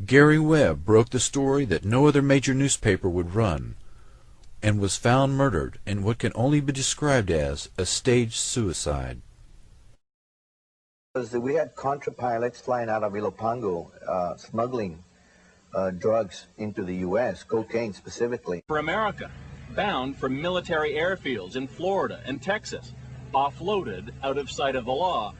Gary Webb broke the story that no other major newspaper would run, and was found murdered in what can only be described as a staged suicide. We had Contra pilots flying out of Ilopango, smuggling drugs into the U.S., cocaine specifically. For America, bound from military airfields in Florida and Texas, offloaded out of sight of the law,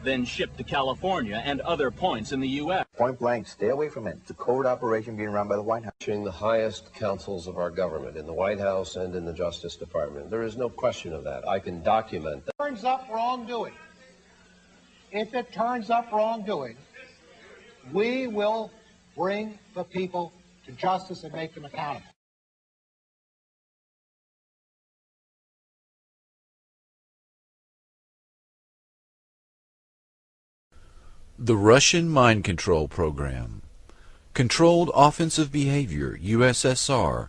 then shipped to California and other points in the U.S. Point blank, stay away from it. It's a covert operation being run by the White House. The highest councils of our government, in the White House and in the Justice Department. There is no question of that. I can document that. Turns up wrongdoing. If it turns up wrongdoing, we will bring the people to justice and make them accountable. The Russian Mind Control Program. Controlled Offensive Behavior, USSR,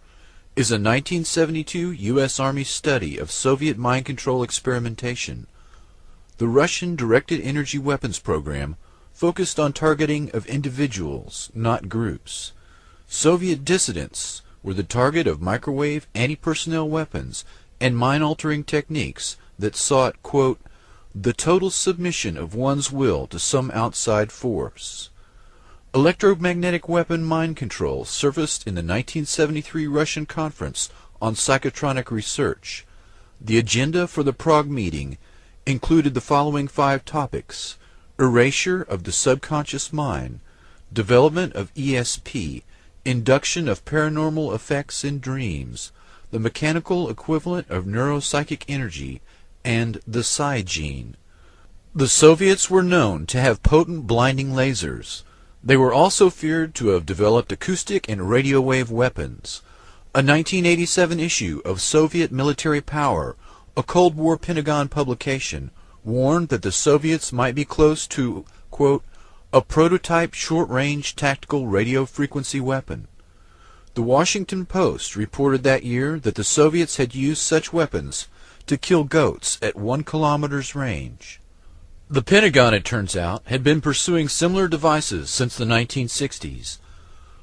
is a 1972 U.S. Army study of Soviet mind control experimentation. The Russian Directed Energy Weapons Program focused on targeting of individuals, not groups. Soviet dissidents were the target of microwave anti-personnel weapons and mind-altering techniques that sought, quote, the total submission of one's will to some outside force. Electromagnetic weapon mind control surfaced in the 1973 Russian Conference on Psychotronic Research. The agenda for the Prague meeting included the following 5 topics: erasure of the subconscious mind, development of ESP, induction of paranormal effects in dreams, the mechanical equivalent of neuropsychic energy, and the psi gene. The Soviets were known to have potent blinding lasers. They were also feared to have developed acoustic and radio wave weapons. A 1987 issue of Soviet Military Power, a Cold War Pentagon publication, warned that the Soviets might be close to, quote, a prototype short-range tactical radio frequency weapon. The Washington Post reported that year that the Soviets had used such weapons to kill goats at 1 kilometer's range. The Pentagon, it turns out, had been pursuing similar devices since the 1960s.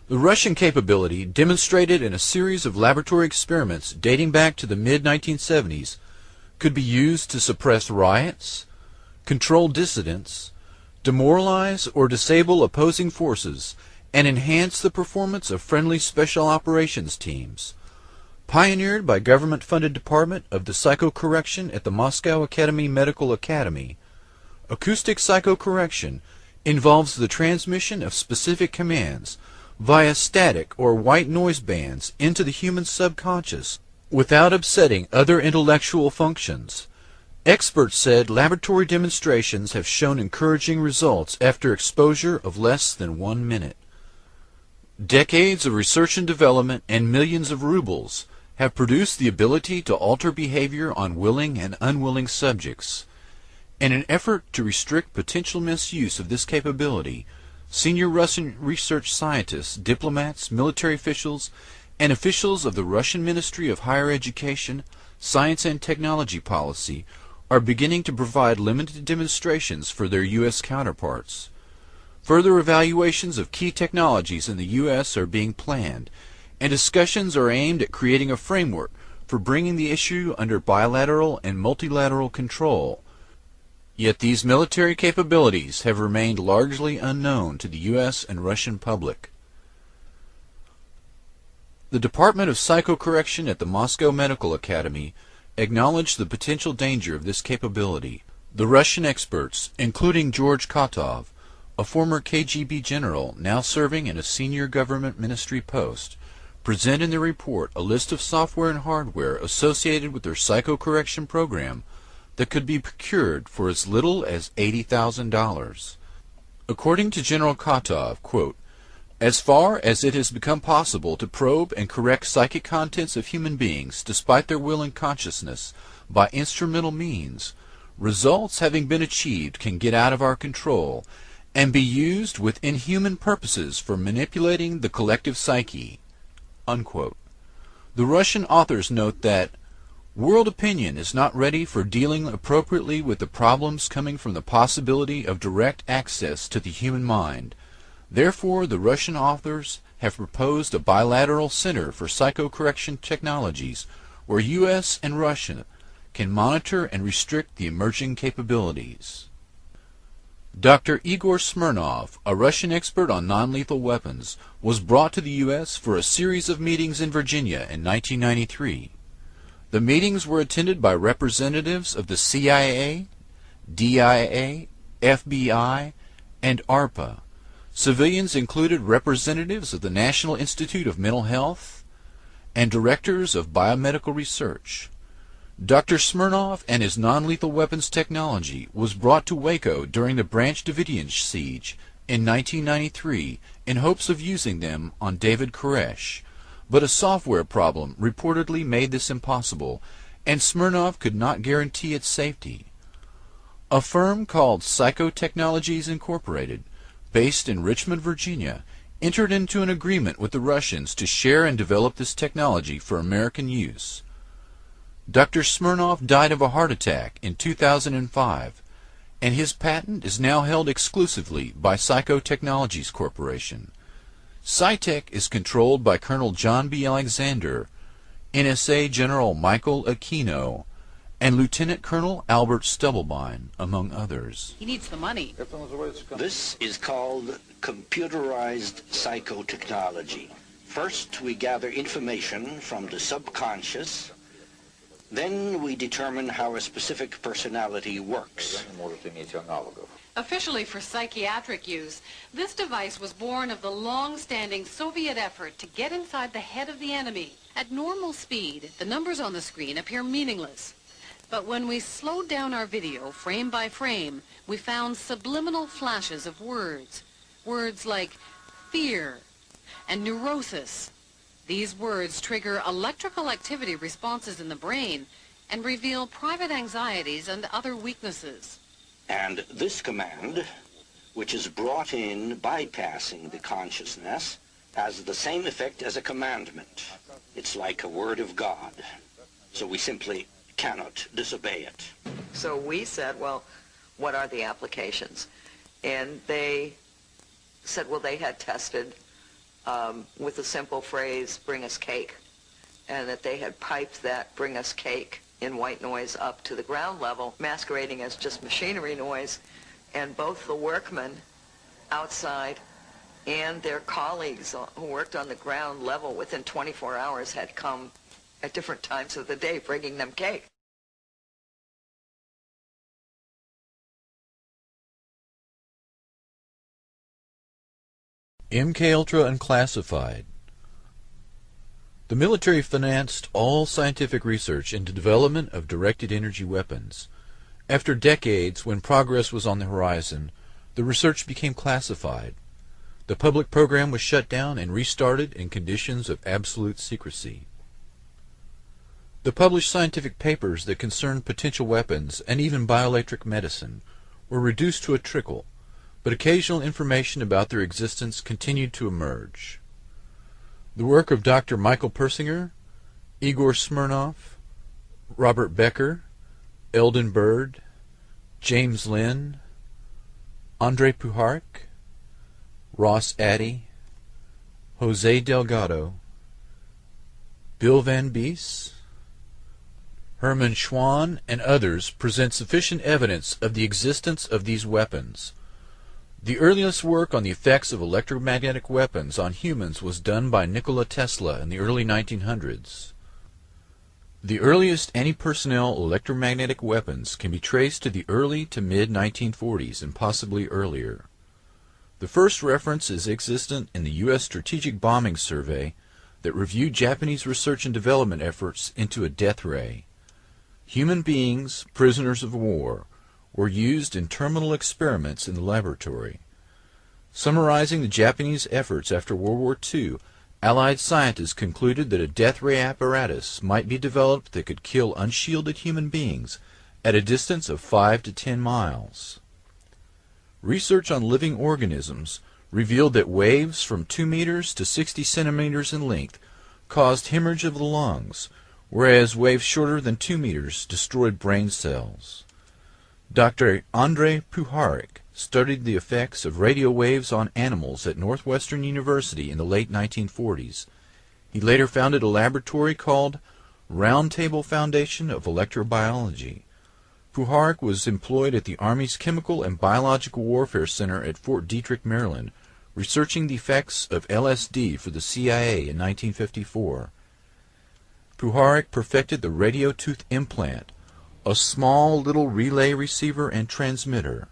The Russian capability, demonstrated in a series of laboratory experiments dating back to the mid-1970s, could be used to suppress riots, control dissidents, demoralize or disable opposing forces, and enhance the performance of friendly special operations teams. Pioneered by government-funded department of the psychocorrection at the Moscow Academy Medical Academy, acoustic psychocorrection involves the transmission of specific commands via static or white noise bands into the human subconscious without upsetting other intellectual functions. Experts said laboratory demonstrations have shown encouraging results after exposure of less than 1 minute. Decades of research and development and millions of rubles have produced the ability to alter behavior on willing and unwilling subjects. In an effort to restrict potential misuse of this capability, senior Russian research scientists, diplomats, military officials, and officials of the Russian Ministry of Higher Education, Science and Technology Policy are beginning to provide limited demonstrations for their U.S. counterparts. Further evaluations of key technologies in the U.S. are being planned, and discussions are aimed at creating a framework for bringing the issue under bilateral and multilateral control. Yet these military capabilities have remained largely unknown to the U.S. and Russian public. The Department of Psychocorrection at the Moscow Medical Academy acknowledged the potential danger of this capability. The Russian experts, including George Kotov, a former KGB general now serving in a senior government ministry post, present in their report a list of software and hardware associated with their psychocorrection program that could be procured for as little as $80,000. According to General Kotov, quote, As far as it has become possible to probe and correct psychic contents of human beings despite their will and consciousness by instrumental means, results having been achieved can get out of our control and be used with inhuman purposes for manipulating the collective psyche." Unquote. The Russian authors note that world opinion is not ready for dealing appropriately with the problems coming from the possibility of direct access to the human mind. Therefore, the Russian authors have proposed a bilateral center for psychocorrection technologies where U.S. and Russia can monitor and restrict the emerging capabilities. Dr. Igor Smirnov, a Russian expert on non-lethal weapons, was brought to the U.S. for a series of meetings in Virginia in 1993. The meetings were attended by representatives of the CIA, DIA, FBI, and ARPA. Civilians included representatives of the National Institute of Mental Health and directors of biomedical research. Dr. Smirnov and his non-lethal weapons technology was brought to Waco during the Branch Davidian siege in 1993 in hopes of using them on David Koresh, but a software problem reportedly made this impossible, and Smirnov could not guarantee its safety. A firm called Psychotechnologies Incorporated, based in Richmond, Virginia, entered into an agreement with the Russians to share and develop this technology for American use. Dr. Smirnov died of a heart attack in 2005, and his patent is now held exclusively by Psychotechnologies Corporation. Psytech is controlled by Colonel John B. Alexander, NSA General Michael Aquino, and Lieutenant Colonel Albert Stubblebine, among others. He needs the money. This is called computerized psychotechnology. First, we gather information from the subconscious. Then we determine how a specific personality works. Officially for psychiatric use, this device was born of the long-standing Soviet effort to get inside the head of the enemy. At normal speed, the numbers on the screen appear meaningless. But when we slowed down our video frame by frame, we found subliminal flashes of words. Words like fear and neurosis. These words trigger electrical activity responses in the brain and reveal private anxieties and other weaknesses. And this command, which is brought in bypassing the consciousness, has the same effect as a commandment. It's like a word of God, so we simply cannot disobey it. So we said, well, what are the applications? And they said, well, they had tested with the simple phrase, bring us cake, and that they had piped that bring us cake in white noise up to the ground level, masquerading as just machinery noise, and both the workmen outside and their colleagues who worked on the ground level within 24 hours had come at different times of the day bringing them cake. MKUltra Unclassified. The military financed all scientific research into development of directed energy weapons. After decades, when progress was on the horizon, the research became classified. The public program was shut down and restarted in conditions of absolute secrecy. The published scientific papers that concerned potential weapons and even bioelectric medicine were reduced to a trickle, but occasional information about their existence continued to emerge. The work of Dr. Michael Persinger, Igor Smirnov, Robert Becker, Eldon Bird, James Lynn, Andrei Puharich, Ross Addy, Jose Delgado, Bill Van Bies, Herman Schwann, and others present sufficient evidence of the existence of these weapons. The earliest work on the effects of electromagnetic weapons on humans was done by Nikola Tesla in the early 1900s. The earliest anti-personnel electromagnetic weapons can be traced to the early to mid-1940s and possibly earlier. The first reference is existent in the U.S. Strategic Bombing Survey that reviewed Japanese research and development efforts into a death ray. Human beings, prisoners of war, were used in terminal experiments in the laboratory. Summarizing the Japanese efforts after World War II, Allied scientists concluded that a death ray apparatus might be developed that could kill unshielded human beings at a distance of 5 to 10 miles. Research on living organisms revealed that waves from 2 meters to 60 centimeters in length caused hemorrhage of the lungs, whereas waves shorter than 2 meters destroyed brain cells. Dr. Andrei Puharich studied the effects of radio waves on animals at Northwestern University in the late 1940s. He later founded a laboratory called Round Table Foundation of Electrobiology. Puharich was employed at the Army's Chemical and Biological Warfare Center at Fort Detrick, Maryland, researching the effects of LSD for the CIA in 1954. Puharich perfected the radio tooth implant, a small little relay receiver and transmitter.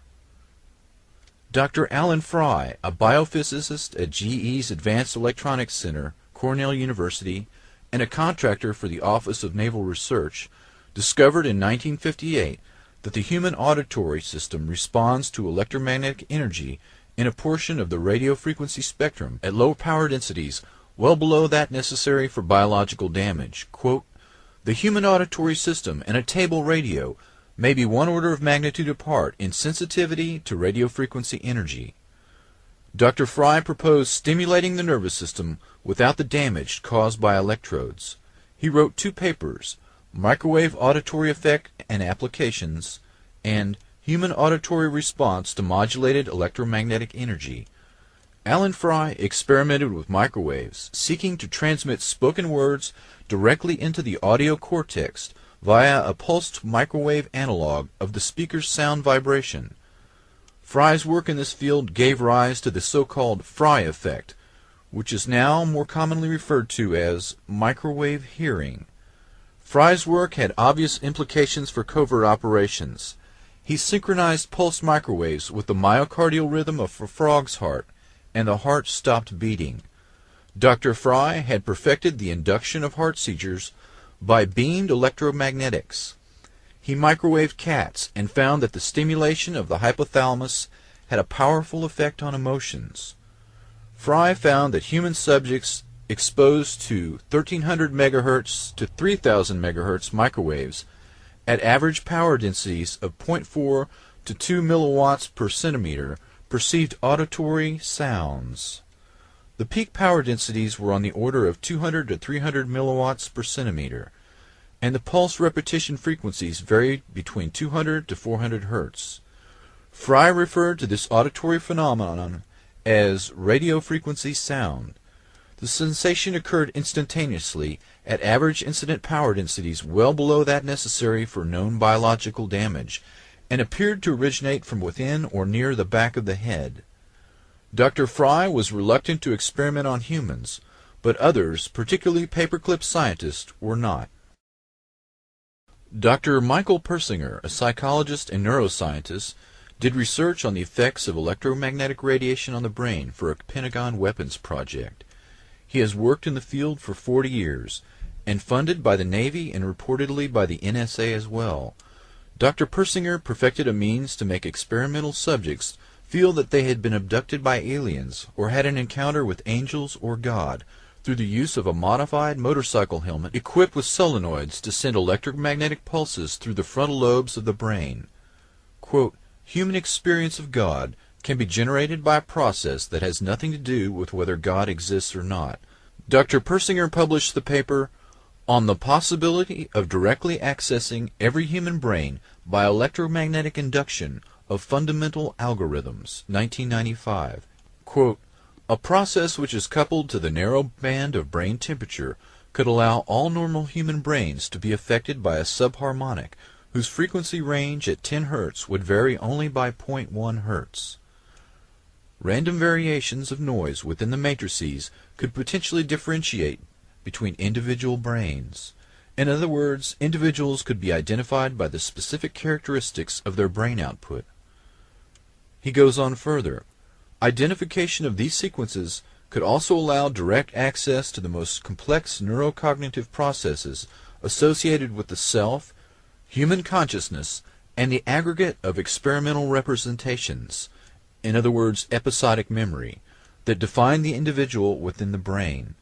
Dr. Alan Fry, a biophysicist at GE's Advanced Electronics Center, Cornell University, and a contractor for the Office of Naval Research, discovered in 1958 that the human auditory system responds to electromagnetic energy in a portion of the radio frequency spectrum at low power densities well below that necessary for biological damage. Quote, "The human auditory system and a table radio may be 1 order of magnitude apart in sensitivity to radio frequency energy." Dr. Fry proposed stimulating the nervous system without the damage caused by electrodes. He wrote 2 papers, Microwave Auditory Effect and Applications, and Human Auditory Response to Modulated Electromagnetic Energy. Alan Fry experimented with microwaves, seeking to transmit spoken words directly into the audio cortex via a pulsed microwave analog of the speaker's sound vibration. Fry's work in this field gave rise to the so-called Fry effect, which is now more commonly referred to as microwave hearing. Fry's work had obvious implications for covert operations. He synchronized pulsed microwaves with the myocardial rhythm of a frog's heart, and the heart stopped beating. Dr. Fry had perfected the induction of heart seizures by beamed electromagnetics. He microwaved cats and found that the stimulation of the hypothalamus had a powerful effect on emotions. Fry found that human subjects exposed to 1300 MHz to 3000 MHz microwaves at average power densities of 0.4 to 2 milliwatts per centimeter perceived auditory sounds. The peak power densities were on the order of 200 to 300 milliwatts per centimeter, and the pulse repetition frequencies varied between 200 to 400 Hz. Fry referred to this auditory phenomenon as radio frequency sound. The sensation occurred instantaneously at average incident power densities well below that necessary for known biological damage, and appeared to originate from within or near the back of the head. Dr. Fry was reluctant to experiment on humans, but others, particularly paperclip scientists, were not. Dr. Michael Persinger, a psychologist and neuroscientist, did research on the effects of electromagnetic radiation on the brain for a Pentagon weapons project. He has worked in the field for 40 years, and funded by the Navy and reportedly by the NSA as well. Dr. Persinger perfected a means to make experimental subjects feel that they had been abducted by aliens or had an encounter with angels or God through the use of a modified motorcycle helmet equipped with solenoids to send electromagnetic pulses through the frontal lobes of the brain. Quote, "Human experience of God can be generated by a process that has nothing to do with whether God exists or not." Dr. Persinger published the paper On the Possibility of Directly Accessing Every Human Brain by Electromagnetic Induction of Fundamental Algorithms, 1995. Quote, "A process which is coupled to the narrow band of brain temperature could allow all normal human brains to be affected by a subharmonic whose frequency range at 10 Hz would vary only by 0.1 Hz. Random variations of noise within the matrices could potentially differentiate between individual brains. In other words, individuals could be identified by the specific characteristics of their brain output." He goes on further. Identification of these sequences could also allow direct access to the most complex neurocognitive processes associated with the self, human consciousness, and the aggregate of experimental representations. in other words episodic memory, that define the individual within the brain.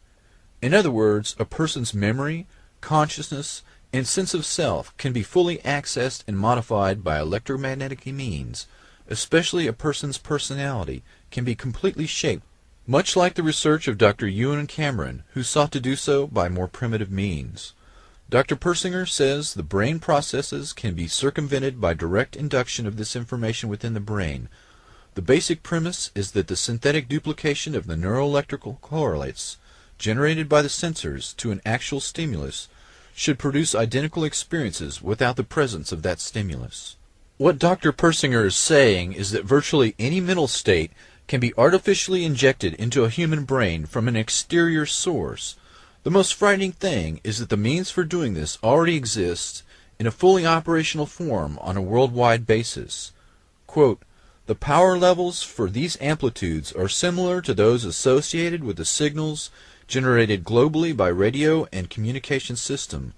In other words, a person's memory, consciousness, and sense of self can be fully accessed and modified by electromagnetic means, especially a person's personality can be completely shaped, much like the research of Dr. Ewan Cameron, who sought to do so by more primitive means. Dr. Persinger says the brain processes can be circumvented by direct induction of this information within the brain. The basic premise is that the synthetic duplication of the neuroelectrical correlates generated by the sensors to an actual stimulus should produce identical experiences without the presence of that stimulus. What Dr. Persinger is saying is that virtually any mental state can be artificially injected into a human brain from an exterior source. The most frightening thing is that the means for doing this already exists in a fully operational form on a worldwide basis. Quote, "The power levels for these amplitudes are similar to those associated with the signals generated globally by radio and communication system.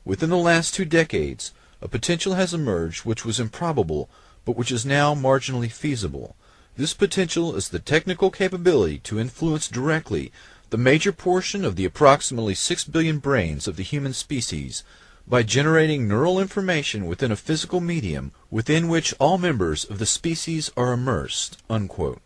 Within the last 2 decades, a potential has emerged which was improbable, but which is now marginally feasible. This potential is the technical capability to influence directly the major portion of the approximately 6 billion brains of the human species by generating neural information within a physical medium within which all members of the species are immersed." Unquote.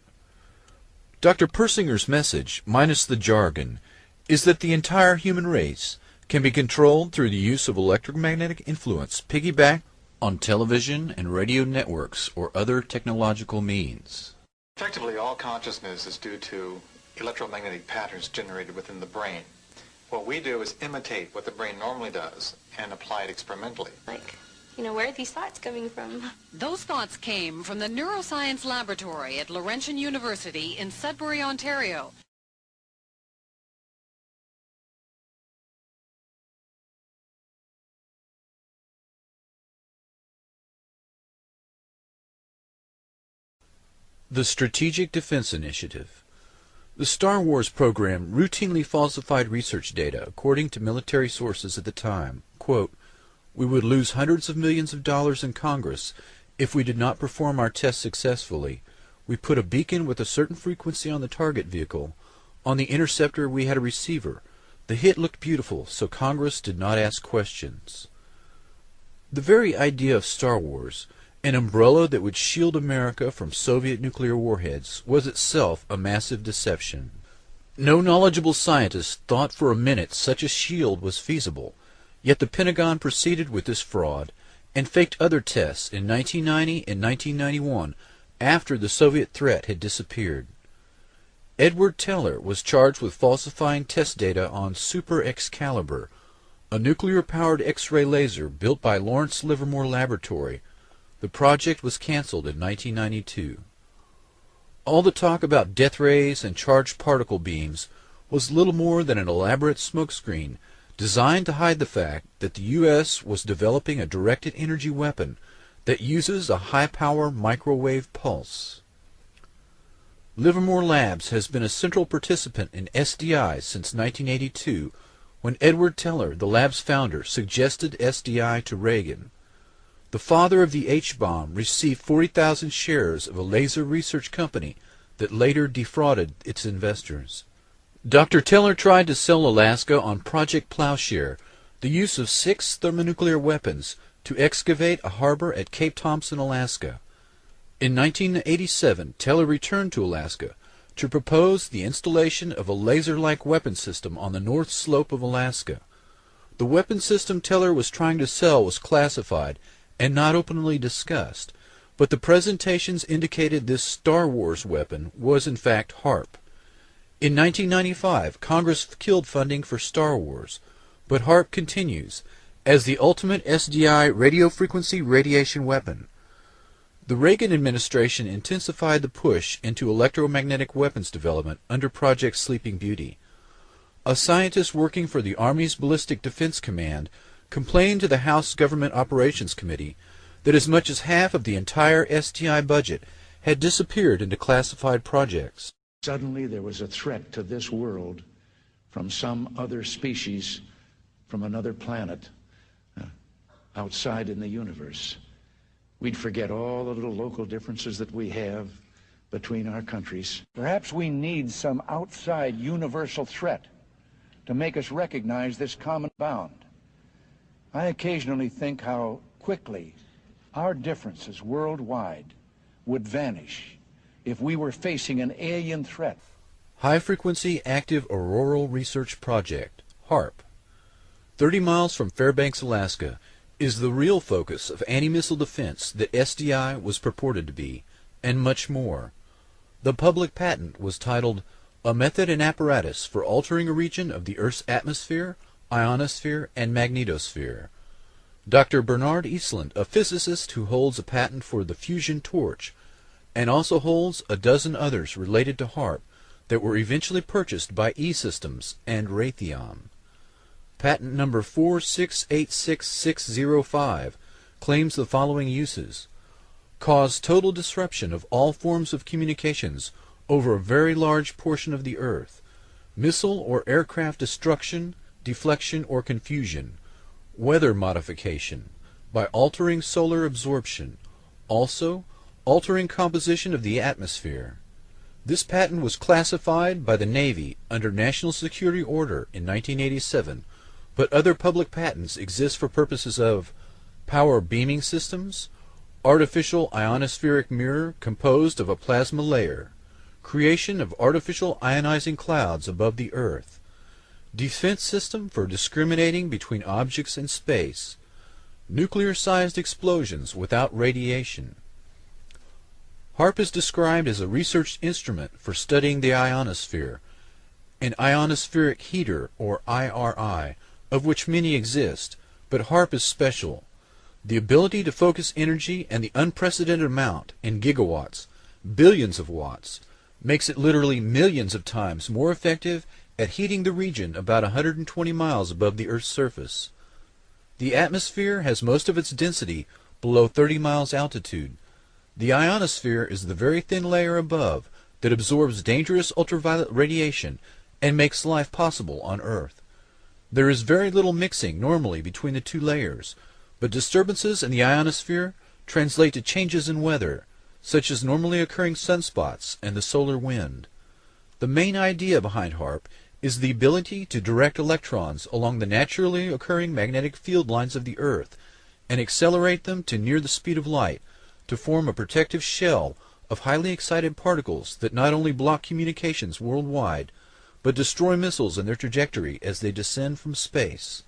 Dr. Persinger's message, minus the jargon, is that the entire human race can be controlled through the use of electromagnetic influence piggybacked on television and radio networks or other technological means. Effectively, all consciousness is due to electromagnetic patterns generated within the brain. What we do is imitate what the brain normally does and apply it experimentally. Where are these thoughts coming from? Those thoughts came from the Neuroscience Laboratory at Laurentian University in Sudbury, Ontario. The Strategic Defense Initiative. The Star Wars program routinely falsified research data according to military sources at the time. Quote, "We would lose hundreds of millions of dollars in Congress if we did not perform our tests successfully. We put a beacon with a certain frequency on the target vehicle. On the interceptor we had a receiver. The hit looked beautiful, so Congress did not ask questions." The very idea of Star Wars, an umbrella that would shield America from Soviet nuclear warheads, was itself a massive deception. No knowledgeable scientist thought for a minute such a shield was feasible, yet the Pentagon proceeded with this fraud and faked other tests in 1990 and 1991 after the Soviet threat had disappeared. Edward Teller was charged with falsifying test data on Super Excalibur, a nuclear-powered X-ray laser built by Lawrence Livermore Laboratory. The project was canceled in 1992. All the talk about death rays and charged particle beams was little more than an elaborate smokescreen designed to hide the fact that the U.S. was developing a directed energy weapon that uses a high-power microwave pulse. Livermore Labs has been a central participant in SDI since 1982, when Edward Teller, the lab's founder, suggested SDI to Reagan. The father of the H-bomb received 40,000 shares of a laser research company that later defrauded its investors. Dr. Teller tried to sell Alaska on Project Plowshare, the use of 6 thermonuclear weapons to excavate a harbor at Cape Thompson, Alaska. In 1987, Teller returned to Alaska to propose the installation of a laser-like weapon system on the north slope of Alaska. The weapon system Teller was trying to sell was classified and not openly discussed, but the presentations indicated this Star Wars weapon was in fact HARP. In 1995, Congress killed funding for Star Wars, but HARP continues as the ultimate SDI radio frequency radiation weapon. The Reagan administration intensified the push into electromagnetic weapons development under Project Sleeping Beauty. A scientist working for the Army's Ballistic Defense Command complained to the House Government Operations Committee that as much as half of the entire SDI budget had disappeared into classified projects. Suddenly there was a threat to this world from some other species, from another planet, outside in the universe. We'd forget all the little local differences that we have, between our countries. Perhaps we need some outside universal threat to make us recognize this common bound. I occasionally think how quickly our differences worldwide would vanish if we were facing an alien threat. High Frequency Active Auroral Research Project, HAARP, 30 miles from Fairbanks, Alaska, is the real focus of anti-missile defense that SDI was purported to be, and much more. The public patent was titled A Method and Apparatus for Altering a Region of the Earth's Atmosphere, Ionosphere, and Magnetosphere. Dr. Bernard Eastlund, a physicist who holds a patent for the fusion torch, and also holds a dozen others related to HAARP that were eventually purchased by E-Systems and Raytheon. Patent number 4686605 claims the following uses: cause total disruption of all forms of communications over a very large portion of the Earth, missile or aircraft destruction, deflection, or confusion, weather modification, by altering solar absorption, also altering composition of the atmosphere. This patent was classified by the Navy under National Security Order in 1987, but other public patents exist for purposes of power beaming systems, artificial ionospheric mirror composed of a plasma layer, creation of artificial ionizing clouds above the Earth, defense system for discriminating between objects in space, nuclear-sized explosions without radiation. HAARP is described as a research instrument for studying the ionosphere, an ionospheric heater, or IRI, of which many exist, but HAARP is special. The ability to focus energy and the unprecedented amount in gigawatts, billions of watts, makes it literally millions of times more effective at heating the region about 120 miles above the Earth's surface. The atmosphere has most of its density below 30 miles altitude. The ionosphere is the very thin layer above that absorbs dangerous ultraviolet radiation and makes life possible on Earth. There is very little mixing normally between the two layers, but disturbances in the ionosphere translate to changes in weather, such as normally occurring sunspots and the solar wind. The main idea behind HAARP is the ability to direct electrons along the naturally occurring magnetic field lines of the Earth and accelerate them to near the speed of light to form a protective shell of highly excited particles that not only block communications worldwide, but destroy missiles in their trajectory as they descend from space.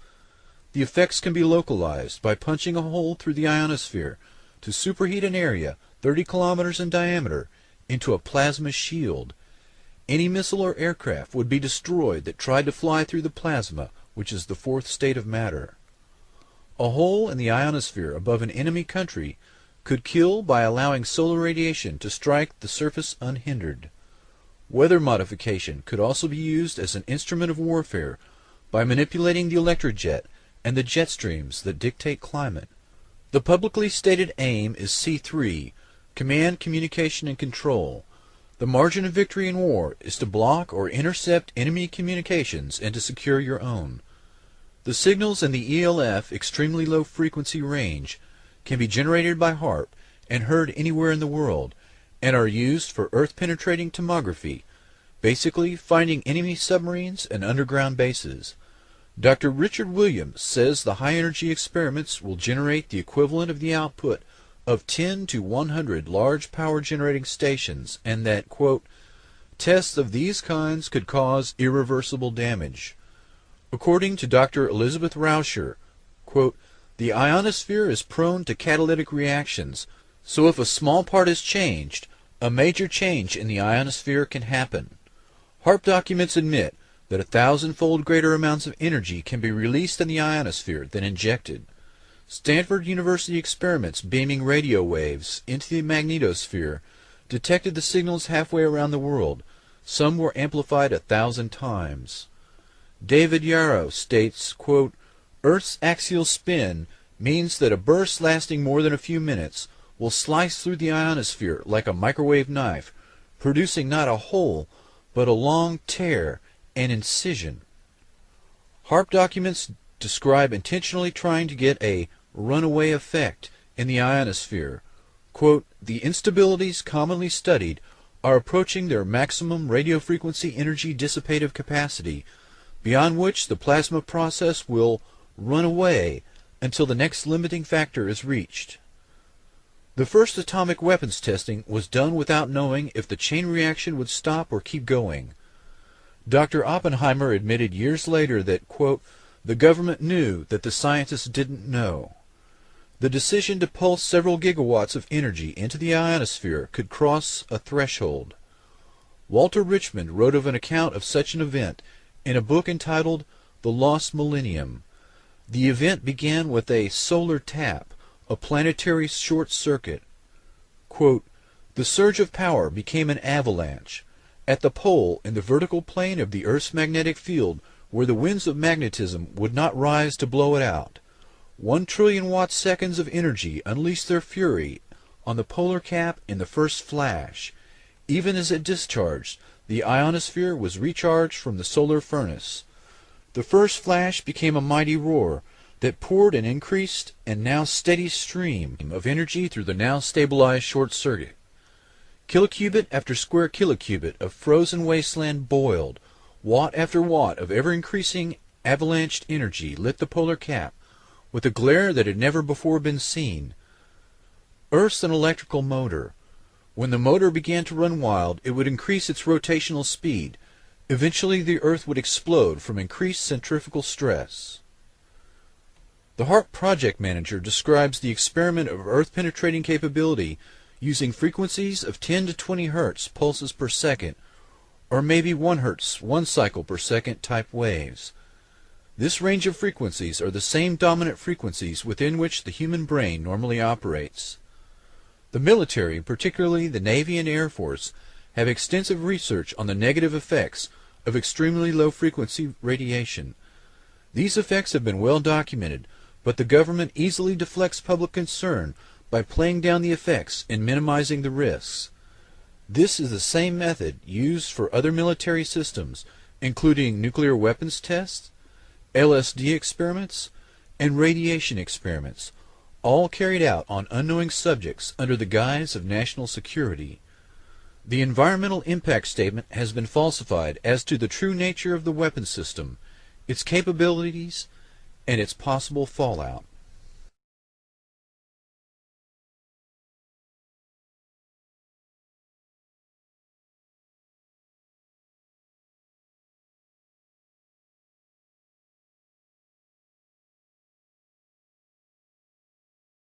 The effects can be localized by punching a hole through the ionosphere to superheat an area 30 kilometers in diameter into a plasma shield. Any missile or aircraft would be destroyed that tried to fly through the plasma, which is the fourth state of matter. A hole in the ionosphere above an enemy country could kill by allowing solar radiation to strike the surface unhindered. Weather modification could also be used as an instrument of warfare by manipulating the electrojet and the jet streams that dictate climate. The publicly stated aim is C3, Command, Communication, and Control. The margin of victory in war is to block or intercept enemy communications and to secure your own. The signals in the ELF extremely low frequency range can be generated by HAARP and heard anywhere in the world, and are used for Earth-penetrating tomography, basically finding enemy submarines and underground bases. Dr. Richard Williams says the high-energy experiments will generate the equivalent of the output of 10 to 100 large power-generating stations, and that, quote, tests of these kinds could cause irreversible damage. According to Dr. Elizabeth Rauscher, quote, the ionosphere is prone to catalytic reactions, so if a small part is changed, a major change in the ionosphere can happen. HAARP documents admit that 1,000-fold greater amounts of energy can be released in the ionosphere than injected. Stanford University experiments beaming radio waves into the magnetosphere detected the signals halfway around the world. Some were amplified 1,000 times. David Yarrow states, quote, Earth's axial spin means that a burst lasting more than a few minutes will slice through the ionosphere like a microwave knife, producing not a hole, but a long tear and incision. HAARP documents describe intentionally trying to get a runaway effect in the ionosphere. Quote, the instabilities commonly studied are approaching their maximum radiofrequency energy dissipative capacity, beyond which the plasma process will run away until the next limiting factor is reached. The first atomic weapons testing was done without knowing if the chain reaction would stop or keep going. Dr. Oppenheimer admitted years later that, quote, the government knew that the scientists didn't know. The decision to pulse several gigawatts of energy into the ionosphere could cross a threshold. Walter Richmond wrote of an account of such an event in a book entitled The Lost Millennium. The event began with a solar tap, a planetary short circuit. Quote, the surge of power became an avalanche. At the pole in the vertical plane of the Earth's magnetic field, where the winds of magnetism would not rise to blow it out, 1 trillion watt-seconds of energy unleashed their fury on the polar cap in the first flash. Even as it discharged, the ionosphere was recharged from the solar furnace. The first flash became a mighty roar that poured an increased and now steady stream of energy through the now stabilized short circuit. Kilocubit after square kilocubit of frozen wasteland boiled. Watt after watt of ever-increasing avalanched energy lit the polar cap with a glare that had never before been seen. Earth's an electrical motor. When the motor began to run wild, it would increase its rotational speed. Eventually the Earth would explode from increased centrifugal stress. The HARP project manager describes the experiment of Earth-penetrating capability using frequencies of 10 to 20 Hertz pulses per second, or maybe 1 Hertz, 1 cycle per second type waves. This range of frequencies are the same dominant frequencies within which the human brain normally operates. The military, particularly the Navy and Air Force, have extensive research on the negative effects of extremely low-frequency radiation. These effects have been well documented, but the government easily deflects public concern by playing down the effects and minimizing the risks. This is the same method used for other military systems, including nuclear weapons tests, LSD experiments, and radiation experiments, all carried out on unknowing subjects under the guise of national security. The environmental impact statement has been falsified as to the true nature of the weapons system, its capabilities, and its possible fallout.